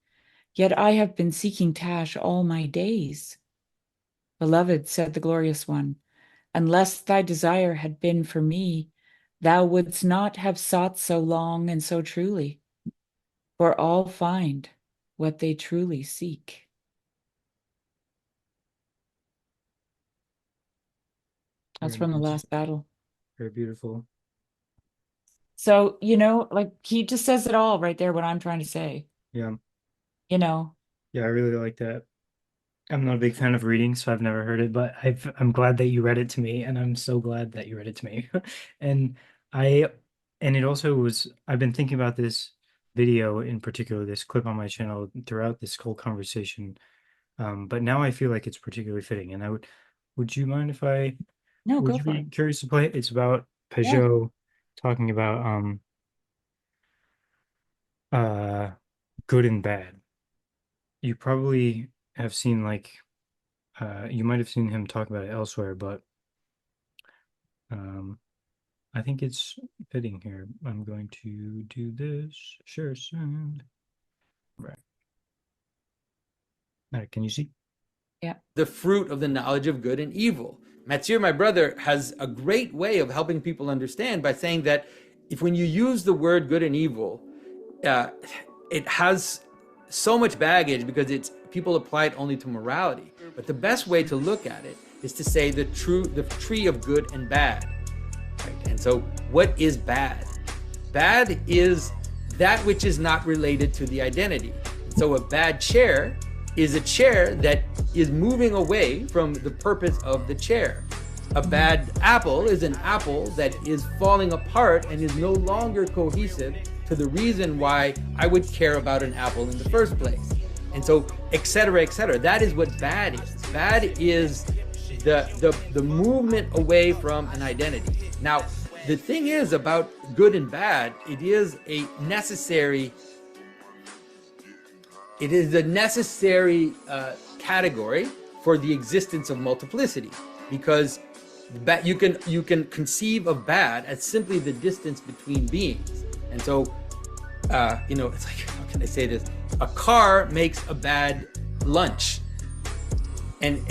yet I have been seeking Tash all my days. Beloved, said the glorious one, unless thy desire had been for me, thou wouldst not have sought so long and so truly, for all find what they truly seek. That's
very
from the
nice,
last battle.
very beautiful.
So, like he just says it all right there, what I'm trying to say,
Yeah,
you know.
yeah, I really like that. I'm not a big fan of reading, so I've never heard it, but I'm glad that you read it to me, and I'm so glad that you read it to me. And I, and it also was, I've been thinking about this video in particular, this clip on my channel throughout this whole conversation. But now I feel like it's particularly fitting, and would you mind if
No,
would
go
you
for
be
it.
curious to play it? It's about
Yeah.
Peugeot talking about, Uh, good and bad. You probably have seen you might have seen him talk about it elsewhere, but um, I think it's fitting here. I'm going to do this. Share sound. Right. All right, can you see?
Yeah.
The fruit of the knowledge of good and evil. Mathieu, my brother, has a great way of helping people understand by saying that if when you use the word good and evil, uh, it has so much baggage because it's people apply it only to morality. But the best way to look at it is to say the tree of good and bad. Right? And so, what is bad? Bad is that which is not related to the identity. So a bad chair is a chair that is moving away from the purpose of the chair. A bad apple is an apple that is falling apart and is no longer cohesive to the reason why I would care about an apple in the first place. And so, et cetera, et cetera. That is what bad is. Bad is the movement away from an identity. Now, the thing is about good and bad, it is a necessary category for the existence of multiplicity, because you can conceive of bad as simply the distance between beings. And so it's like, how can I say this? A car makes a bad lunch, and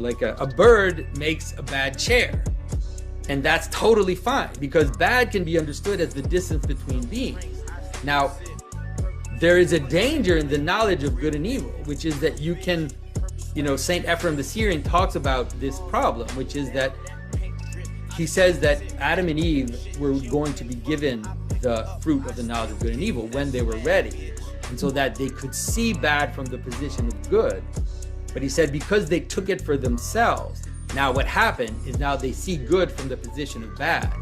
like a bird makes a bad chair, and that's totally fine because bad can be understood as the distance between beings. Now, there is a danger in the knowledge of good and evil, which is that you can, Saint Ephrem the Syrian talks about this problem, which is that he says that Adam and Eve were going to be given the fruit of the knowledge of good and evil when they were ready, and so that they could see bad from the position of good. But he said because they took it for themselves, now what happened is now they see good from the position of bad,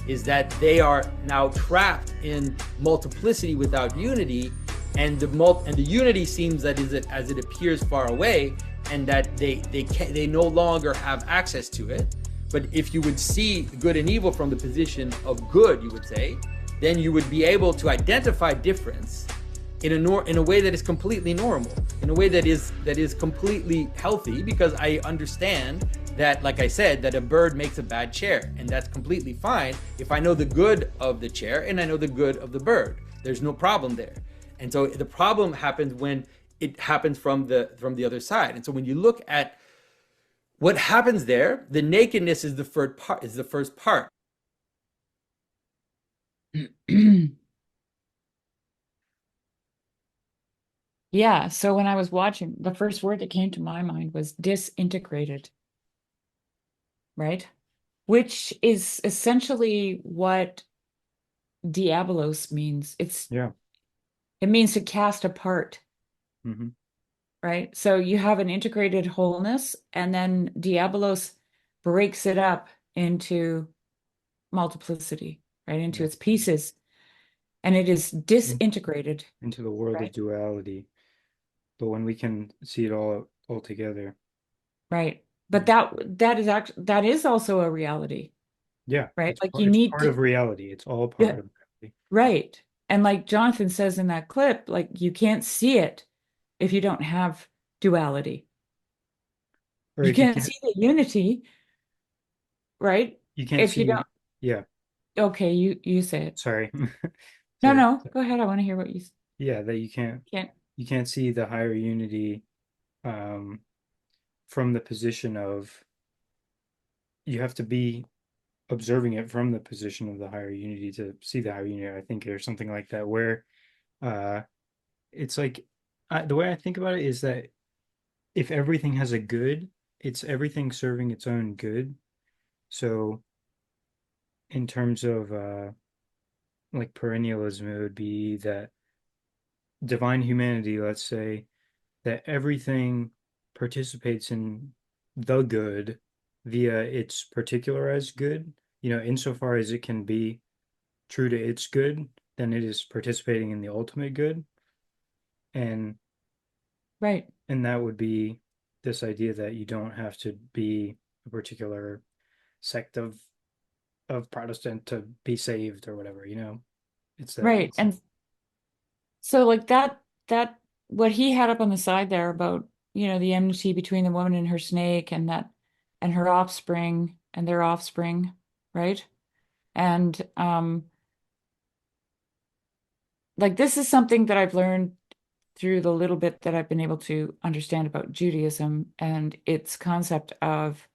is that they are now trapped in multiplicity without unity, and the unity seems that as it appears far away, and that they no longer have access to it. But if you would see good and evil from the position of good, you would say, then you would be able to identify difference in a way that is completely normal, in a way that is completely healthy, because I understand that, like I said, that a bird makes a bad chair, and that's completely fine if I know the good of the chair and I know the good of the bird. There's no problem there. And so the problem happens when it happens from the other side. And so when you look at what happens there, the nakedness is the first part.
Yeah, so when I was watching, the first word that came to my mind was disintegrated, right? Which is essentially what diabolos means.
Yeah.
It means to cast apart,
Hmm.
right? So you have an integrated wholeness, and then diabolos breaks it up into multiplicity, right? Into
Yeah.
its pieces, and it is disintegrated,
Into the world of
right?
duality, but when we can see it all together.
Right. But
Yeah.
that is also a reality,
Yeah,
right? Like you
it's
need
part
to,
of reality. It's all part
yeah,
of reality.
right. And like Jonathan says in that clip, like you can't see it if you don't have duality.
Or
You
if you
can't
can't,
see the unity, right?
you can't
If you
see,
don't,
yeah,
okay, you say it.
sorry.
No,
So,
no, go ahead. I want to hear what
yeah, that
can't.
you can't see the higher unity um from the position of, you have to be observing it from the position of the higher unity to see the higher unity, I think, or something like that, where uh it's like, the way I think about it is that if everything has a good, it's everything serving its own good. So in terms of like perennialism, it would be that divine humanity, let's say, that everything participates in the good via its particularized good, insofar as it can be true to its good, then it is participating in the ultimate good. And
Right,
that would be this idea that you don't have to be a particular sect of Protestant to be saved or whatever. It's that
right.
it's
And So like that what he had up on the side there about, the enmity between the woman and her snake and that and her offspring and their offspring, right? And like this is something that I've learned through the little bit that I've been able to understand about Judaism and its concept of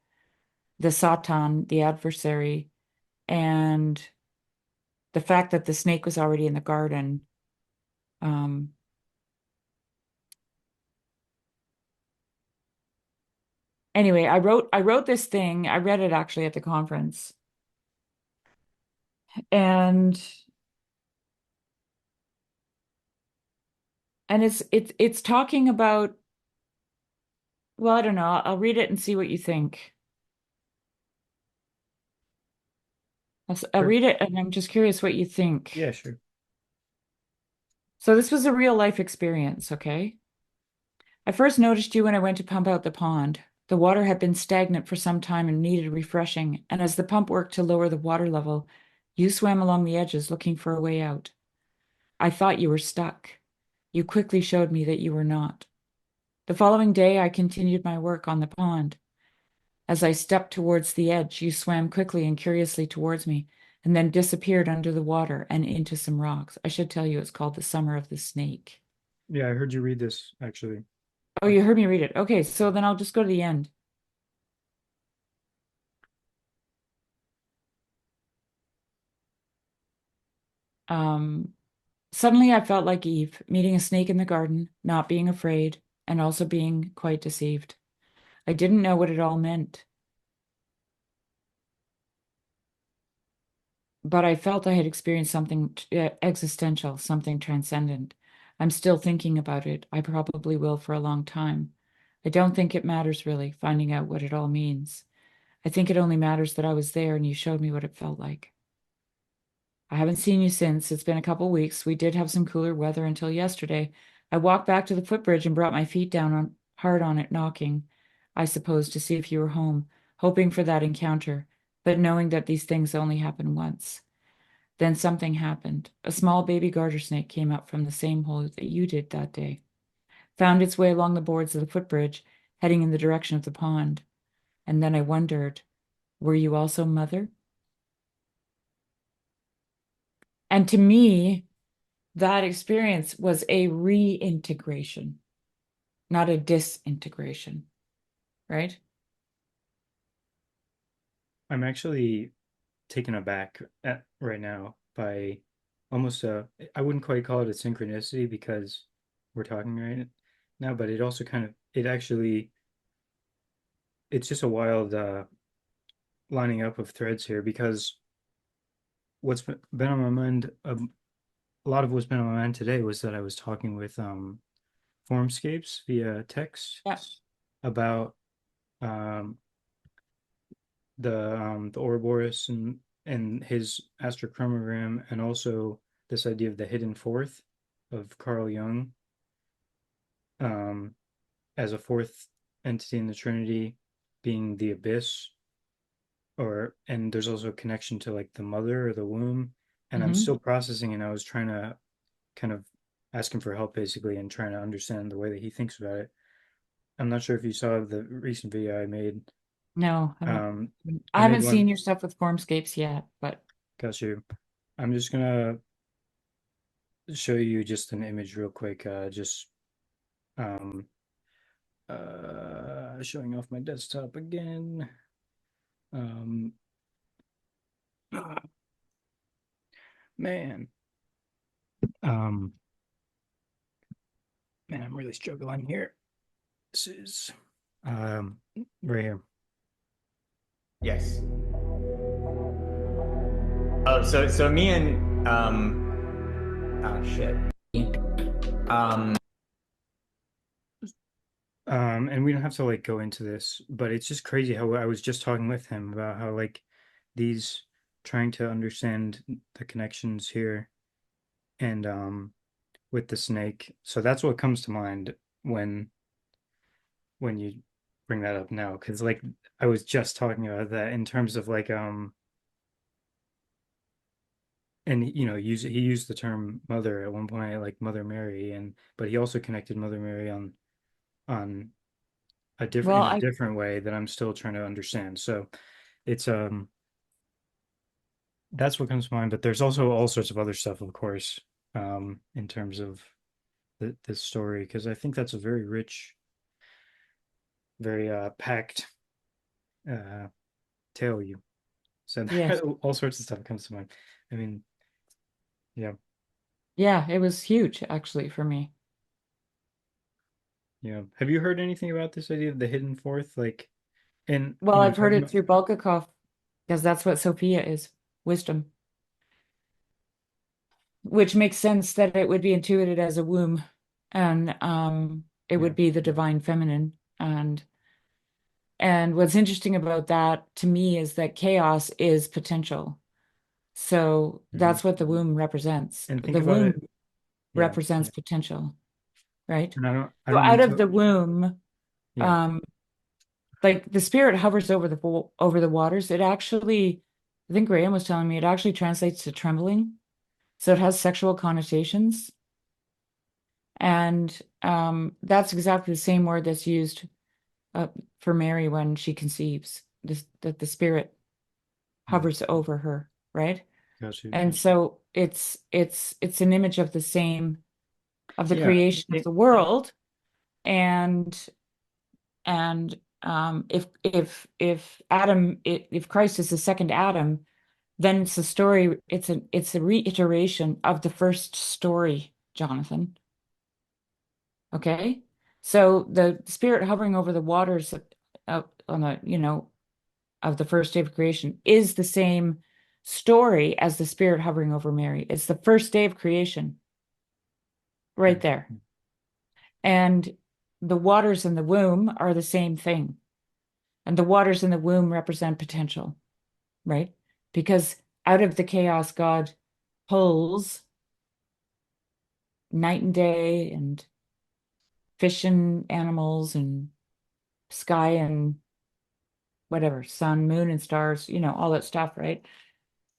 the Satan, the adversary, and the fact that the snake was already in the garden. Um, anyway, I wrote this thing. I read it actually at the conference, and it's talking about. Well, I don't know. I'll read it and see what you think. I'll
Sure.
read it, and I'm just curious what you think.
Yeah, sure.
So this was a real life experience, okay? I first noticed you when I went to pump out the pond. The water had been stagnant for some time and needed refreshing, and as the pump worked to lower the water level, you swam along the edges looking for a way out. I thought you were stuck. You quickly showed me that you were not. The following day, I continued my work on the pond. As I stepped towards the edge, you swam quickly and curiously towards me, and then disappeared under the water and into some rocks. I should tell you it's called the Summer of the Snake.
Yeah, I heard you read this actually.
Oh, you heard me read it. Okay, so then I'll just go to the end. Um, Suddenly I felt like Eve, meeting a snake in the garden, not being afraid, and also being quite deceived. I didn't know what it all meant, but I felt I had experienced something existential, something transcendent. I'm still thinking about it. I probably will for a long time. I don't think it matters really, finding out what it all means. I think it only matters that I was there and you showed me what it felt like. I haven't seen you since. It's been a couple weeks. We did have some cooler weather until yesterday. I walked back to the footbridge and brought my feet down on hard on it, knocking, I suppose, to see if you were home, hoping for that encounter, but knowing that these things only happen once. Then something happened. A small baby garter snake came up from the same hole that you did that day, found its way along the boards of the footbridge, heading in the direction of the pond. And then I wondered, were you also mother? And to me, that experience was a reintegration, not a disintegration, right?
I'm actually taken aback right now by almost I wouldn't quite call it a synchronicity because we're talking right now, but it also kind of it actually it's just a wild lining up of threads here because what's been on my mind a lot of what's been on my mind today was that I was talking with Formscapes via text
Yeah.
about um the Ouroboros and his astrochromogram, and also this idea of the hidden fourth of Carl Jung, um, as a fourth entity in the Trinity being the abyss, or and there's also a connection to like the mother or the womb. And I'm
Hmm.
still processing, and I was trying to kind of ask him for help basically and trying to understand the way that he thinks about it. I'm not sure if you saw the recent video I made.
No,
Um, I
I
made
haven't
one.
seen your stuff with Formscapes yet, but
Got you. I'm just gonna show you just an image real quick. Just um, showing off my desktop again. Um, man, um, man, I'm really struggling here. This is um, right here.
Yes. Oh, so me and oh shit. Um,
And we don't have to like go into this, but it's just crazy how I was just talking with him about how like these trying to understand the connections here and with the snake. So that's what comes to mind when you bring that up now, because like I was just talking about that in terms of like and he used the term mother at one point, like Mother Mary, and but he also connected Mother Mary on a
Well,
different in a
I
different way that I'm still trying to understand. So it's that's what comes to mind, but there's also all sorts of other stuff, of course, in terms of this story, because I think that's a very rich, very packed uh tale you said.
yes.
All sorts of stuff comes to mind. I mean, yeah,
Yeah, it was huge actually for me.
yeah. Have you heard anything about this idea of the hidden fourth? Like, and
Well, I've heard
talking
it
about,
through Bulgakov because that's what Sophia is, wisdom, which makes sense that it would be intuited as a womb and it
yeah,
would be the divine feminine. And what's interesting about that to me is that chaos is potential. So
hmm
that's what the womb represents.
and think
The
about it,
womb
yeah,
represents
yeah.
potential, right?
And I
So
don't
out
mean
of
to,
the womb,
yeah,
um, like the spirit hovers over the waters. It actually, I think Graham was telling me, it actually translates to trembling. So it has sexual connotations. And that's exactly the same word that's used uh, for Mary when she conceives, this, that the spirit
mm,
hovers over her, right?
got you.
And so it's an image of the same of the
Yeah,
creation of the world. And if Christ is the second Adam, then it's a story, it's a reiteration of the first story, Jonathan. Okay? So the spirit hovering over the waters on the, of the first day of creation is the same story as the spirit hovering over Mary. It's the first day of creation right
mm,
there.
mm,
And the waters in the womb are the same thing. And the waters in the womb represent potential, right? Because out of the chaos, God pulls night and day and fish and animals and sky and whatever, sun, moon, and stars, all that stuff, right?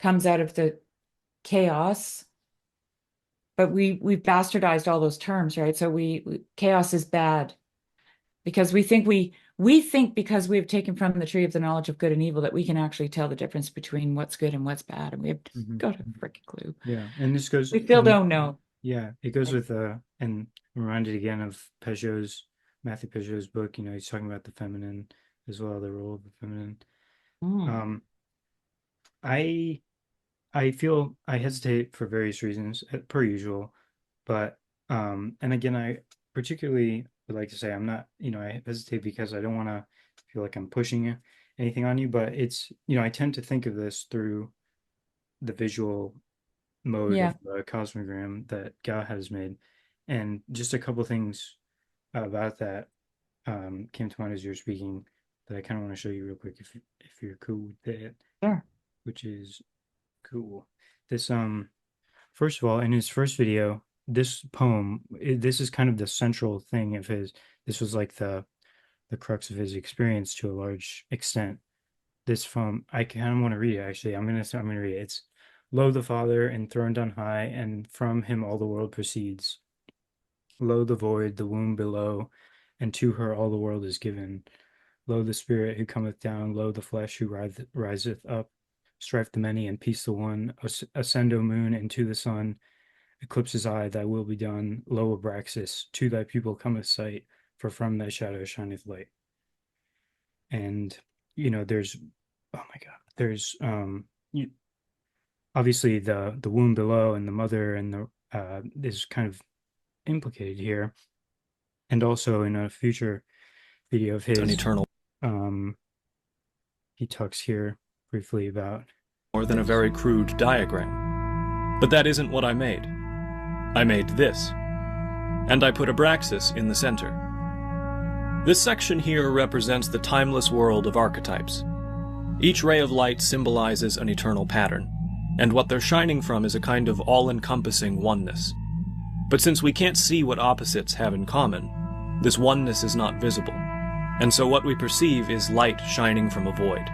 Comes out of the chaos. But we've bastardized all those terms, right? So chaos is bad because we think because we've taken from the tree of the knowledge of good and evil that we can actually tell the difference between what's good and what's bad, and we have
mhm.
got a freaking clue.
Yeah, and this goes,
We still
and
don't know.
yeah, it goes with and I'm reminded again of Matthew Peugeot's book. He's talking about the feminine as well, the role of the feminine.
Mm.
Um, I I feel I hesitate for various reasons, per usual, but and again, I particularly would like to say I'm not, I hesitate because I don't want to feel like I'm pushing anything on you, but it's, I tend to think of this through the visual mode
Yeah,
of the cosmogram that God has made. And just a couple things about that came to mind as you're speaking that I kind of want to show you real quick if you're cool with that,
sure.
which is cool. This first of all, in his first video, this poem, this is kind of the central thing of his. This was like the crux of his experience to a large extent. This poem, I kind of want to read it actually. I'm gonna read it. It's Lo the Father enthroned on high, and from him all the world proceeds. Lo the void, the womb below, and to her all the world is given. Lo the Spirit who cometh down, lo the flesh who riseth up. Strife the many and peace the one. Ascend, O moon, into the sun. Eclipse his eye, thy will be done. Lo Abraxas, to thy pupil cometh sight, for from thy shadow shineth light. And there's oh my God, there's obviously the womb below and the mother and the is kind of implicated here, and also in a future video of
An
his,
eternal
um, he talks here briefly about
more than a
this.
very crude diagram. But that isn't what I made. I made this. And I put Abraxas in the center. This section here represents the timeless world of archetypes. Each ray of light symbolizes an eternal pattern, and what they're shining from is a kind of all-encompassing oneness. But since we can't see what opposites have in common, this oneness is not visible, and so what we perceive is light shining from a void.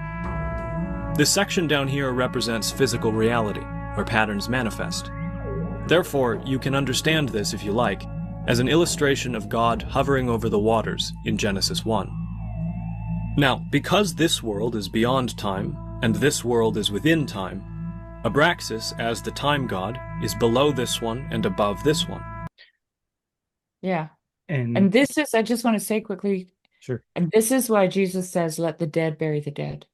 This section down here represents physical reality, where patterns manifest. Therefore, you can understand this, if you like, as an illustration of God hovering over the waters in Genesis 1. Now, because this world is beyond time, and this world is within time, Abraxas, as the time god, is below this one and above this one.
Yeah. And
And
this is, I just want to say quickly,
sure.
and this is why Jesus says, let the dead bury the dead.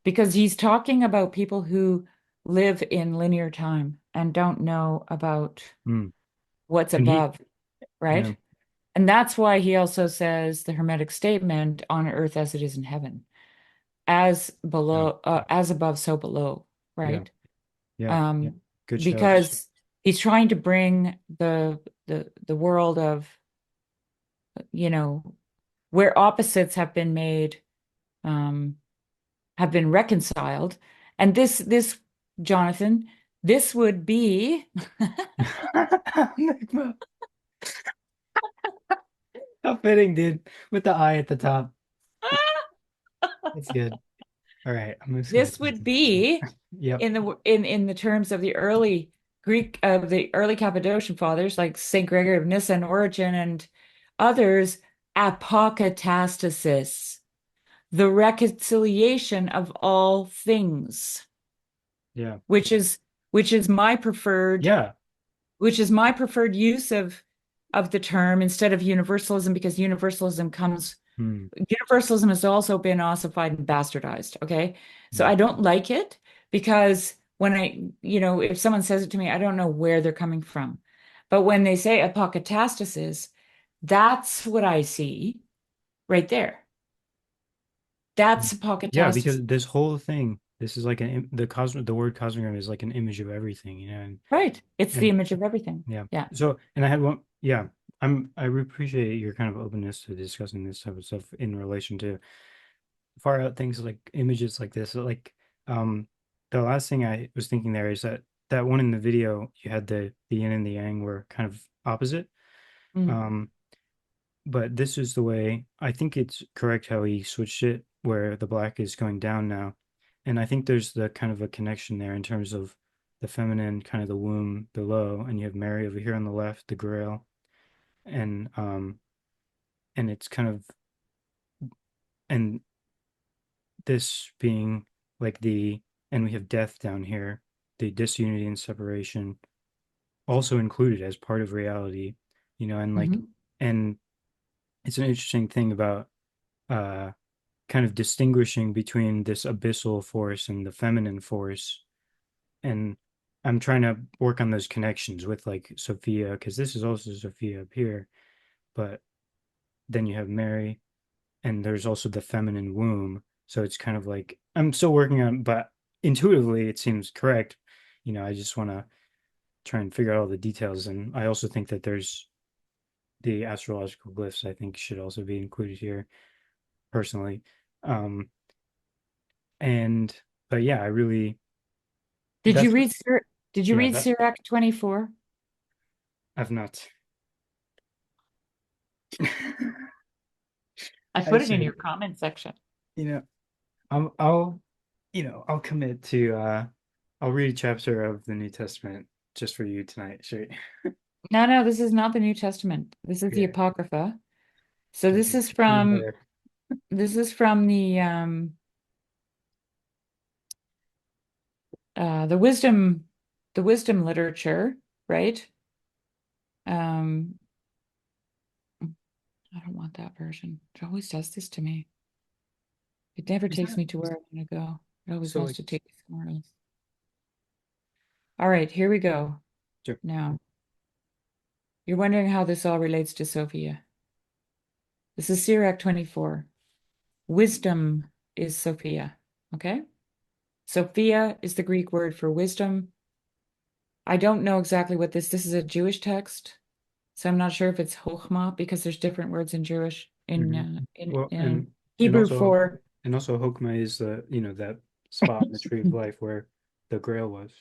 Because he's talking about people who live in linear time and don't know about
Mm.
what's
And
above, right?
yeah,
And that's why he also says the Hermetic statement, on earth as it is in heaven, as below, as above, so below,
yeah,
right?
yeah, yeah.
Um,
Good shows.
because he's trying to bring the world of, you know, where opposites have been made, have been reconciled. And this, Jonathan, this would be
How fitting, dude, with the eye at the top. That's good. All right, I'm just gonna.
this would be
Yep.
in the terms of the early Greek of the early Cappadocian fathers like Saint Gregory of Nyssa and Origen and others, apokatastasis, the reconciliation of all things,
Yeah.
which is which is my preferred
Yeah.
which is my preferred use of the term instead of universalism, because
Hmm.
universalism has also been ossified and bastardized. Okay. So
Hmm.
I don't like it because when if someone says it to me, I don't know where they're coming from. But when they say apokatastasis, that's what I see right there. That's
Yeah,
apokatastasis.
because this whole thing, this is like the word cosmogram is like an image of everything,
Right. It's the
and
image of everything.
yeah.
Yeah.
So, and I had one, yeah, I appreciate your kind of openness to discussing this type of stuff in relation to far out things like images like this. So, like, um, the last thing I was thinking there is that one in the video, you had the yin and the yang were kind of opposite.
Mm.
Um, but this is the way I think it's correct how he switched it, where the black is going down now. And I think there's the kind of a connection there in terms of the feminine, kind of the womb below, and you have Mary over here on the left, the Grail, and and it's kind of and this being like and we have death down here, the disunity and separation also included as part of reality, and like
Mhm.
and it's an interesting thing about uh kind of distinguishing between this abyssal force and the feminine force. And I'm trying to work on those connections with like Sophia, because this is also Sophia up here, but then you have Mary, and there's also the feminine womb. So it's kind of like I'm still working on, but intuitively it seems correct. I just want to try and figure out all the details. And I also think that there's the astrological glyphs, I think, should also be included here personally. Um, and but yeah, I really
Did you
that's
read did you
yeah,
read
that
Sirach 24?
I've not.
I
I
put it in
should,
your comment section.
you know, I'll I'll commit to I'll read a chapter of the New Testament just for you tonight. Sure.
No, no, this is not the New Testament. This is the
Okay.
Apocrypha. So
Okay. Even better.
this is from the wisdom literature, right? Um I don't want that version. It always does this to me. It never
Is
takes
that
me to where I want to go. It always
so
wants
like
to take me somewhere else. All right, here we go.
sure.
Now, you're wondering how this all relates to Sophia. This is Sirach 24. Wisdom is Sophia. Okay? Sophia is the Greek word for wisdom. I don't know exactly what this is a Jewish text, so I'm not sure if it's Chokhmah because there's different words in Jewish
Hmm. Well,
in
and
Hebrew
also
for
Hokmah is the that spot in the tree of life where the Grail was.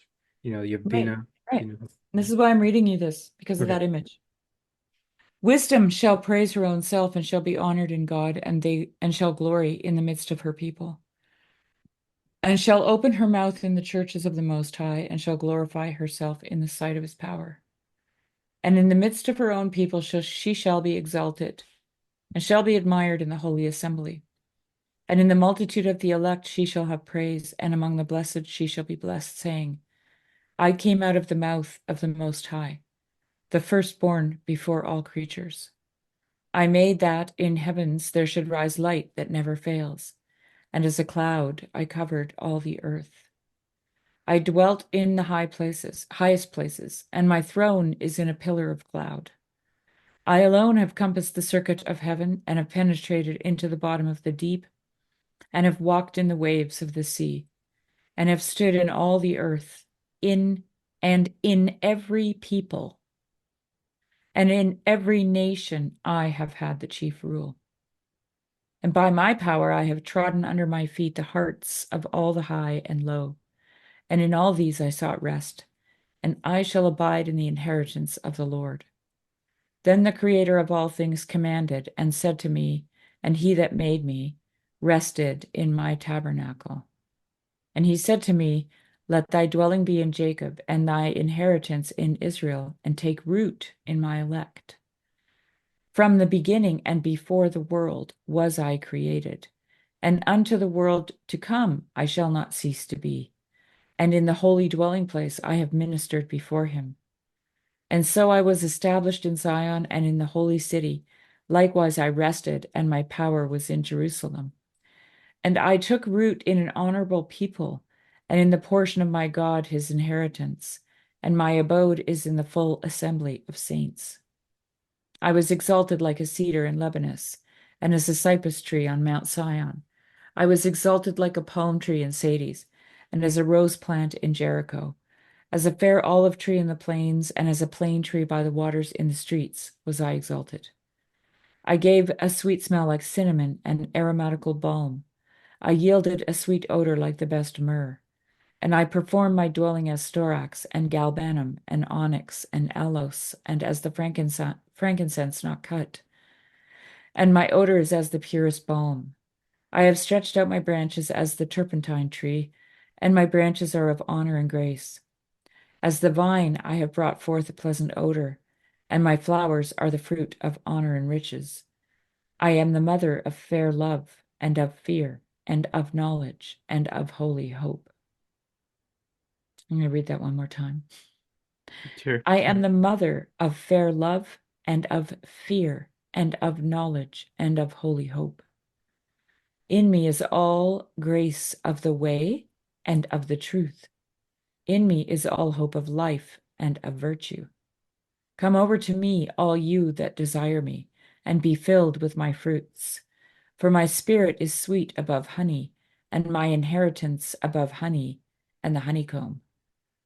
You have
right,
Bina,
right.
you know.
This is why I'm reading you this because of
Okay.
that image. Wisdom shall praise her own self and shall be honored in God and shall glory in the midst of her people. and shall open her mouth in the churches of the Most High, and shall glorify herself in the sight of his power. And in the midst of her own people she shall be exalted, and shall be admired in the holy assembly. And in the multitude of the elect she shall have praise, and among the blessed she shall be blessed, saying, I came out of the mouth of the Most High, the firstborn before all creatures. I made that in heavens there should rise light that never fails, and as a cloud I covered all the earth. I dwelt in the highest places, and my throne is in a pillar of cloud. I alone have compassed the circuit of heaven, and have penetrated into the bottom of the deep, and have walked in the waves of the sea, and have stood in all the earth, in every people, and in every nation I have had the chief rule. And by my power I have trodden under my feet the hearts of all the high and low, and in all these I sought rest, and I shall abide in the inheritance of the Lord. Then the Creator of all things commanded and said to me, and he that made me rested in my tabernacle. And he said to me, let thy dwelling be in Jacob, and thy inheritance in Israel, and take root in my elect. From the beginning and before the world was I created, and unto the world to come I shall not cease to be. And in the holy dwelling place I have ministered before him. And so I was established in Zion and in the holy city. Likewise I rested, and my power was in Jerusalem. And I took root in an honorable people, and in the portion of my God his inheritance, and my abode is in the full assembly of saints. I was exalted like a cedar in Lebanon, and as a cypress tree on Mount Sion. I was exalted like a palm tree in Sades, and as a rose plant in Jericho. As a fair olive tree in the plains, and as a plane tree by the waters in the streets, was I exalted. I gave a sweet smell like cinnamon and aromatical balm. I yielded a sweet odor like the best myrrh. And I performed my dwelling as storax and galbanum and onyx and aloes, and as the frankincense not cut. And my odor is as the purest balm. I have stretched out my branches as the turpentine tree, and my branches are of honor and grace. As the vine, I have brought forth a pleasant odor, and my flowers are the fruit of honor and riches. I am the mother of fair love, and of fear, and of knowledge, and of holy hope. I'm going to read that one more time.
Sure.
I am the mother of fair love, and of fear, and of knowledge, and of holy hope. In me is all grace of the way and of the truth. In me is all hope of life and of virtue. Come over to me, all you that desire me, and be filled with my fruits. For my spirit is sweet above honey, and my inheritance above honey and the honeycomb.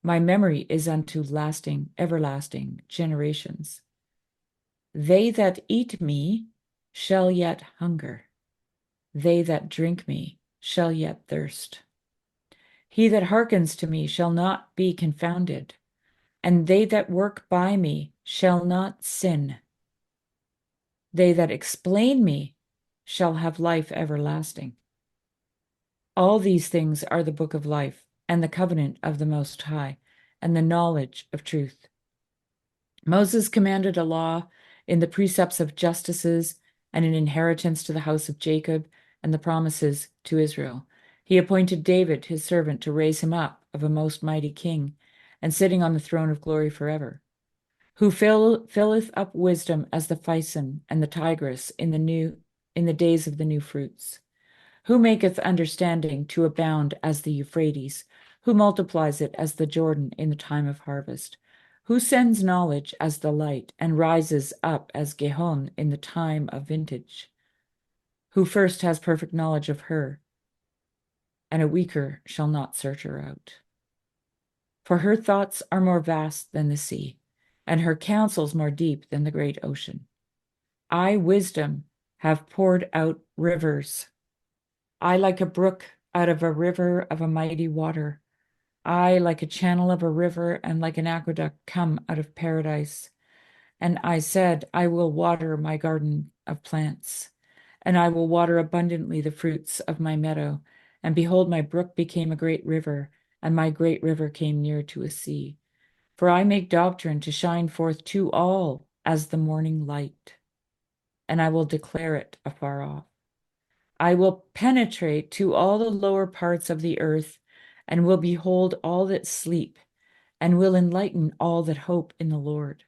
My memory is unto lasting, everlasting generations. They that eat me shall yet hunger. They that drink me shall yet thirst. He that hearkens to me shall not be confounded, and they that work by me shall not sin. They that explain me shall have life everlasting. All these things are the book of life, and the covenant of the Most High, and the knowledge of truth. Moses commanded a law in the precepts of justices, and an inheritance to the house of Jacob, and the promises to Israel. He appointed David, his servant, to raise him up of a most mighty king, and sitting on the throne of glory forever, who filleth up wisdom as the Pison and the Tigris in the days of the new fruits, who maketh understanding to abound as the Euphrates, who multiplies it as the Jordan in the time of harvest, who sends knowledge as the light, and rises up as Gihon in the time of vintage, who first has perfect knowledge of her, and a weaker shall not search her out. For her thoughts are more vast than the sea, and her counsels more deep than the great ocean. I, wisdom, have poured out rivers. I, like a brook out of a river of a mighty water. I, like a channel of a river, and like an aqueduct come out of paradise. And I said, I will water my garden of plants, and I will water abundantly the fruits of my meadow, And behold, my brook became a great river, and my great river came near to a sea. For I make doctrine to shine forth to all as the morning light, and I will declare it afar off. I will penetrate to all the lower parts of the earth, and will behold all that sleep, and will enlighten all that hope in the Lord.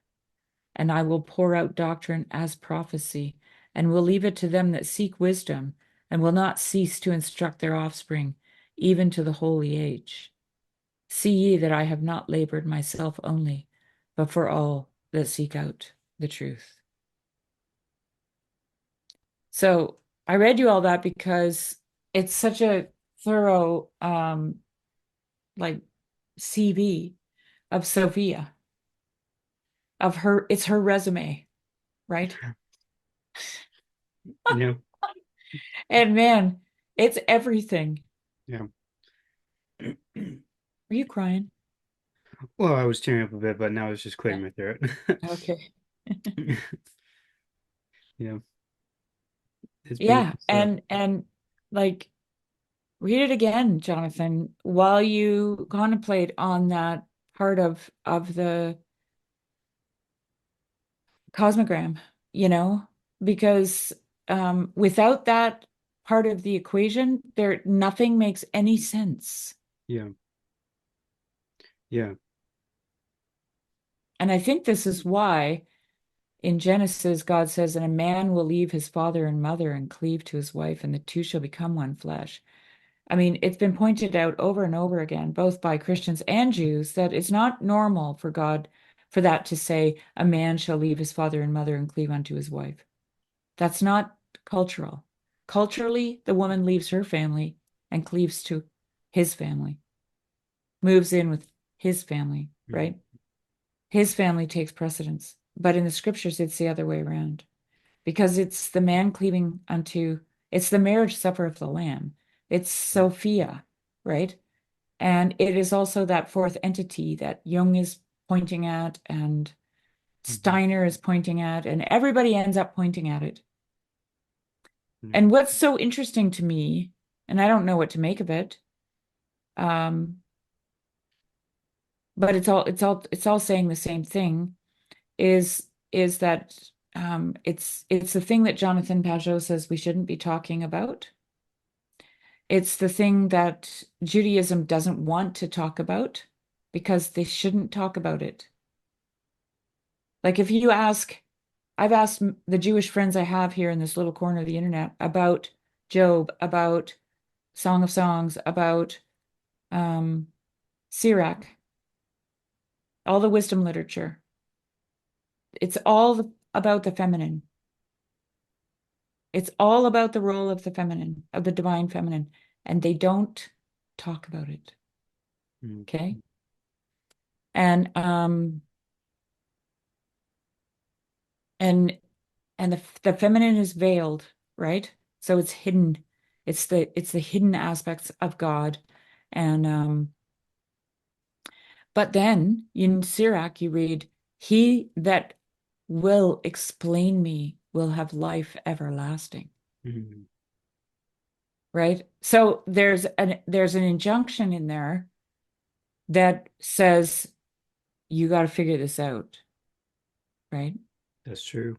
And I will pour out doctrine as prophecy, and will leave it to them that seek wisdom, and will not cease to instruct their offspring, even to the holy age. See ye that I have not labored myself only, but for all that seek out the truth. So I read you all that because it's such a thorough like CV of Sophia, of her, it's her resume, right?
Yeah.
And man, it's everything.
Yeah.
Are you crying?
Well, I was tearing up a bit, but now it's just
Yeah.
clearing my throat.
Okay.
Yeah. It's
Yeah,
beautiful stuff.
and like read it again, Jonathan, while you contemplate on that part of the cosmogram, because without that part of the equation, there nothing makes any sense.
Yeah. Yeah.
And I think this is why in Genesis, God says, and a man will leave his father and mother and cleave to his wife, and the two shall become one flesh. I mean, it's been pointed out over and over again, both by Christians and Jews, that it's not normal for God for that to say, a man shall leave his father and mother and cleave unto his wife. That's not cultural. Culturally, the woman leaves her family and cleaves to his family, moves in with his family,
Mhm.
right? His family takes precedence. But in the scriptures, it's the other way around because it's the man cleaving unto, it's the marriage supper of the Lamb. It's Sophia, right? And it is also that fourth entity that Jung is pointing at and
Mhm.
Steiner is pointing at, and everybody ends up pointing at it.
Mhm.
And what's so interesting to me, and I don't know what to make of it, um, but it's all saying the same thing, is that it's the thing that Jonathan Pajot says we shouldn't be talking about. It's the thing that Judaism doesn't want to talk about because they shouldn't talk about it. Like if you ask, I've asked the Jewish friends I have here in this little corner of the internet about Job, about Song of Songs, about um, Sirach, all the wisdom literature. It's all about the feminine. It's all about the role of the feminine, of the divine feminine, and they don't talk about it.
Mhm.
Okay. And and and the feminine is veiled, right? So it's hidden. It's the hidden aspects of God. And but then in Sirach you read, he that will explain me will have life everlasting.
Mhm.
Right? So there's an injunction in there that says you got to figure this out, right?
That's true.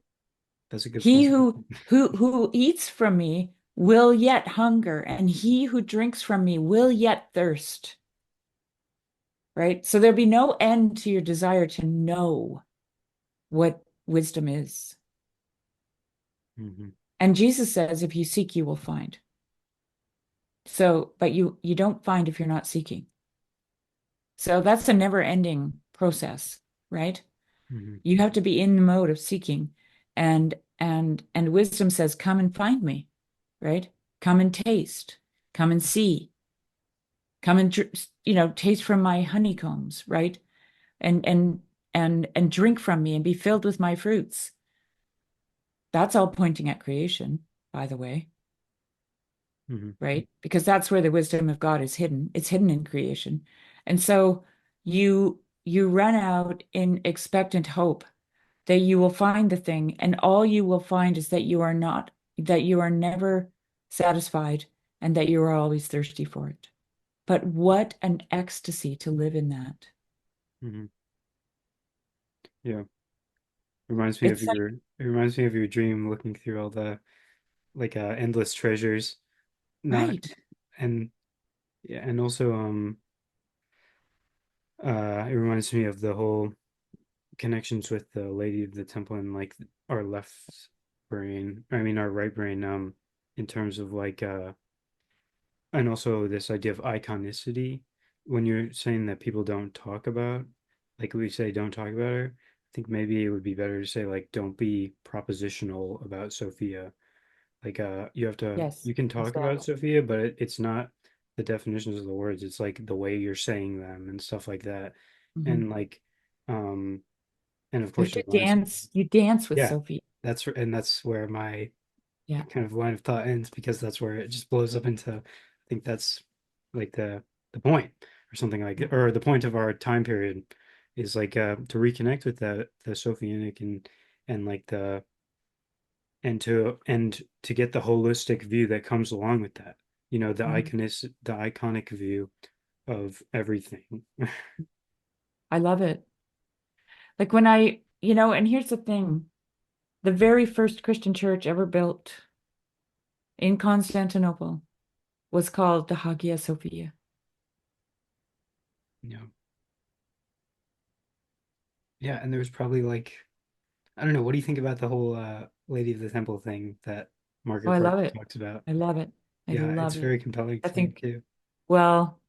That's a good
He
point.
who eats from me will yet hunger, and he who drinks from me will yet thirst, right? So there'll be no end to your desire to know what wisdom is.
Mhm.
And Jesus says, if you seek, you will find. So, but you don't find if you're not seeking. So that's a never-ending process, right?
Mhm.
You have to be in the mode of seeking. And wisdom says, come and find me, right? Come and taste, come and see, come and taste from my honeycombs, right? And drink from me and be filled with my fruits. That's all pointing at creation, by the way,
Mhm.
right? Because that's where the wisdom of God is hidden. It's hidden in creation. And so you run out in expectant hope that you will find the thing, and all you will find is that you are never satisfied and that you are always thirsty for it. But what an ecstasy to live in that.
Hmm. Yeah. Reminds me of
It's
your it reminds me of your dream looking through all the like endless treasures. Not
right.
and yeah, and also it reminds me of the whole connections with the Lady of the Temple and like our left brain, I mean our right brain, in terms of like and also this idea of iconicity. When you're saying that people don't talk about, like we say, don't talk about her, I think maybe it would be better to say like don't be propositional about Sophia. Like you have to
Yes,
you can talk about
exactly.
Sophia, but it's not the definitions of the words. It's like the way you're saying them and stuff like that.
Mhm.
And like um and of
You have
course
to
it reminds me.
dance. You dance with
Yeah,
Sophie.
that's where my
Yeah.
kind of line of thought ends because that's where it just blows up into. I think that's like the point or something like it, or the point of our time period is like to reconnect with the Sophianic and like the and to get the holistic view that comes along with that. You know,
Mhm.
the iconic view of everything.
I love it. Like when and here's the thing, the very first Christian church ever built in Constantinople was called the Hagia Sophia.
You know, yeah, and there's probably like I don't know. What do you think about the whole Lady of the Temple thing that
Oh,
Margaret
I
Clark
love it.
talks about?
I love it. I
Yeah, it's
love it.
very compelling
I
to me
think,
too.
well,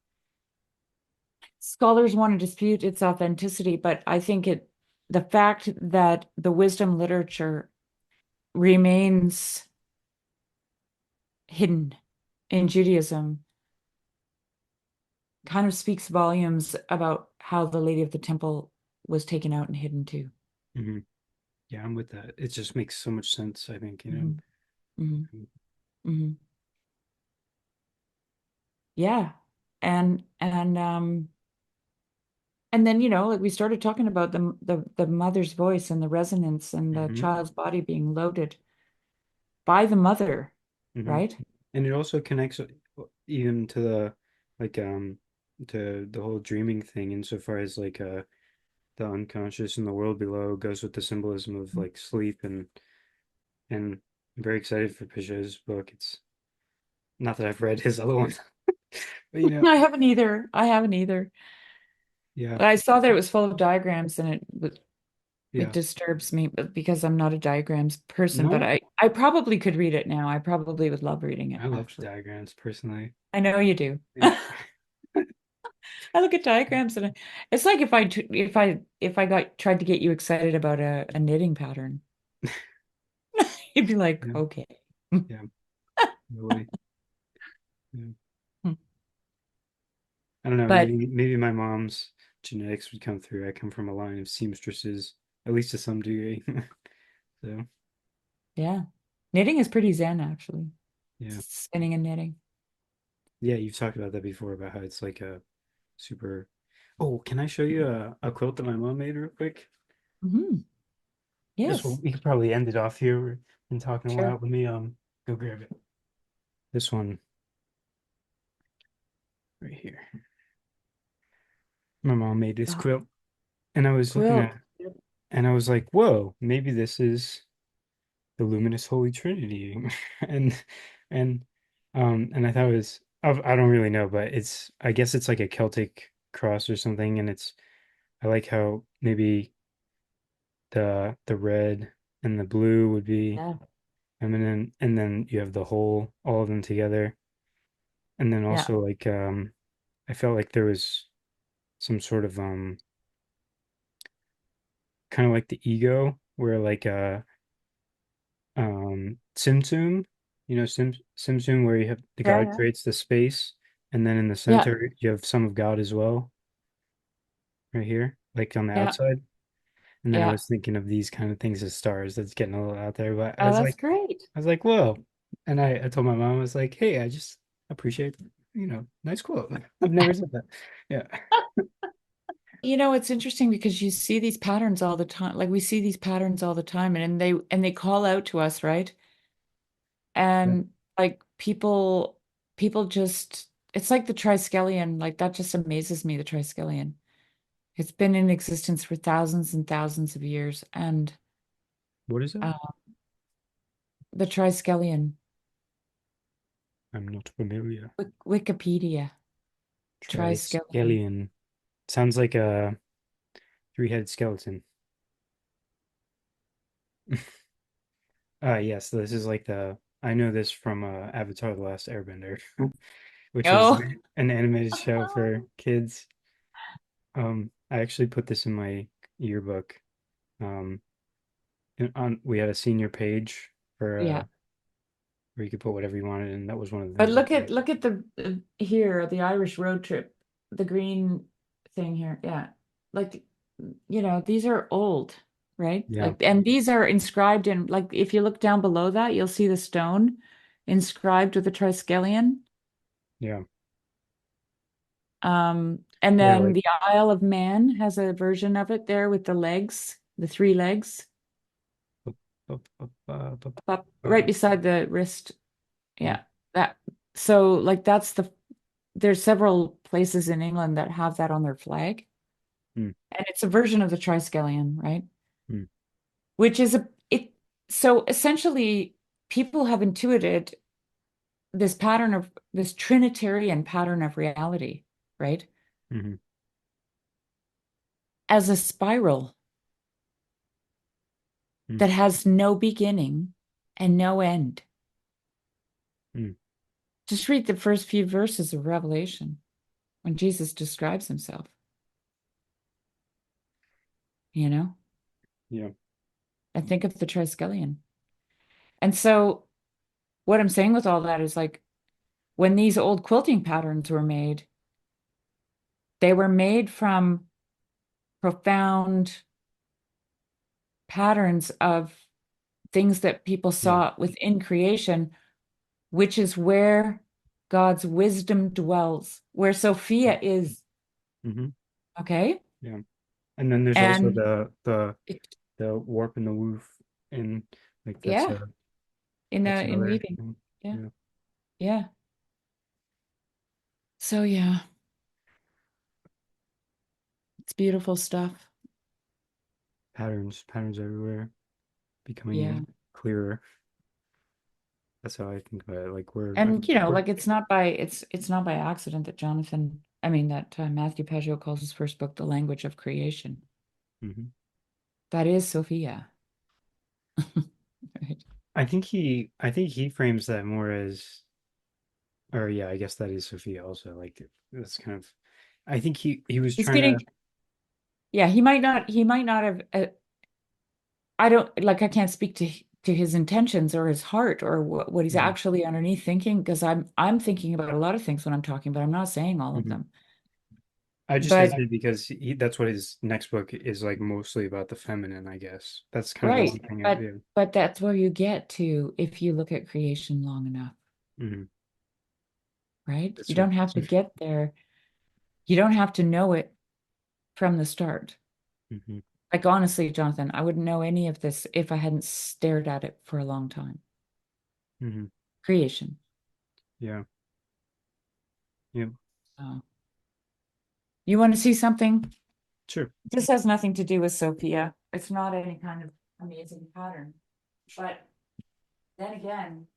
scholars want to dispute its authenticity, but I think the fact that the wisdom literature remains hidden in Judaism kind of speaks volumes about how the Lady of the Temple was taken out and hidden too.
Hmm. Yeah, I'm with that. It just makes so much sense, I think, you know.
Hmm. Hmm. Hmm. Yeah. And then, like we started talking about the mother's voice and the resonance and the
Hmm.
child's body being loaded by the mother,
Hmm.
right?
And it also connects even to the like to the whole dreaming thing insofar as like the unconscious and the world below goes with the symbolism of like sleep and I'm very excited for Piaget's book. It's not that I've read his other one, but you know,
I haven't either. I haven't either.
yeah,
I saw that it was full of diagrams and it
yeah.
disturbs me because I'm not a diagrams person, but
No,
I probably could read it now. I probably would love reading it,
I love
actually.
diagrams personally.
I know you do.
Yeah.
I look at diagrams and it's like if I got tried to get you excited about a knitting pattern, you'd be like,
Yeah,
okay.
yeah, really. Yeah. I don't know,
But
maybe my mom's genetics would come through. I come from a line of seamstresses, at least to some degree. So,
yeah, knitting is pretty zen, actually.
yeah.
Spinning and knitting.
Yeah, you've talked about that before about how it's like a super. Oh, can I show you a quilt that my mom made real quick?
Hmm.
This
Yes,
one, we could probably end it off here. We've been talking a while.
sure.
Let me go grab it. This one right here. My mom made this
The
quilt, and I was looking
quilt.
at, and I was like, "Whoa, maybe this is the luminous Holy Trinity," and and and I thought it was I don't really know, but it's I guess it's like a Celtic cross or something, and it's I like how maybe the red and the blue would be
Yeah,
feminine, and then you have the whole all of them together, and then
yeah,
also like I felt like there was some sort of kind of like the ego where like Tzimtzum, you know, Tzimtzum where you have the
yeah,
God
yeah,
creates the space, and then in the
yeah,
center you have some of God as well, right here, like on the
yeah,
outside. And then I
yeah.
was thinking of these kind of things as stars. That's getting a little out there, but
Oh, that's great.
I was like, whoa. And I told my mom, I was like, hey, I just appreciate, you know, nice quote. I've never said that. Yeah.
It's interesting because you see these patterns all the time. Like we see these patterns all the time and they call out to us, right?
Yeah.
And like people. people just, it's like the Triskelion, like that just amazes me, the Triskelion. It's been in existence for thousands and thousands of years. And
What is it?
uh, the Triskelion,
I'm not familiar.
Wikipedia, Triskelion.
Triskelion. Sounds like a three-headed skeleton. Yes, this is like the I know this from Avatar: The Last Airbender, which is
Oh,
an animated show for kids. I actually put this in my yearbook. Um, we had a senior page for
yeah.
where you could put whatever you wanted, and that was one of the
But
things I put.
look at the here, the Irish road trip, the green thing here. Yeah. Like, these are old, right?
Yeah,
Like, and these are inscribed in, like, if you look down below that, you'll see the stone inscribed with the Triskelion.
yeah,
And
yeah.
then
Like
the Isle of Man has a version of it there with the legs, the three legs
up, up, up, up, up,
up right
up.
beside the wrist.
Mm,
Yeah. That so like there's several places in England that have that on their flag.
mm,
And it's a version of the Triskelion, right?
mm,
Which is so essentially people have intuited this Trinitarian pattern of reality, right?
mm,
As a spiral
mm,
that has no beginning and no end.
mm.
Just read the first few verses of Revelation when Jesus describes himself, you know,
Yeah,
and think of the Triskelion. And so, what I'm saying with all that is like when these old quilting patterns were made, they were made from profound patterns of things that people
yeah.
saw within creation, which is where God's wisdom dwells, where Sophia is,
Mm-hmm.
okay?
Yeah. And then there's also
And it,
the warp and the woof, and like
yeah,
that's
in
another
weaving.
thing.
Yeah.
Yeah.
Yeah. So yeah, it's beautiful stuff.
Patterns everywhere,
Yeah.
becoming clearer. That's how I think about it. Like
And like it's not by accident that Matthew Pageau calls his first book The Language of Creation.
Mhm.
That is Sophia. Right.
I think he frames that more as, or yeah, I guess that is Sophia also. Like that's kind of, I think he was
He's
trying to.
getting, yeah, he might not have I don't like I can't speak to his intentions or his heart or what he's
Mhm,
actually underneath thinking because I'm thinking about a lot of things when I'm talking, but I'm not saying all of
mhm.
them.
I just
But
hesitate because that's what his next book is like, mostly about the feminine, I guess. That's kind of the
right,
one thing I, yeah.
but that's where you get to if you look at creation long enough,
Mhm.
right?
That's
You
true.
don't have to get there. You don't have to know it from the start.
Hmm.
Like honestly, Jonathan, I wouldn't know any of this if I hadn't stared at it for a long time.
Hmm.
Creation.
Yeah. Yeah.
So, you want to see something?
Sure.
This has nothing to do with Sophia. It's not any kind of amazing pattern. But then again,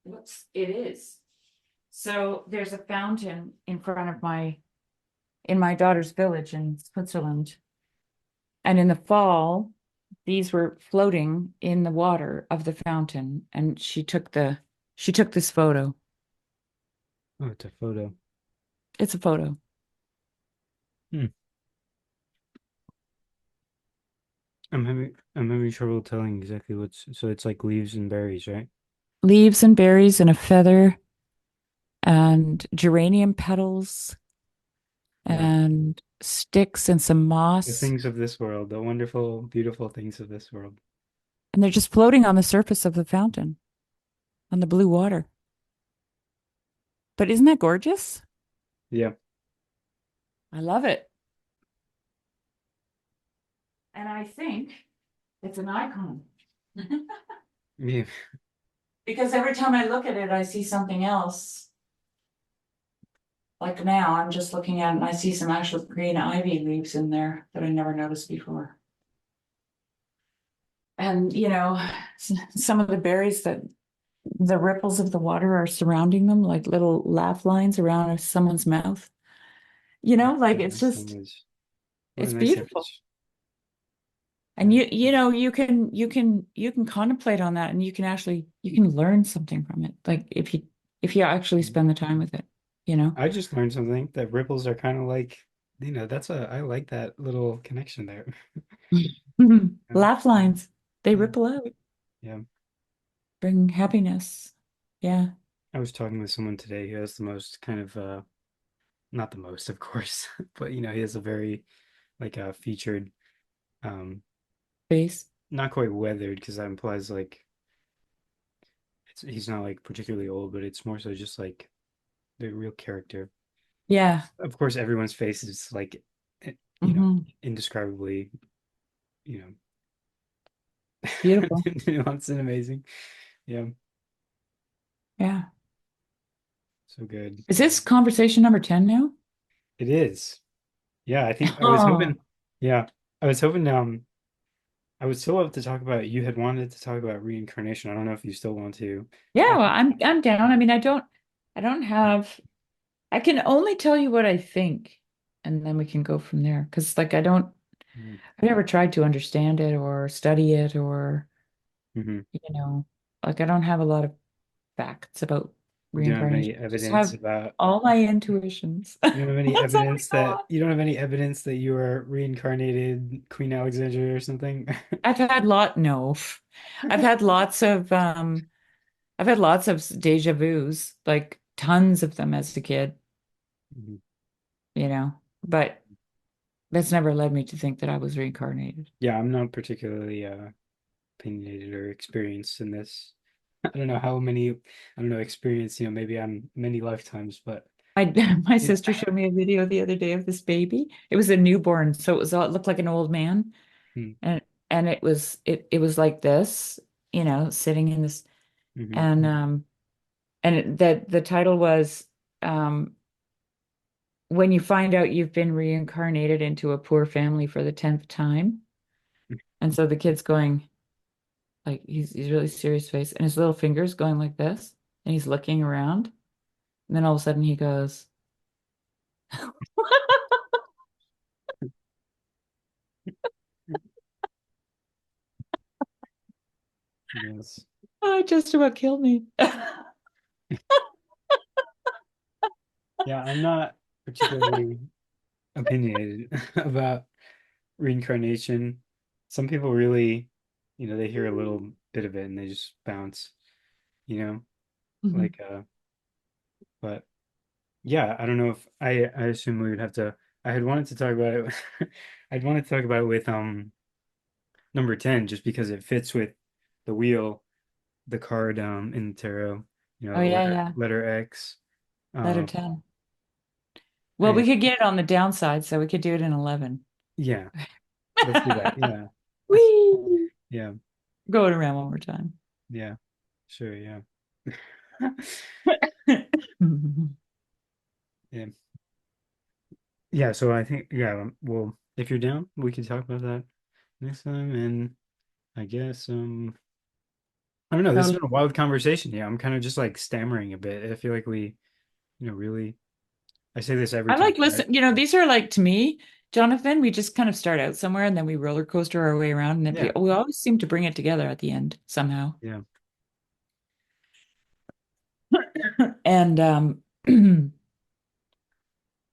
whoops, it is. So there's a fountain in front of in my daughter's village in Switzerland. And in the fall, these were floating in the water of the fountain. And she took this photo.
Oh, it's a photo.
It's a photo.
Hmm. I'm having trouble telling exactly so it's like leaves and berries, right?
Leaves and berries and a feather and geranium petals
Yeah.
and sticks and some
The
moss.
things of this world, the wonderful, beautiful things of this world.
And they're just floating on the surface of the fountain on the blue water. But isn't that gorgeous?
Yeah.
I love it. And I think it's an icon.
Yeah.
Because every time I look at it, I see something else. Like now, I'm just looking at it and I see some actual green ivy leaves in there that I never noticed before. And, some of the berries that the ripples of the water are surrounding them, like little laugh lines around someone's mouth. Like
What a
it's
nice
just,
image. What a
it's
nice
beautiful.
image.
And
Yeah.
you can contemplate on that and you can learn something from it. Like if you actually spend the time with it, you know.
I just learned something that ripples are kind of like, I like that little connection there. Yeah.
Laugh lines, they
Yeah.
ripple out,
Yeah.
bring happiness. Yeah.
I was talking with someone today who has the most kind of not the most, of course, but he has a very like featured um
Face.
not quite weathered because that implies like he's not like particularly old, but it's more so just like the real character.
Yeah.
Of course, everyone's face is like eh, you know,
Hmm.
indescribably, you know,
Beautiful.
nuanced and amazing. Yeah,
Yeah.
so good.
Is this conversation number 10 now?
It is. Yeah, I think I was
Oh,
hoping. Yeah, I was hoping. I would still love to talk about. You had wanted to talk about reincarnation. I don't know if you still want to.
yeah,
I
well,
think.
I'm down. I mean, I don't have I can only tell you what I think, and then we can go from there. Because like
Mm-hmm.
I've never tried to understand it or study it or,
Mm-hmm.
you know, like I don't have a lot of facts about
You don't have
reincarnation.
any
I just
evidence
have
about.
all my intuitions.
You don't have any
That's all I
evidence that
got.
you don't have any evidence that you are reincarnated Queen Alexandria or something.
No. I've had lots of deja vus, like tons of them as a kid,
Mhm.
but that's never led me to think that I was reincarnated.
Yeah, I'm not particularly opinionated or experienced in this. I don't know how many, I don't know, experience, maybe on many lifetimes, but
I my
it,
sister showed me a video the other day of this baby. It was a newborn, so it looked like an old man,
mm,
and it was like this, sitting in this,
mhm.
and the title was when you find out you've been reincarnated into a poor family for the 10th time. And so the kid's going like he's really serious face, and his little fingers going like this, and he's looking around, and then all of a sudden he goes,
Yes.
"Oh, it just about killed me."
Yeah, I'm not particularly opinionated about reincarnation. Some people really, they hear a little bit of it and they just bounce, you know,
Mhm.
like but yeah, I don't know if I assume we would have to I had wanted to talk about it I'd wanted to talk about it with number 10 just because it fits with the wheel, the card in the tarot,
Oh
the
yeah,
letter
yeah.
letter X.
Letter
Um
10. Well,
and
we
it's
could get it on the downside, so we could do it in 11.
yeah, let's do that. Yeah.
Whee!
Yeah.
Go it around one more time.
Yeah. Sure, yeah. Yeah. Yeah, so I think yeah, well, if you're down, we can talk about that next time and I guess I don't know, this has
Totally.
been a wild conversation. Yeah, I'm kind of just like stammering a bit. I feel like we, really I say this every
I
time,
like
right?
listen, these are like to me, Jonathan, we just kind of start out somewhere and then we roller coaster our way around and then
Yeah.
we always seem to bring it together at the end somehow.
Yeah.
And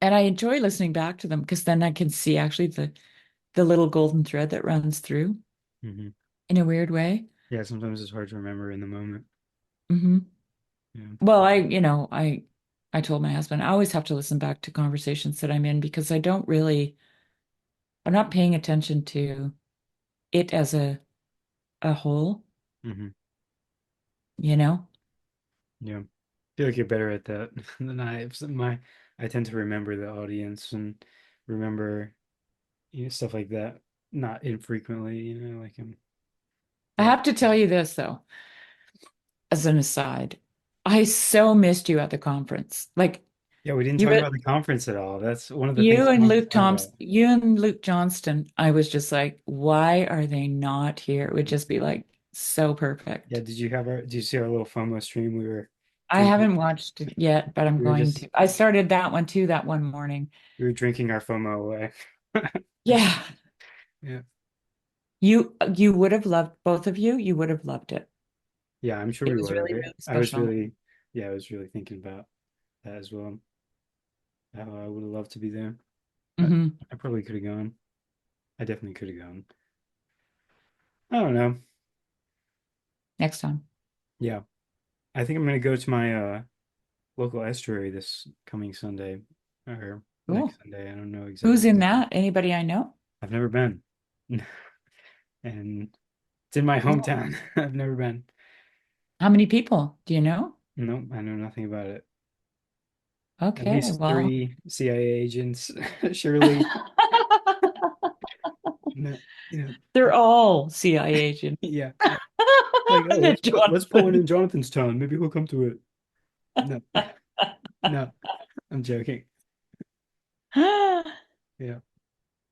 and I enjoy listening back to them because then I can see actually the little golden thread that runs through
Hmm.
in a weird way.
Yeah, sometimes it's hard to remember in the moment.
Hmm.
Yeah.
Well, I told my husband I always have to listen back to conversations that I'm in because I'm not paying attention to it as a whole,
Hmm.
you know?
Yeah. I feel like you're better at that than I. I tend to remember the audience and remember, stuff like that, not infrequently, like
I
but
have to tell you this though, as an aside. I so missed you at the conference. Like
Yeah, we didn't
You
talk
would
about the conference at all. That's one of the things I wanted to talk about.
You and Luke Johnston, I was just like, why are they not here? It would just be like so
Yeah,
perfect.
did you see our little FOMO stream? We were
I
drinking,
haven't watched it yet, but I'm
we were
going
just
to. I started that one too that one morning.
we were drinking our FOMO away.
Yeah.
Yeah.
You would have loved both of you. You would have loved it.
Yeah, I'm sure
It
we
was
would have.
really, really
I was
special.
really, yeah, I was really thinking about that as well. I would have loved to be there, but
Hmm.
I probably could have gone. I definitely could have gone. I don't know.
Next time.
Yeah, I think I'm gonna go to my local estuary this coming Sunday or next
Cool.
Sunday. I don't know
Who's
exactly.
in that? Anybody I know?
I've never been, and it's in my
Cool.
hometown. I've never been.
How many people? Do you know?
No, I know nothing about it. At
Okay,
least
well.
three CIA agents, surely. No, you know,
They're all CIA agents.
yeah. Like, oh,
And
let's pull one
Jonathan.
in Jonathan's town. Maybe he'll come to it. No, no, I'm joking. Yeah,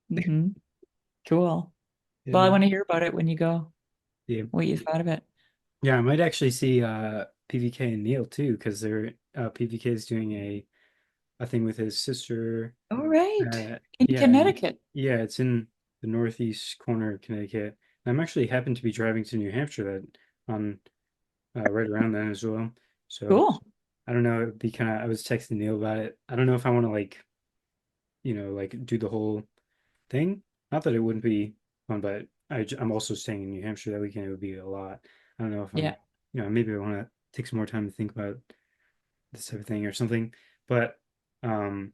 Hmm. Cool.
yeah,
Well, I
no,
want to hear about it when you go,
yeah,
what you thought of it.
yeah. I might actually see PVK and Neil too, because they're PVK is doing a thing with his sister.
All right. In
Yeah, and
Connecticut.
yeah, it's in the northeast corner of Connecticut. And I'm actually happened to be driving to New Hampshire that on right around then as well. So
Cool.
I don't know. It'd be kind of. I was texting Neil about it. I don't know if I want to like like do the whole thing. Not that it wouldn't be fun, but I'm also staying in New Hampshire that weekend. It would be a lot. I don't know if
Yeah.
I'm, maybe I want to take some more time to think about this type of thing or something. But um,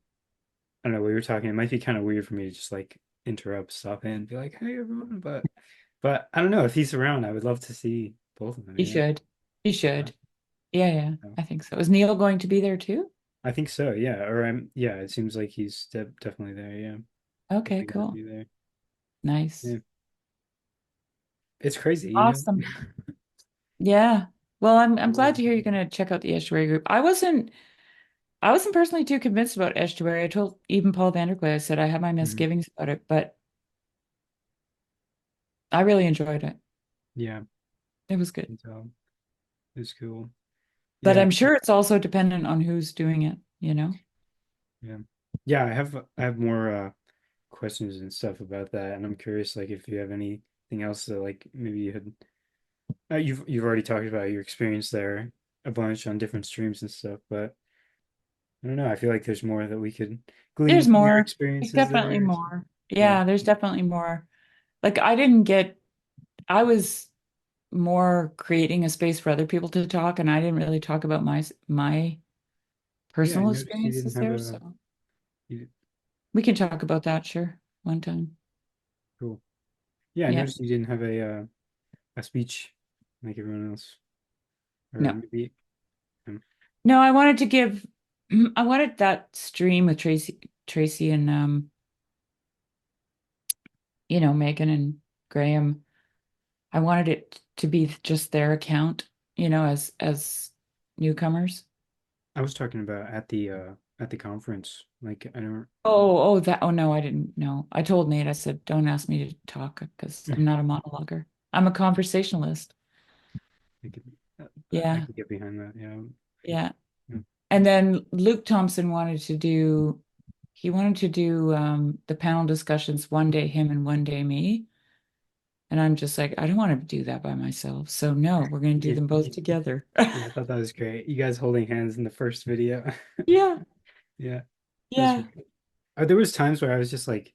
I don't know. We were talking. It might be kind of weird for me to just like interrupt, stop in, and be like, "Hey, everyone!" But I don't know if he's around. I would love to see both of them.
You should. You
Uh,
should. Yeah, yeah.
so,
I think so. Is Neil going to be there too?
I think so. Yeah. Or I'm. Yeah. It seems like he's definitely there. Yeah.
Okay,
Definitely gonna
cool.
be there.
Nice.
Yeah. It's crazy.
Awesome. Yeah. Well, I'm glad
World.
to hear you're gonna check out the estuary group. I wasn't personally too convinced about estuary. I told even Paul Vanderklay, I said I had my
Mhm.
misgivings about it, but I really enjoyed it.
Yeah.
It was good.
And so it's cool.
But
Yeah.
I'm sure it's also dependent on who's doing it, you know?
Yeah. Yeah. I have more questions and stuff about that, and I'm curious like if you have anything else that like maybe you had you've already talked about your experience there a bunch on different streams and stuff, but I don't know. I feel like there's more that we could glean
There's
from your
more. There's
experiences
definitely
there.
more.
Yeah.
Yeah, there's definitely more. Like I didn't get, I was more creating a space for other people to talk, and I didn't really talk about my
Yeah, I
personal
noticed you didn't
experiences
have
there.
a
So
you,
we can talk about that, sure, one time.
cool. Yeah, I
Yeah.
noticed you didn't have a speech like everyone else. Or
No.
maybe
No, I wanted to give I wanted that stream with Tracy and Megan and Graham. I wanted it to be just their account, as newcomers.
I was talking about at the conference. Like I don't
Oh no, I didn't know. I told Nate, I said, don't ask me to talk because I'm not a monologuer. I'm a conversationalist.
I could I
Yeah,
could get behind that. Yeah.
yeah.
Yeah.
And then Luke Thompson he wanted to do the panel discussions one day him and one day me. And I'm just like, I don't want to do that by myself. So no, we're going to do
Yeah,
them both together.
yeah, I thought that was great. You guys holding hands in the first video.
Yeah,
Yeah, that's
yeah,
great. There was times where I was just like,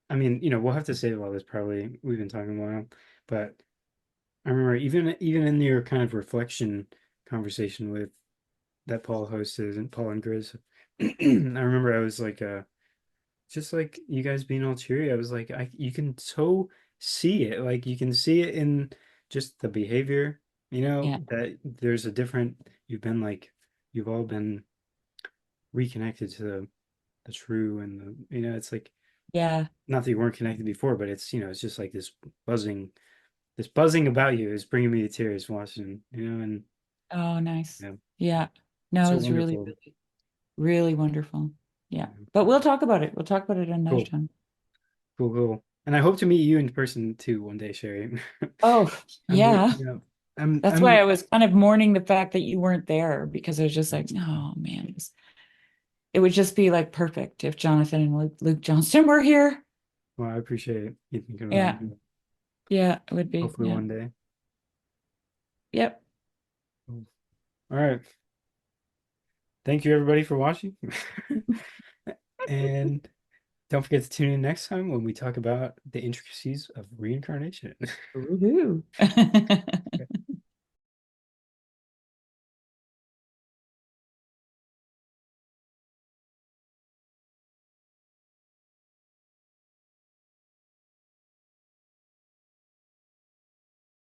I mean, we'll have to save all this probably. We've been talking a while, but I remember even in your kind of reflection conversation with that Paul hosted and Paul and Grizz, I remember I was like, just like you guys being all cheery. I was like, you can so see it, like you can see it in just the behavior,
yeah,
that there's a different. You've been like, you've all been reconnected to the true and it's like
yeah.
not that you weren't connected before, but it's just like this buzzing about you is bringing me to tears watching, and
Oh, nice.
yeah,
Yeah. No,
so
it's really,
wonderful.
really. Really wonderful. Yeah. But we'll talk about it. We'll talk about it another
Cool,
time.
cool, cool. And I hope to meet you in person too one day, Sherry.
Oh, yeah.
You know,
That's why I was kind of mourning the fact that you weren't there because I was just like, oh man, it would just be like perfect if Jonathan and Luke Johnston were here.
well, I appreciate you thinking about
Yeah.
me.
Yeah, it would be.
Hopefully
Yeah.
one day.
Yep.
Cool. All right. Thank you everybody for watching. And don't forget to tune in next time when we talk about the intricacies of reincarnation.
Woohoo.